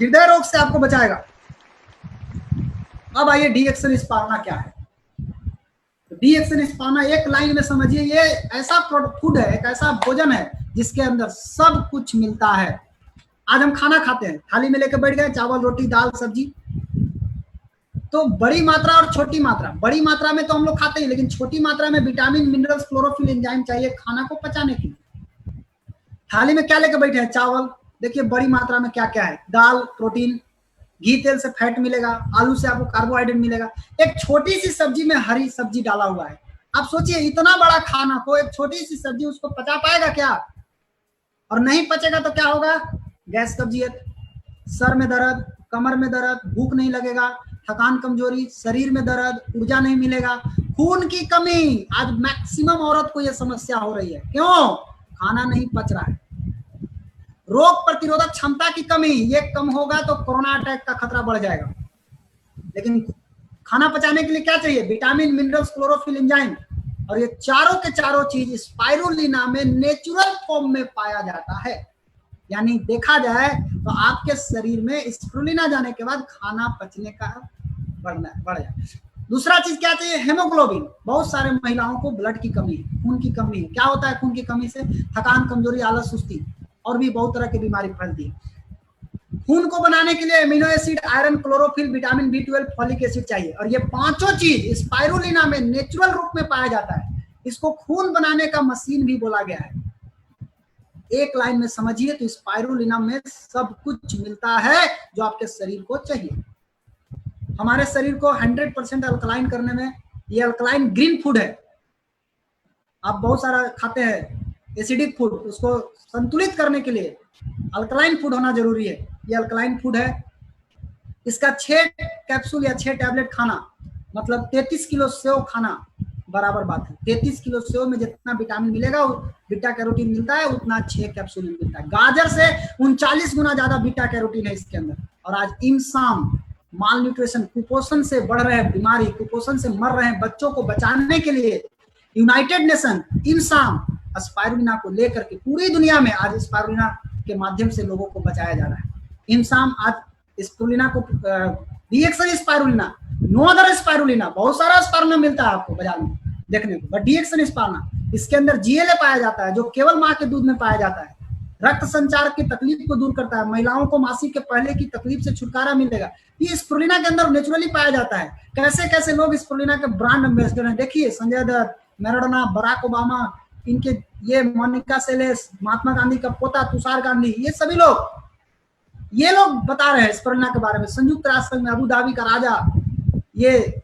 हृदय रोग से आपको बचाएगा। अब आइए डी एक्शन स्पार्ना क्या है। डी एक्शन स्पार्ना एक लाइन में समझिए, ये ऐसा फूड है, एक ऐसा भोजन है जिसके अंदर सब कुछ मिलता है। आज हम खाना खाते हैं, थाली में लेकर बैठ गए, चावल, रोटी, दाल, सब्जी, तो बड़ी मात्रा और छोटी मात्रा। बड़ी मात्रा में तो हम लोग खाते हैं, लेकिन छोटी मात्रा में विटामिन, मिनरल्स, क्लोरोफिल, एंजाइम चाहिए खाना को पचाने के लिए। थाली में क्या लेकर बैठे हैं? चावल। देखिए बड़ी मात्रा में क्या क्या है, दाल, प्रोटीन, घी तेल से फैट मिलेगा, आलू से आपको कार्बोहाइड्रेट मिलेगा, एक छोटी सी सब्जी में हरी सब्जी डाला हुआ है। आप सोचिए, इतना बड़ा खाना को एक छोटी सी सब्जी उसको पचा पाएगा क्या? और नहीं पचेगा तो क्या होगा? गैस, कब्जियत, सर में दर्द, कमर में दर्द, भूख नहीं लगेगा, थकान, कमजोरी, शरीर में दर्द, ऊर्जा नहीं मिलेगा, खून की कमी। आज मैक्सिमम औरत को यह समस्या हो रही है, क्यों? खाना नहीं पच रहा है। रोग प्रतिरोधक क्षमता की कमी, ये कम होगा तो कोरोना अटैक का खतरा बढ़ जाएगा। लेकिन खाना पचाने के लिए क्या चाहिए? विटामिन, मिनरल्स, क्लोरोफिल, एंजाइम, और ये चारों के चारों चीज स्पाइरुलिना में नेचुरल फॉर्म में पाया जाता है। यानी देखा जाए तो आपके शरीर में स्पिरुलिना जाने के बाद खाना पचने का बढ़ जाए। दूसरा चीज क्या चाहिए? हेमोग्लोबिन। बहुत सारे महिलाओं को ब्लड की कमी है, खून की कमी है। क्या होता है खून की कमी से? थकान, कमजोरी, आलस, सुस्ती और भी बहुत तरह की बीमारी फैलती है। खून को बनाने के लिए amino acid, iron, chlorophyll, vitamin B12, folic acid चाहिए, और ये पांचों चीज स्पाइरुलिना में नेचुरल रूप में पाया जाता है। इसको खून बनाने का मशीन भी बोला गया है। एक लाइन में समझिए तो स्पाइरुलिना में सब कुछ मिलता है जो आपके शरीर को चाहिए। हमारे शरीर को 100% अल्कलाइन करने में ये अल्कलाइन ग्रीन फूड है। आप बहुत सारा खाते हैं एसिडिक फूड, उसको संतुलित करने के लिए अल्कलाइन फूड होना जरूरी है। ये अल्कलाइन फूड है। इसका 6 कैप्सूल या 6 टैबलेट खाना, मतलब 33 किलो सेव खाना बराबर बात है। 33 किलो सेव में जितना विटामिन मिलेगा, बीटा कैरोटीन मिलता है, उतना 6 कैप्सूल मिलता है। गाजर से 39 गुना ज्यादा बीटा कैरोटीन है इसके अंदर। और आज इंसान माल न्यूट्रिशन, कुपोषण से बढ़ रहे बीमारी, कुपोषण से मर रहे बच्चों को बचाने के लिए यूनाइटेड नेशन इंसान स्पाइरुलिना को लेकर के पूरी दुनिया में आज स्पाइरुलिना के माध्यम से लोगों को बचाया जा रहा है। इंसान आज स्पाइरुलिना को डीएक्सन स्पाइरुलिना, नो अदर स्पाइरुलिना, बहुत सारा स्पाइरुलिना मिलता है आपको बाजार में देखने को, बट डीएक्सन स्पाइरुलिना, इसके अंदर जीएलए पाया जाता है जो केवल मां के दूध में पाया जाता है। रक्त संचार की तकलीफ को दूर करता है। महिलाओं को मासिक के पहले की तकलीफ से छुटकारा मिलेगा। ये स्पिरुलिना के अंदर नेचुरली पाया जाता है। कैसे कैसे लोग स्पिरुलिना के ब्रांड एम्बेसडर हैं, देखिए Sanjay Dutt, Maradona, Barack Obama, इनके ये मोनिका सेलेस, महात्मा गांधी का पोता तुषार गांधी, ये सभी लोग बता रहे हैं स्पिरुलिना के बारे में। संयुक्त राष्ट्र संघ में अबू धाबी का राजा, ये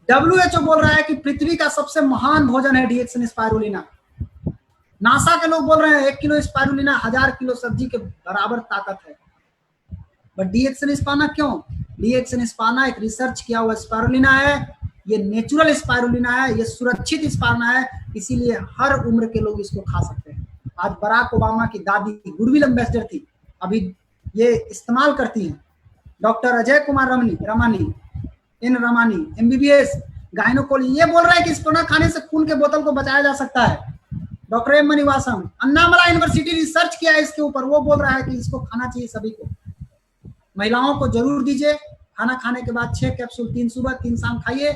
WHO बोल रहा है कि पृथ्वी का सबसे महान भोजन है डीएक्सन स्पाइरुलिना। नासा के लोग बोल रहे हैं 1 किलो स्पाइरुलिना 1000 किलो सब्जी के बराबर ताकत है। बट डीएक्सन स्पाइरुलिना क्यों? डीएक्सन स्पाइरुलिना एक रिसर्च किया हुआ स्पाइरुलिना है, ये नेचुरल स्पाइरुलिना है, ये सुरक्षित स्पाइरुलिना है, इसीलिए हर उम्र के लोग इसको खा सकते हैं। आज बराक ओबामा की दादी गुडविल एम्बेसडर थी, अभी ये इस्तेमाल करती हैं। डॉक्टर अजय कुमार रमानी MBBS गायनोकोली, ये बोल रहा है कि स्पिरुलिना खाने से खून के बोतल को बचाया जा सकता है। Doctor M मनिवासम, Annamalai university research किया है इसके ऊपर, वो बोल रहा है कि इसको खाना चाहिए सभी को। महिलाओं को जरूर दीजिए। खाना खाने के बाद 6 कैप्सूल, 3 सुबह 3 शाम खाइए,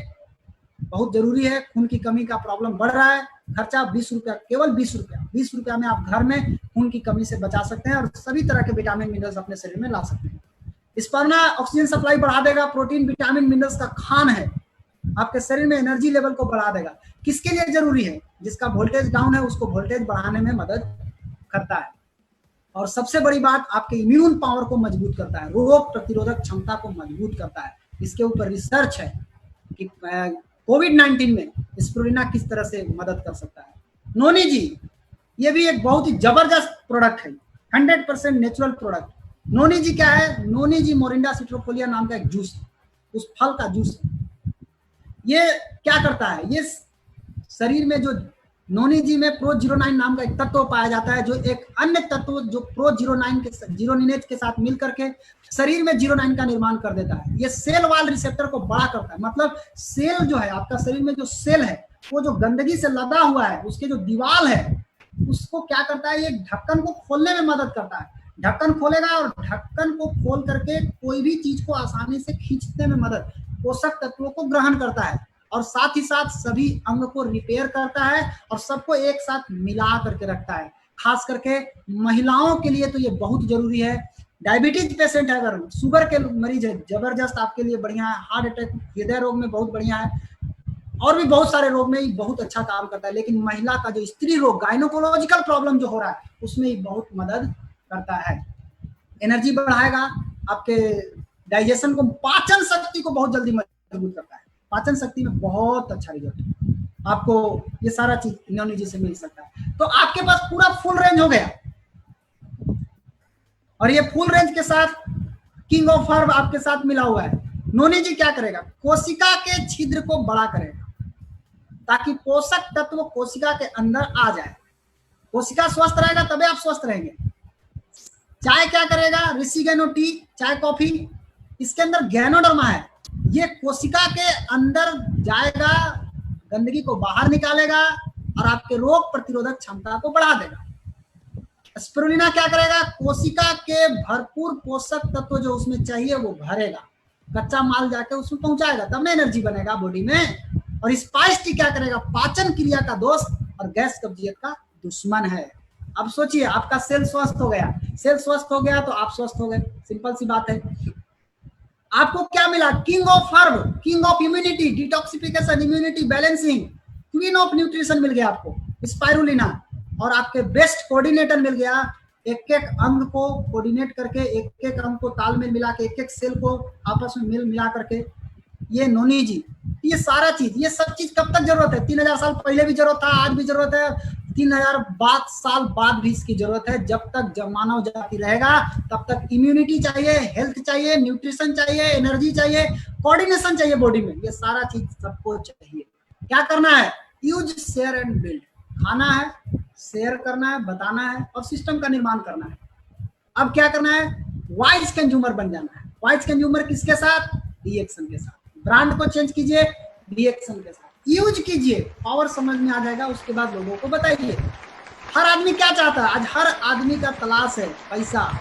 बहुत जरूरी है। खून की कमी का प्रॉब्लम बढ़ रहा है। खर्चा 20 रुपया, केवल 20 रुपया। 20 रुपया में आप घर में खून की कमी से बचा सकते हैं और सभी तरह के विटामिन मिनरल्स अपने शरीर में ला सकते हैं। स्पिरुलिना ऑक्सीजन सप्लाई बढ़ा देगा, प्रोटीन, विटामिन, मिनरल्स का खान है, आपके शरीर में एनर्जी लेवल को बढ़ा देगा। किसके लिए जरूरी है? जिसका वोल्टेज डाउन है, उसको वोल्टेज बढ़ाने में मदद करता है। और सबसे बड़ी बात, आपके इम्यून पावर को मजबूत करता है, रोग प्रतिरोधक क्षमता को मजबूत करता है। इसके ऊपर रिसर्च है कि कोविड-19 में स्पिरुलिना किस तरह से मदद कर सकता है। नोनी जी, ये भी एक बहुत ही जबरदस्त प्रोडक्ट है, 100% नेचुरल प्रोडक्ट। नोनी जी क्या है? नोनी जी मोरिंडा सिट्रोफोलिया नाम का एक जूस है, उस फल का जूस है। ये क्या करता है? ये शरीर में जो नोनी जी में प्रोजीरोनाइन नाम का एक तत्व पाया जाता है, जो एक अन्य तत्व जो जीरोनिनेज के साथ मिलकर के शरीर में जीरोनाइन का निर्माण कर देता है। ये सेल वाल रिसेप्टर को बड़ा करता है। मतलब सेल जो है, आपका शरीर में जो सेल है, वो जो गंदगी से लदा हुआ है, उसके जो दीवार है, उसको क्या करता है? ये ढक्कन को खोलने में मदद करता है। ढक्कन खोलेगा और ढक्कन को खोल करके कोई भी चीज को आसानी से खींचने में मदद, पोषक तत्वों को ग्रहण करता है और साथ ही साथ सभी अंग को रिपेयर करता है और सबको एक साथ मिला करके रखता है। खास करके महिलाओं के लिए तो ये बहुत जरूरी है। डायबिटीज पेशेंट है, अगर शुगर के मरीज है, जबरदस्त आपके लिए बढ़िया है। हार्ट अटैक, हृदय रोग में बहुत बढ़िया है, और भी बहुत सारे रोग में बहुत अच्छा काम करता है। लेकिन महिला का जो स्त्री रोग, गायनोकोलॉजिकल प्रॉब्लम जो हो रहा है, उसमें ही बहुत मदद करता है। एनर्जी बढ़ाएगा, आपके डाइजेशन को, पाचन शक्ति को बहुत जल्दी मजबूत करता है। पाचन शक्ति में बहुत अच्छा रिजल्ट है। आपको ये सारा चीज नोनी जी से मिल सकता है। तो आपके पास पूरा फुल रेंज हो गया, और ये फुल रेंज के साथ किंग ऑफ हर्ब आपके साथ मिला हुआ है। नोनी जी क्या करेगा? कोशिका के छिद्र को बड़ा करेगा ताकि पोषक तत्व कोशिका के अंदर आ जाए। कोशिका स्वस्थ रहेगा तभी आप स्वस्थ रहेंगे। चाय क्या करेगा, रिसीगेनो टी, चाय कॉफी, इसके अंदर गैनोडर्मा है, ये कोशिका के अंदर जाएगा, गंदगी को बाहर निकालेगा और आपके रोग प्रतिरोधक क्षमता को बढ़ा देगा। स्पिरुलिना क्या करेगा, कोशिका के भरपूर पोषक तत्व जो उसमें चाहिए वो भरेगा, कच्चा माल जाके उसमें पहुंचाएगा, तब ना एनर्जी बनेगा बॉडी में। और स्पाइस टी क्या करेगा, पाचन क्रिया का दोस्त और गैस कब्जियत का दुश्मन है। अब सोचिए, आपका सेल स्वस्थ हो गया, सेल स्वस्थ हो गया तो आप स्वस्थ हो गए, सिंपल सी बात है। आपको क्या मिला, king of herb, king of immunity, detoxification, immunity balancing, queen of nutrition मिल गया आपको स्पाइरुलिना। और आपके बेस्ट कोऑर्डिनेटर मिल गया, एक एक अंग को कोऑर्डिनेट करके, एक एक अंग को तालमेल मिला के, एक एक सेल को आपस में मिल मिला करके, ये नोनी जी। ये सारा चीज, ये सब चीज कब तक जरूरत है, 3000 साल पहले भी जरूरत था, आज भी जरूरत है, 3000 साल बाद भी इसकी जरूरत है। जब तक जब मानव जाति रहेगा तब तक इम्यूनिटी चाहिए, हेल्थ चाहिए, न्यूट्रिशन चाहिए, एनर्जी चाहिए, कोऑर्डिनेशन चाहिए बॉडी में, ये सारा चीज सबको चाहिए। क्या करना है, यूज, शेयर एंड बिल्ड, खाना है, शेयर करना है, बताना है और सिस्टम का निर्माण करना है। अब क्या करना है, वाइज कंज्यूमर बन जाना है। वाइज कंज्यूमर किसके साथ, रिएक्शन के साथ। ब्रांड को चेंज कीजिए, रिएक्शन के साथ यूज कीजिए, पावर समझ में आ जाएगा, उसके बाद लोगों को बताइए। हर आदमी क्या चाहता है, आज हर आदमी का तलाश है पैसा,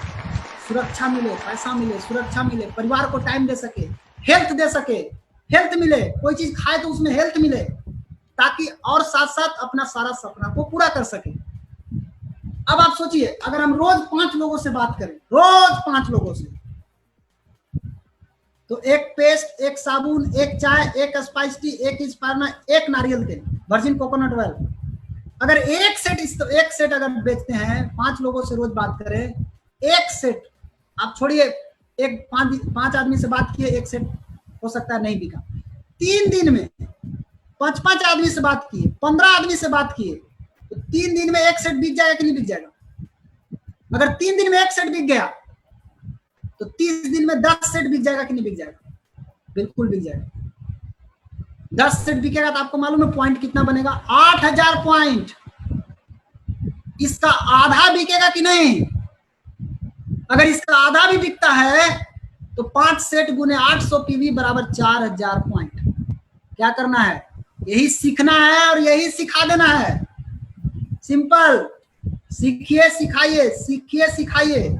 सुरक्षा मिले, पैसा मिले, सुरक्षा मिले, परिवार को टाइम दे सके, हेल्थ दे सके, हेल्थ मिले, कोई चीज खाए तो उसमें हेल्थ मिले, ताकि और साथ साथ अपना सारा सपना को पूरा कर सके। अब आप सोचिए, अगर हम रोज 5 लोगों से बात करें, रोज 5 लोगों से, तो एक पेस्ट, एक साबुन, एक चाय, एक स्पाइस टी, एक स्पायरना, एक नारियल तेल, वर्जिन कोकोनट ऑयल, अगर एक सेट अगर बेचते हैं, 5 लोगों से रोज बात करें, एक सेट, आप छोड़िए, एक 5 आदमी से बात किए, एक सेट हो सकता है नहीं बिका, 3 दिन में 5 आदमी से बात किए, 15 आदमी से बात किए, तो 3 दिन में एक सेट बिक जाएगा कि नहीं बिक जाएगा? अगर 3 दिन में एक सेट बिक गया तो 30 दिन में 10 सेट बिक जाएगा कि नहीं बिक जाएगा? बिल्कुल बिक जाएगा। 10 सेट बिकेगा तो आपको मालूम है पॉइंट कितना बनेगा, 8000 पॉइंट। इसका आधा बिकेगा कि नहीं? अगर इसका आधा भी बिकता है तो 5 सेट गुने 800 पीवी बराबर 4000 पॉइंट। क्या करना है, यही सीखना है और यही सिखा देना है। सिंपल, सीखिए सिखाइए, सीखिए सिखाइए।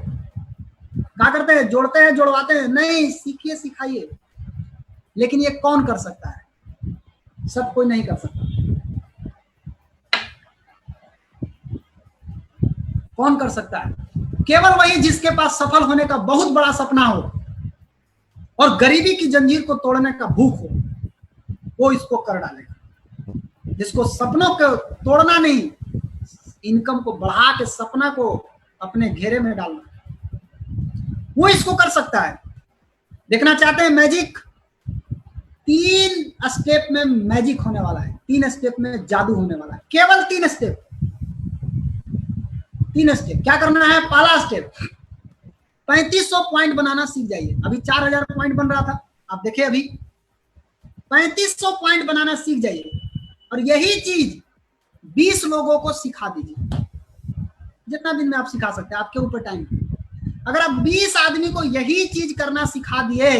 क्या करते हैं, जोड़ते हैं जोड़वाते हैं, नहीं, सीखिए सिखाइए। लेकिन ये कौन कर सकता है? सब कोई नहीं कर सकता। कौन कर सकता है? केवल वही जिसके पास सफल होने का बहुत बड़ा सपना हो और गरीबी की जंजीर को तोड़ने का भूख हो, वो इसको कर डालेगा। जिसको सपनों को तोड़ना नहीं, इनकम को बढ़ा के सपना को अपने घेरे में डालना, वो इसको कर सकता है। देखना चाहते हैं मैजिक? 3 स्टेप में मैजिक होने वाला है, 3 स्टेप में जादू होने वाला है, केवल 3 स्टेप। 3 स्टेप क्या करना है? पहला स्टेप, 3500 पॉइंट बनाना सीख जाइए। अभी 4000 पॉइंट बन रहा था, आप देखिए, अभी 3500 पॉइंट बनाना सीख जाइए और यही चीज 20 लोगों को सिखा दीजिए। जितना दिन में आप सिखा सकते हैं, आपके ऊपर टाइम। अगर आप 20 आदमी को यही चीज करना सिखा दिए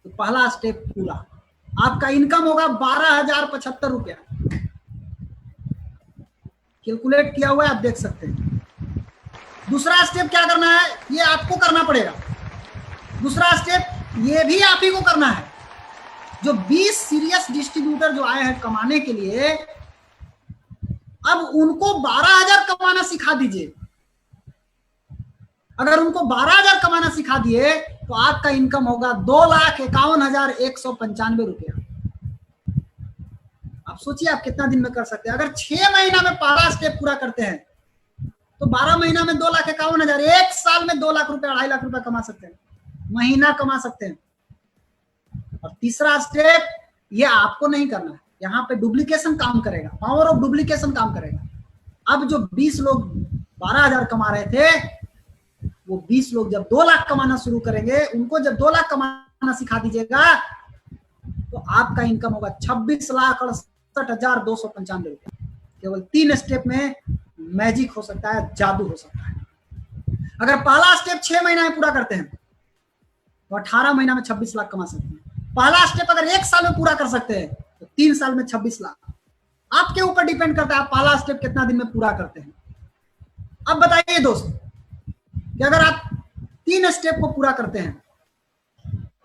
तो पहला स्टेप पूरा, आपका इनकम होगा 12,075 रुपया। कैलकुलेट किया हुआ है, आप देख सकते हैं। दूसरा स्टेप क्या करना है, ये आपको करना पड़ेगा। दूसरा स्टेप ये भी आप ही को करना है। जो 20 सीरियस डिस्ट्रीब्यूटर जो आए हैं कमाने के लिए, अब उनको 12,000 कमाना सिखा दीजिए। अगर उनको 12,000 कमाना सिखा दिए तो आपका इनकम होगा 2,51,195 रुपया। आप सोचिए आप कितना दिन में कर सकते हैं। अगर 6 महीना में पहला स्टेप पूरा करते हैं तो 12 महीना में 2,51,000, 1 साल में 2 लाख रुपया, 2.5 लाख रुपया कमा सकते हैं, महीना कमा सकते हैं। और तीसरा स्टेप, ये आपको नहीं करना है, यहाँ पे डुप्लीकेशन काम करेगा, पावर ऑफ डुप्लीकेशन काम करेगा। अब जो 20 लोग 12,000 कमा रहे थे, वो 20 लोग जब 2 लाख कमाना शुरू करेंगे, उनको जब 2 लाख कमाना सिखा दीजिएगा तो आपका इनकम होगा 26,68,295 रुपया। केवल 3 स्टेप में मैजिक हो सकता है, जादू हो सकता है। अगर पहला स्टेप 6 महीना में पूरा करते हैं तो 18 महीना में 26 लाख कमा सकते हैं। पहला स्टेप अगर 1 साल में पूरा कर सकते हैं तो 3 साल में 26 लाख। आपके ऊपर डिपेंड करता है आप पहला स्टेप कितना दिन में पूरा करते हैं। अब बताइए दोस्त कि अगर आप 3 स्टेप को पूरा करते हैं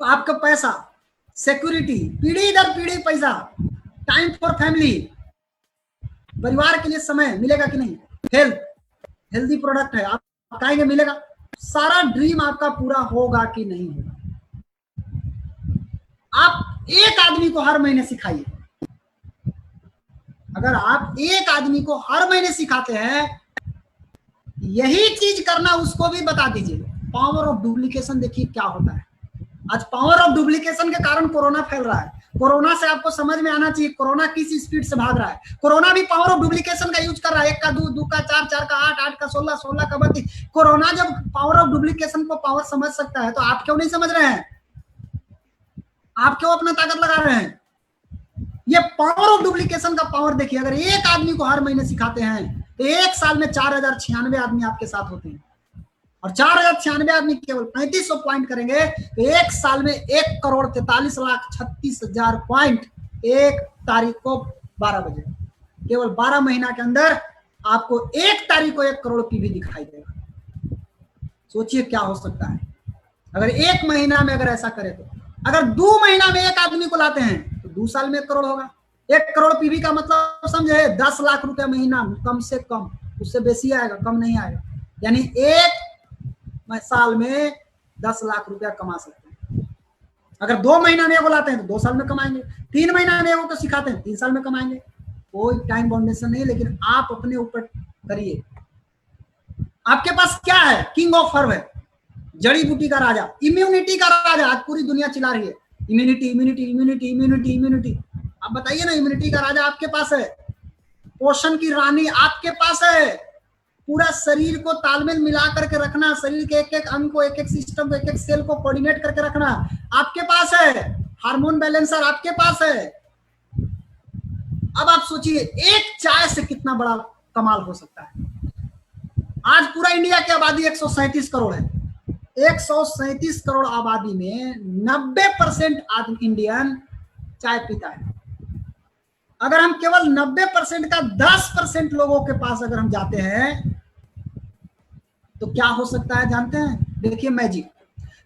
तो आपका पैसा, सिक्योरिटी, पीढ़ी दर पीढ़ी पैसा, टाइम फॉर फैमिली, परिवार के लिए समय मिलेगा कि नहीं, हेल्दी प्रोडक्ट है आप खाएंगे, मिलेगा, सारा ड्रीम आपका पूरा होगा कि नहीं होगा। आप एक आदमी को हर महीने सिखाइए। अगर आप एक आदमी को हर महीने सिखाते हैं यही चीज करना, उसको भी बता दीजिए। पावर ऑफ डुप्लीकेशन देखिए क्या होता है। आज पावर ऑफ डुप्लीकेशन के कारण कोरोना फैल रहा है। कोरोना से आपको समझ में आना चाहिए कोरोना किस स्पीड से भाग रहा है। कोरोना भी पावर ऑफ डुप्लीकेशन का यूज कर रहा है। 1 का 2, 2 का 4, 4 का 8, 8 का 16, 16 का 32। कोरोना जब पावर ऑफ डुप्लीकेशन को पावर समझ सकता है तो आप क्यों नहीं समझ रहे हैं? आप क्यों अपना ताकत लगा रहे हैं? ये पावर ऑफ डुप्लीकेशन का पावर देखिए। अगर एक आदमी को हर महीने सिखाते हैं तो 1 साल में 4096 आदमी आपके साथ होते हैं, और 4096 आदमी केवल 3500 पॉइंट करेंगे तो 1 साल में 1,43,36,000 पॉइंट 1 तारीख को 12 बजे, केवल 12 महीना के अंदर आपको 1 तारीख को 1 करोड़ पीवी दिखाई देगा। सोचिए क्या हो सकता है अगर 1 महीना में अगर ऐसा करे तो। अगर 2 महीना में 1 आदमी को लाते हैं तो 2 साल में 1 करोड़ होगा। 1 करोड़ पीवी का मतलब समझे 10 लाख रुपया महीना कम से कम, उससे बेसी आएगा, कम नहीं आएगा। यानी 1 साल में 10 लाख रुपया कमा सकते हैं। अगर 2 महीना में एगो लाते हैं तो 2 साल में कमाएंगे। 3 महीना में एगो को सिखाते हैं 3 साल में कमाएंगे। कोई टाइम बाउंडेशन नहीं, लेकिन आप अपने ऊपर करिए। आपके पास क्या है? किंग ऑफ हर्ब है, जड़ी बूटी का राजा, इम्यूनिटी का राजा। आज पूरी दुनिया चिल्ला रही है immunity immunity immunity immunity immunity. आप बताइए ना, इम्यूनिटी का राजा आपके पास है, पोषण की रानी आपके पास है। पूरा शरीर को तालमेल मिला करके रखना, शरीर के एक एक अंग को, एक एक सिस्टम को, एक एक सेल को कोऑर्डिनेट करके रखना आपके पास है। हार्मोन बैलेंसर आपके पास है। अब आप सोचिए एक चाय से कितना बड़ा कमाल हो सकता है। आज पूरा इंडिया की आबादी 137 करोड़ है। 137 करोड़ आबादी में 90% आदमी इंडियन चाय पीता है। अगर हम केवल 90% का 10% लोगों के पास अगर हम जाते हैं तो क्या हो सकता है जानते हैं? देखिए मैजिक।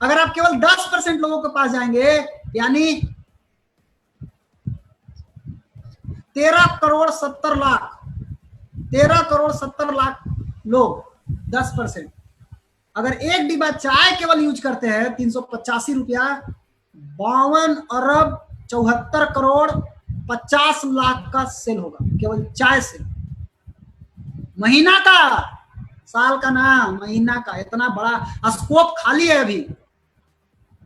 अगर आप केवल 10% लोगों के पास जाएंगे यानी 13 करोड़ 70 लाख, 13 करोड़ 70 लाख लोग, 10%। अगर एक डिब्बा चाय केवल यूज करते हैं 385 रुपया, 52 अरब 74 करोड़ 50 लाख का सेल होगा केवल चाय से। महीना का, साल का ना, महीना का। इतना बड़ा स्कोप खाली है अभी।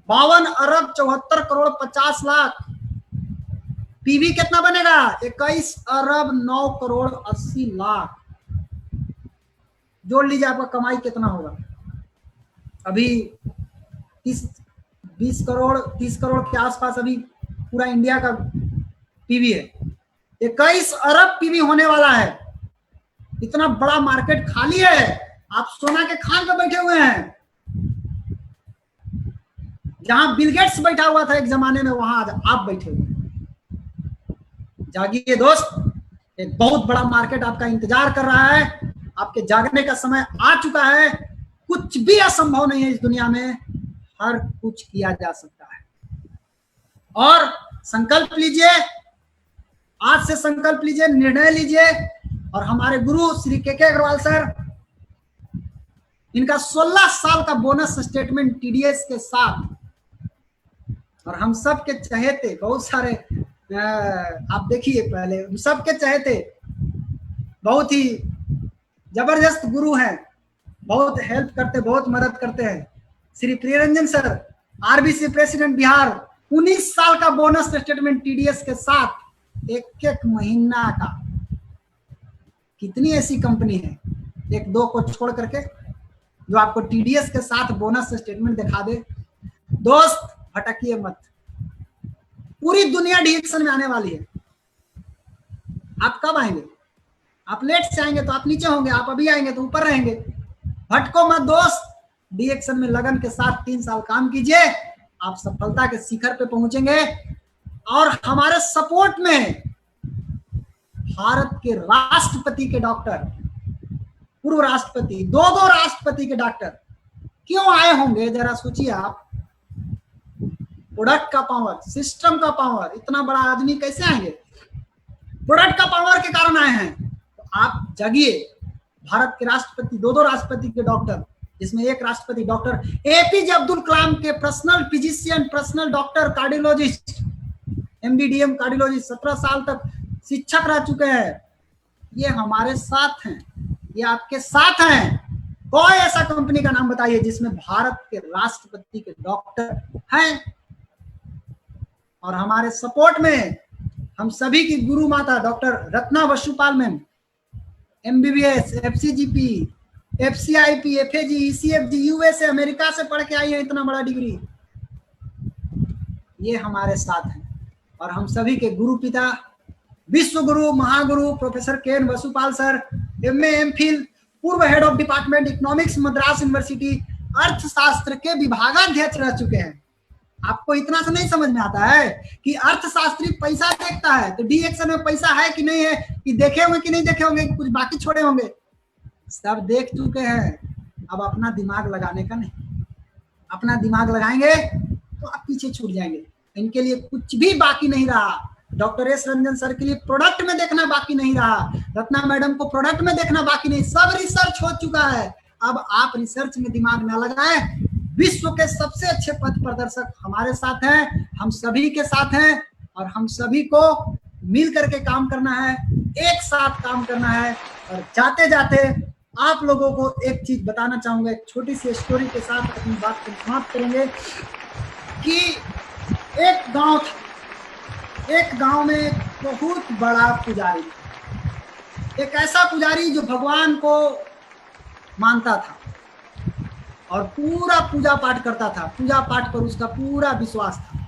52 अरब 74 करोड़ 50 लाख। पीवी कितना बनेगा? 21 अरब 9 करोड़ 80 लाख। जोड़ लीजिए आपका कमाई कितना होगा। अभी 20 करोड़ 30 करोड़ के आसपास अभी पूरा इंडिया का पीवी है। 21 अरब पीवी होने वाला है। इतना बड़ा मार्केट खाली है। आप सोना के खान पे बैठे हुए हैं। जहां बिल गेट्स बैठा हुआ था एक जमाने में, वहां आप बैठे हुए हैं। जागिए दोस्त, एक बहुत बड़ा मार्केट आपका इंतजार कर रहा है। आपके जागने का समय आ चुका है। कुछ भी असंभव नहीं है इस दुनिया में, हर कुछ किया जा सकता है। और संकल्प लीजिए, आज से संकल्प लीजिए, निर्णय लीजिए। और हमारे गुरु श्री के अग्रवाल सर, इनका 16 साल का बोनस स्टेटमेंट टीडीएस के साथ, और हम सब के चहेते बहुत सारे, आप देखिए पहले, हम सब के चहेते बहुत ही जबरदस्त गुरु हैं, बहुत हेल्प करते, बहुत मदद करते हैं, Shri Priyaranjan sir, RBC president Bihar. 19 साल का बोनस स्टेटमेंट टीडीएस के साथ, एक एक महीना का। कितनी ऐसी कंपनी है, 1-2 को छोड़ करके, जो आपको टीडीएस के साथ बोनस स्टेटमेंट दिखा दे। दोस्त भटकिए मत, पूरी दुनिया डिजिटल में आने वाली है। आप कब आएंगे? आप लेट से आएंगे तो आप नीचे होंगे, आप अभी आएंगे तो ऊपर रहेंगे। भटको मत दोस्त, डीएक्शन में लगन के साथ 3 साल काम कीजिए, आप सफलता के शिखर पे पहुंचेंगे। और हमारे सपोर्ट में भारत के राष्ट्रपति के डॉक्टर, पूर्व राष्ट्रपति, 2 राष्ट्रपति के डॉक्टर क्यों आए होंगे, जरा सोचिए आप। प्रोडक्ट का पावर, सिस्टम का पावर, इतना बड़ा आदमी कैसे आएंगे? प्रोडक्ट का पावर के कारण आए हैं। तो आप जगिए। भारत के राष्ट्रपति, 2 राष्ट्रपति के डॉक्टर, जिसमें एक राष्ट्रपति डॉक्टर एपीजे अब्दुल कलाम के personal physician, personal doctor, cardiologist, MDDM cardiologist, 17 साल तक शिक्षक रह चुके हैं। ये हमारे साथ हैं, ये आपके साथ हैं। कोई ऐसा कंपनी का नाम बताइए जिसमें भारत के राष्ट्रपति के डॉक्टर हैं। और हमारे सपोर्ट में हम सभी की गुरु माता doctor Ratna Vasupal ma'am, MBBS, FCGP, FCIP, FAG, ECFG, USA, America से पढ़ के आई है इतना बड़ा डिग्री। ये हमारे साथ हैं। और हम सभी के गुरु पिता, विश्व गुरु, महागुरु प्रोफेसर के वसुपाल सर, एमए, एमफिल, पूर्व head of department economics, Madras university, अर्थशास्त्र के विभागाध्यक्ष रह चुके हैं। आपको इतना से नहीं समझ में आता है कि अर्थशास्त्री पैसा देखता है, तो डीएक्शन में पैसा है कि नहीं है, कि देखे होंगे कि नहीं देखे होंगे, कुछ बाकी छोड़े होंगे, सब देख चुके हैं। अब अपना दिमाग लगाने का नहीं, अपना दिमाग लगाएंगे तो आप पीछे छूट जाएंगे। इनके लिए कुछ भी बाकी नहीं रहा। डॉक्टर एस रंजन सर के लिए प्रोडक्ट में देखना बाकी नहीं रहा, रत्ना मैडम को प्रोडक्ट में देखना बाकी नहीं, सब रिसर्च हो चुका है। अब आप रिसर्च में दिमाग ना लगाएं। विश्व के सबसे अच्छे पथ प्रदर्शक हमारे साथ हैं, हम सभी के साथ हैं। और हम सभी को मिल करके काम करना है, एक साथ काम करना है। और जाते जाते आप लोगों को एक चीज बताना चाहूंगा, एक छोटी सी स्टोरी के साथ अपनी बात को समाप्त करेंगे। कि एक गांव था, एक गांव में एक बहुत बड़ा पुजारी, एक ऐसा पुजारी जो भगवान को मानता था और पूरा पूजा पाठ करता था। पूजा पाठ पर उसका पूरा विश्वास था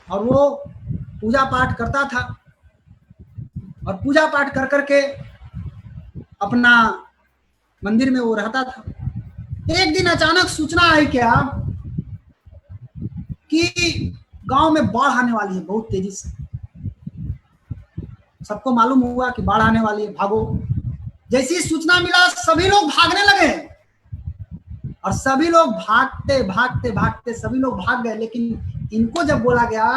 और वो पूजा पाठ करता था और पूजा पाठ कर करके अपना मंदिर में वो रहता था। एक दिन अचानक सूचना आई क्या कि गांव में बाढ़ आने वाली है बहुत तेजी से। सबको मालूम हुआ कि बाढ़ आने वाली है, भागो। जैसी सूचना मिला सभी लोग भागने लगे और सभी लोग भागते भागते भागते सभी लोग भाग गए। लेकिन इनको जब बोला गया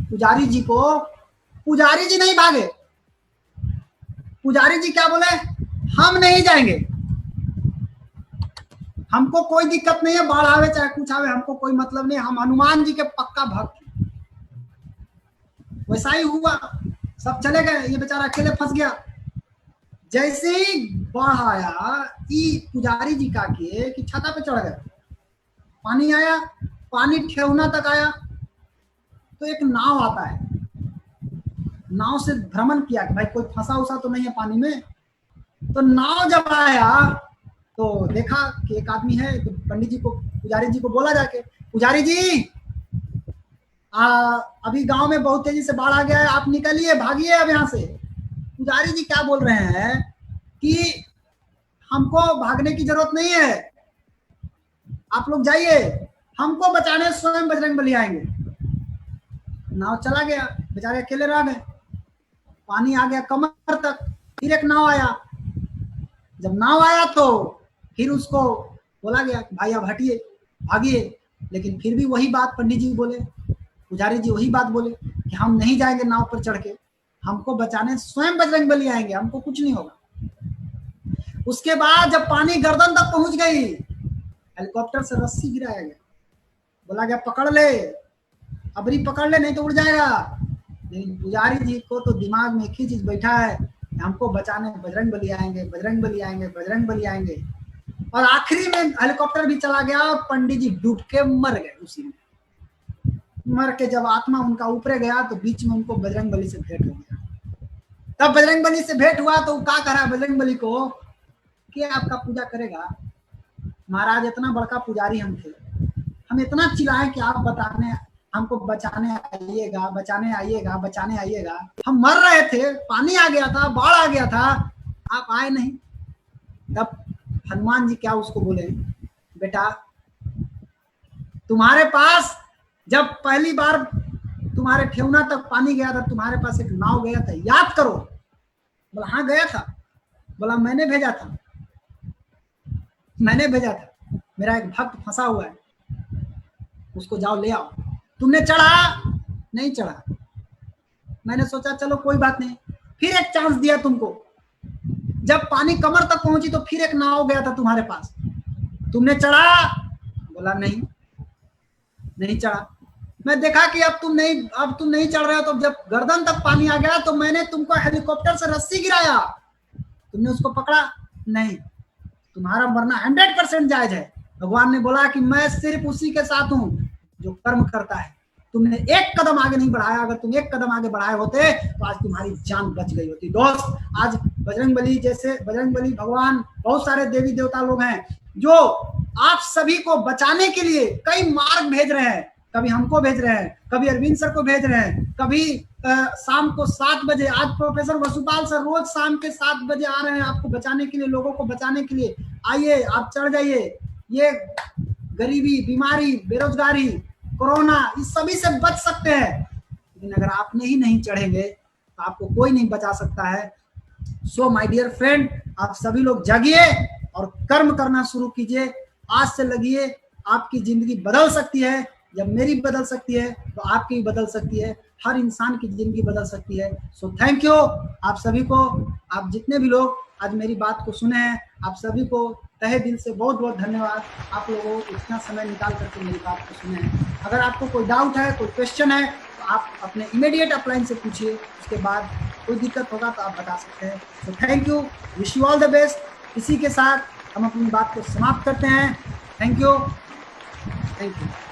पुजारी जी को, पुजारी जी नहीं भागे। पुजारी जी क्या बोले, हम नहीं जाएंगे, हमको कोई दिक्कत नहीं है, बाढ़ आवे चाहे कुछ आवे, हमको कोई मतलब नहीं, हम हनुमान जी के पक्का भक्त। वैसा ही हुआ, सब चले गए, ये बेचारा अकेले फंस गया। जैसे ही बाढ़ आया, पुजारी जी का किए कि छाता पे चढ़ गए, पानी आया, पानी ठेहुना तक आया। तो एक नाव आता है, नाव से भ्रमण किया कि भाई कोई फंसा उसा तो नहीं है पानी में। तो नाव जब आया तो देखा कि एक आदमी है। तो पंडित जी को, पुजारी जी को बोला जाके, पुजारी जी अभी गांव में बहुत तेजी से बाढ़ आ गया है, आप निकलिए, भागिए अब यहाँ से। पुजारी जी क्या बोल रहे हैं कि हमको भागने की जरूरत नहीं है, आप लोग जाइए, हमको बचाने स्वयं बजरंगबली आएंगे। नाव चला गया, बेचारे अकेले रह गए। पानी आ गया कमर तक। फिर एक नाव आया, जब नाव आया तो फिर उसको बोला गया कि भाई अब हटिए, भागिए। लेकिन फिर भी वही बात पंडित जी बोले, पुजारी जी वही बात बोले कि हम नहीं जाएंगे नाव पर चढ़ के, हमको बचाने स्वयं बजरंगबली आएंगे, हमको कुछ नहीं होगा। उसके बाद जब पानी गर्दन तक पहुंच गई, हेलीकॉप्टर से रस्सी गिराया गया, बोला गया पकड़ ले, अबरी पकड़ ले नहीं तो उड़ जाएगा। लेकिन पुजारी जी को तो दिमाग में एक ही चीज बैठा है, हमको बचाने बजरंगबली आएंगे, बजरंगबली आएंगे, बजरंगबली आएंगे। और आखिरी में हेलीकॉप्टर भी चला गया और पंडित जी डूब के मर गए। उसी में मर के जब आत्मा उनका ऊपर गया तो बीच में उनको बजरंगबली से भेंट हो गया। तब बजरंगबली से भेंट हुआ तो क्या करा बजरंगबली को कि आपका पूजा करेगा। महाराज इतना बड़का पुजारी हम थे, हम इतना चिल्लाए कि आप बताने हमको बचाने आइएगा, बचाने आइएगा, बचाने आइएगा। हम मर रहे थे, पानी आ गया था, बाढ़ आ गया था, आप आए नहीं। तब हनुमान जी क्या उसको बोले, बेटा तुम्हारे पास जब पहली बार तुम्हारे ठेवना तक पानी गया था, तुम्हारे पास एक नाव गया था, याद करो। बोला हाँ गया था। बोला मैंने भेजा था, मैंने भेजा था, मेरा एक भक्त फंसा हुआ है, उसको जाओ ले आओ। तुमने चढ़ा? नहीं चढ़ा। मैंने सोचा चलो कोई बात नहीं, फिर एक चांस दिया तुमको। जब पानी कमर तक पहुंची तो फिर एक नाव गया था तुम्हारे पास, तुमने चढ़ा? बोला नहीं, नहीं चढ़ा। मैं देखा कि अब तुम नहीं चढ़ रहे हो, तो जब गर्दन तक पानी आ गया तो मैंने तुमको हेलीकॉप्टर से रस्सी गिराया, तुमने उसको पकड़ा नहीं। तुम्हारा मरना 100% जायज है। भगवान ने बोला कि मैं सिर्फ उसी के साथ हूं जो कर्म करता है। तुमने एक कदम आगे नहीं बढ़ाया, अगर तुम एक कदम आगे बढ़ाए होते तो आज तुम्हारी जान बच गई होती। दोस्त, आज बजरंगबली भगवान, बहुत सारे देवी देवता लोग हैं जो आप सभी को बचाने के लिए कई मार्ग भेज रहे हैं। कभी हमको भेज रहे हैं, कभी अरविंद सर को भेज रहे हैं, कभी शाम को 7 बजे, आज प्रोफेसर वसुपाल सर रोज शाम के 7 बजे आ रहे हैं आपको बचाने के लिए, लोगों को बचाने के लिए। आइए, आप चढ़ जाइए। ये गरीबी, बीमारी, बेरोजगारी, कोरोना, इस सभी से बच सकते हैं। लेकिन अगर आपने ही नहीं चढ़ेंगे तो आपको कोई नहीं बचा सकता है। सो माय डियर फ्रेंड, आप सभी लोग जागिए और कर्म करना शुरू कीजिए। आज से लगिए, आपकी जिंदगी बदल सकती है। जब मेरी बदल सकती है तो आपकी भी बदल सकती है, हर इंसान की जिंदगी बदल सकती है। सो थैंक यू आप सभी को, आप जितने भी लोग आज मेरी बात को सुने हैं, आप सभी को तहे दिल से बहुत बहुत धन्यवाद। आप लोगों को इतना समय निकाल करके मेरी बात को सुने हैं। अगर आपको कोई डाउट है, कोई क्वेश्चन है, तो आप अपने इमीडिएट अपलाइन से पूछिए, उसके बाद कोई दिक्कत होगा तो आप बता सकते हैं। So thank you, wish you all the best. इसी के साथ हम अपनी बात को समाप्त करते हैं। Thank you, thank you.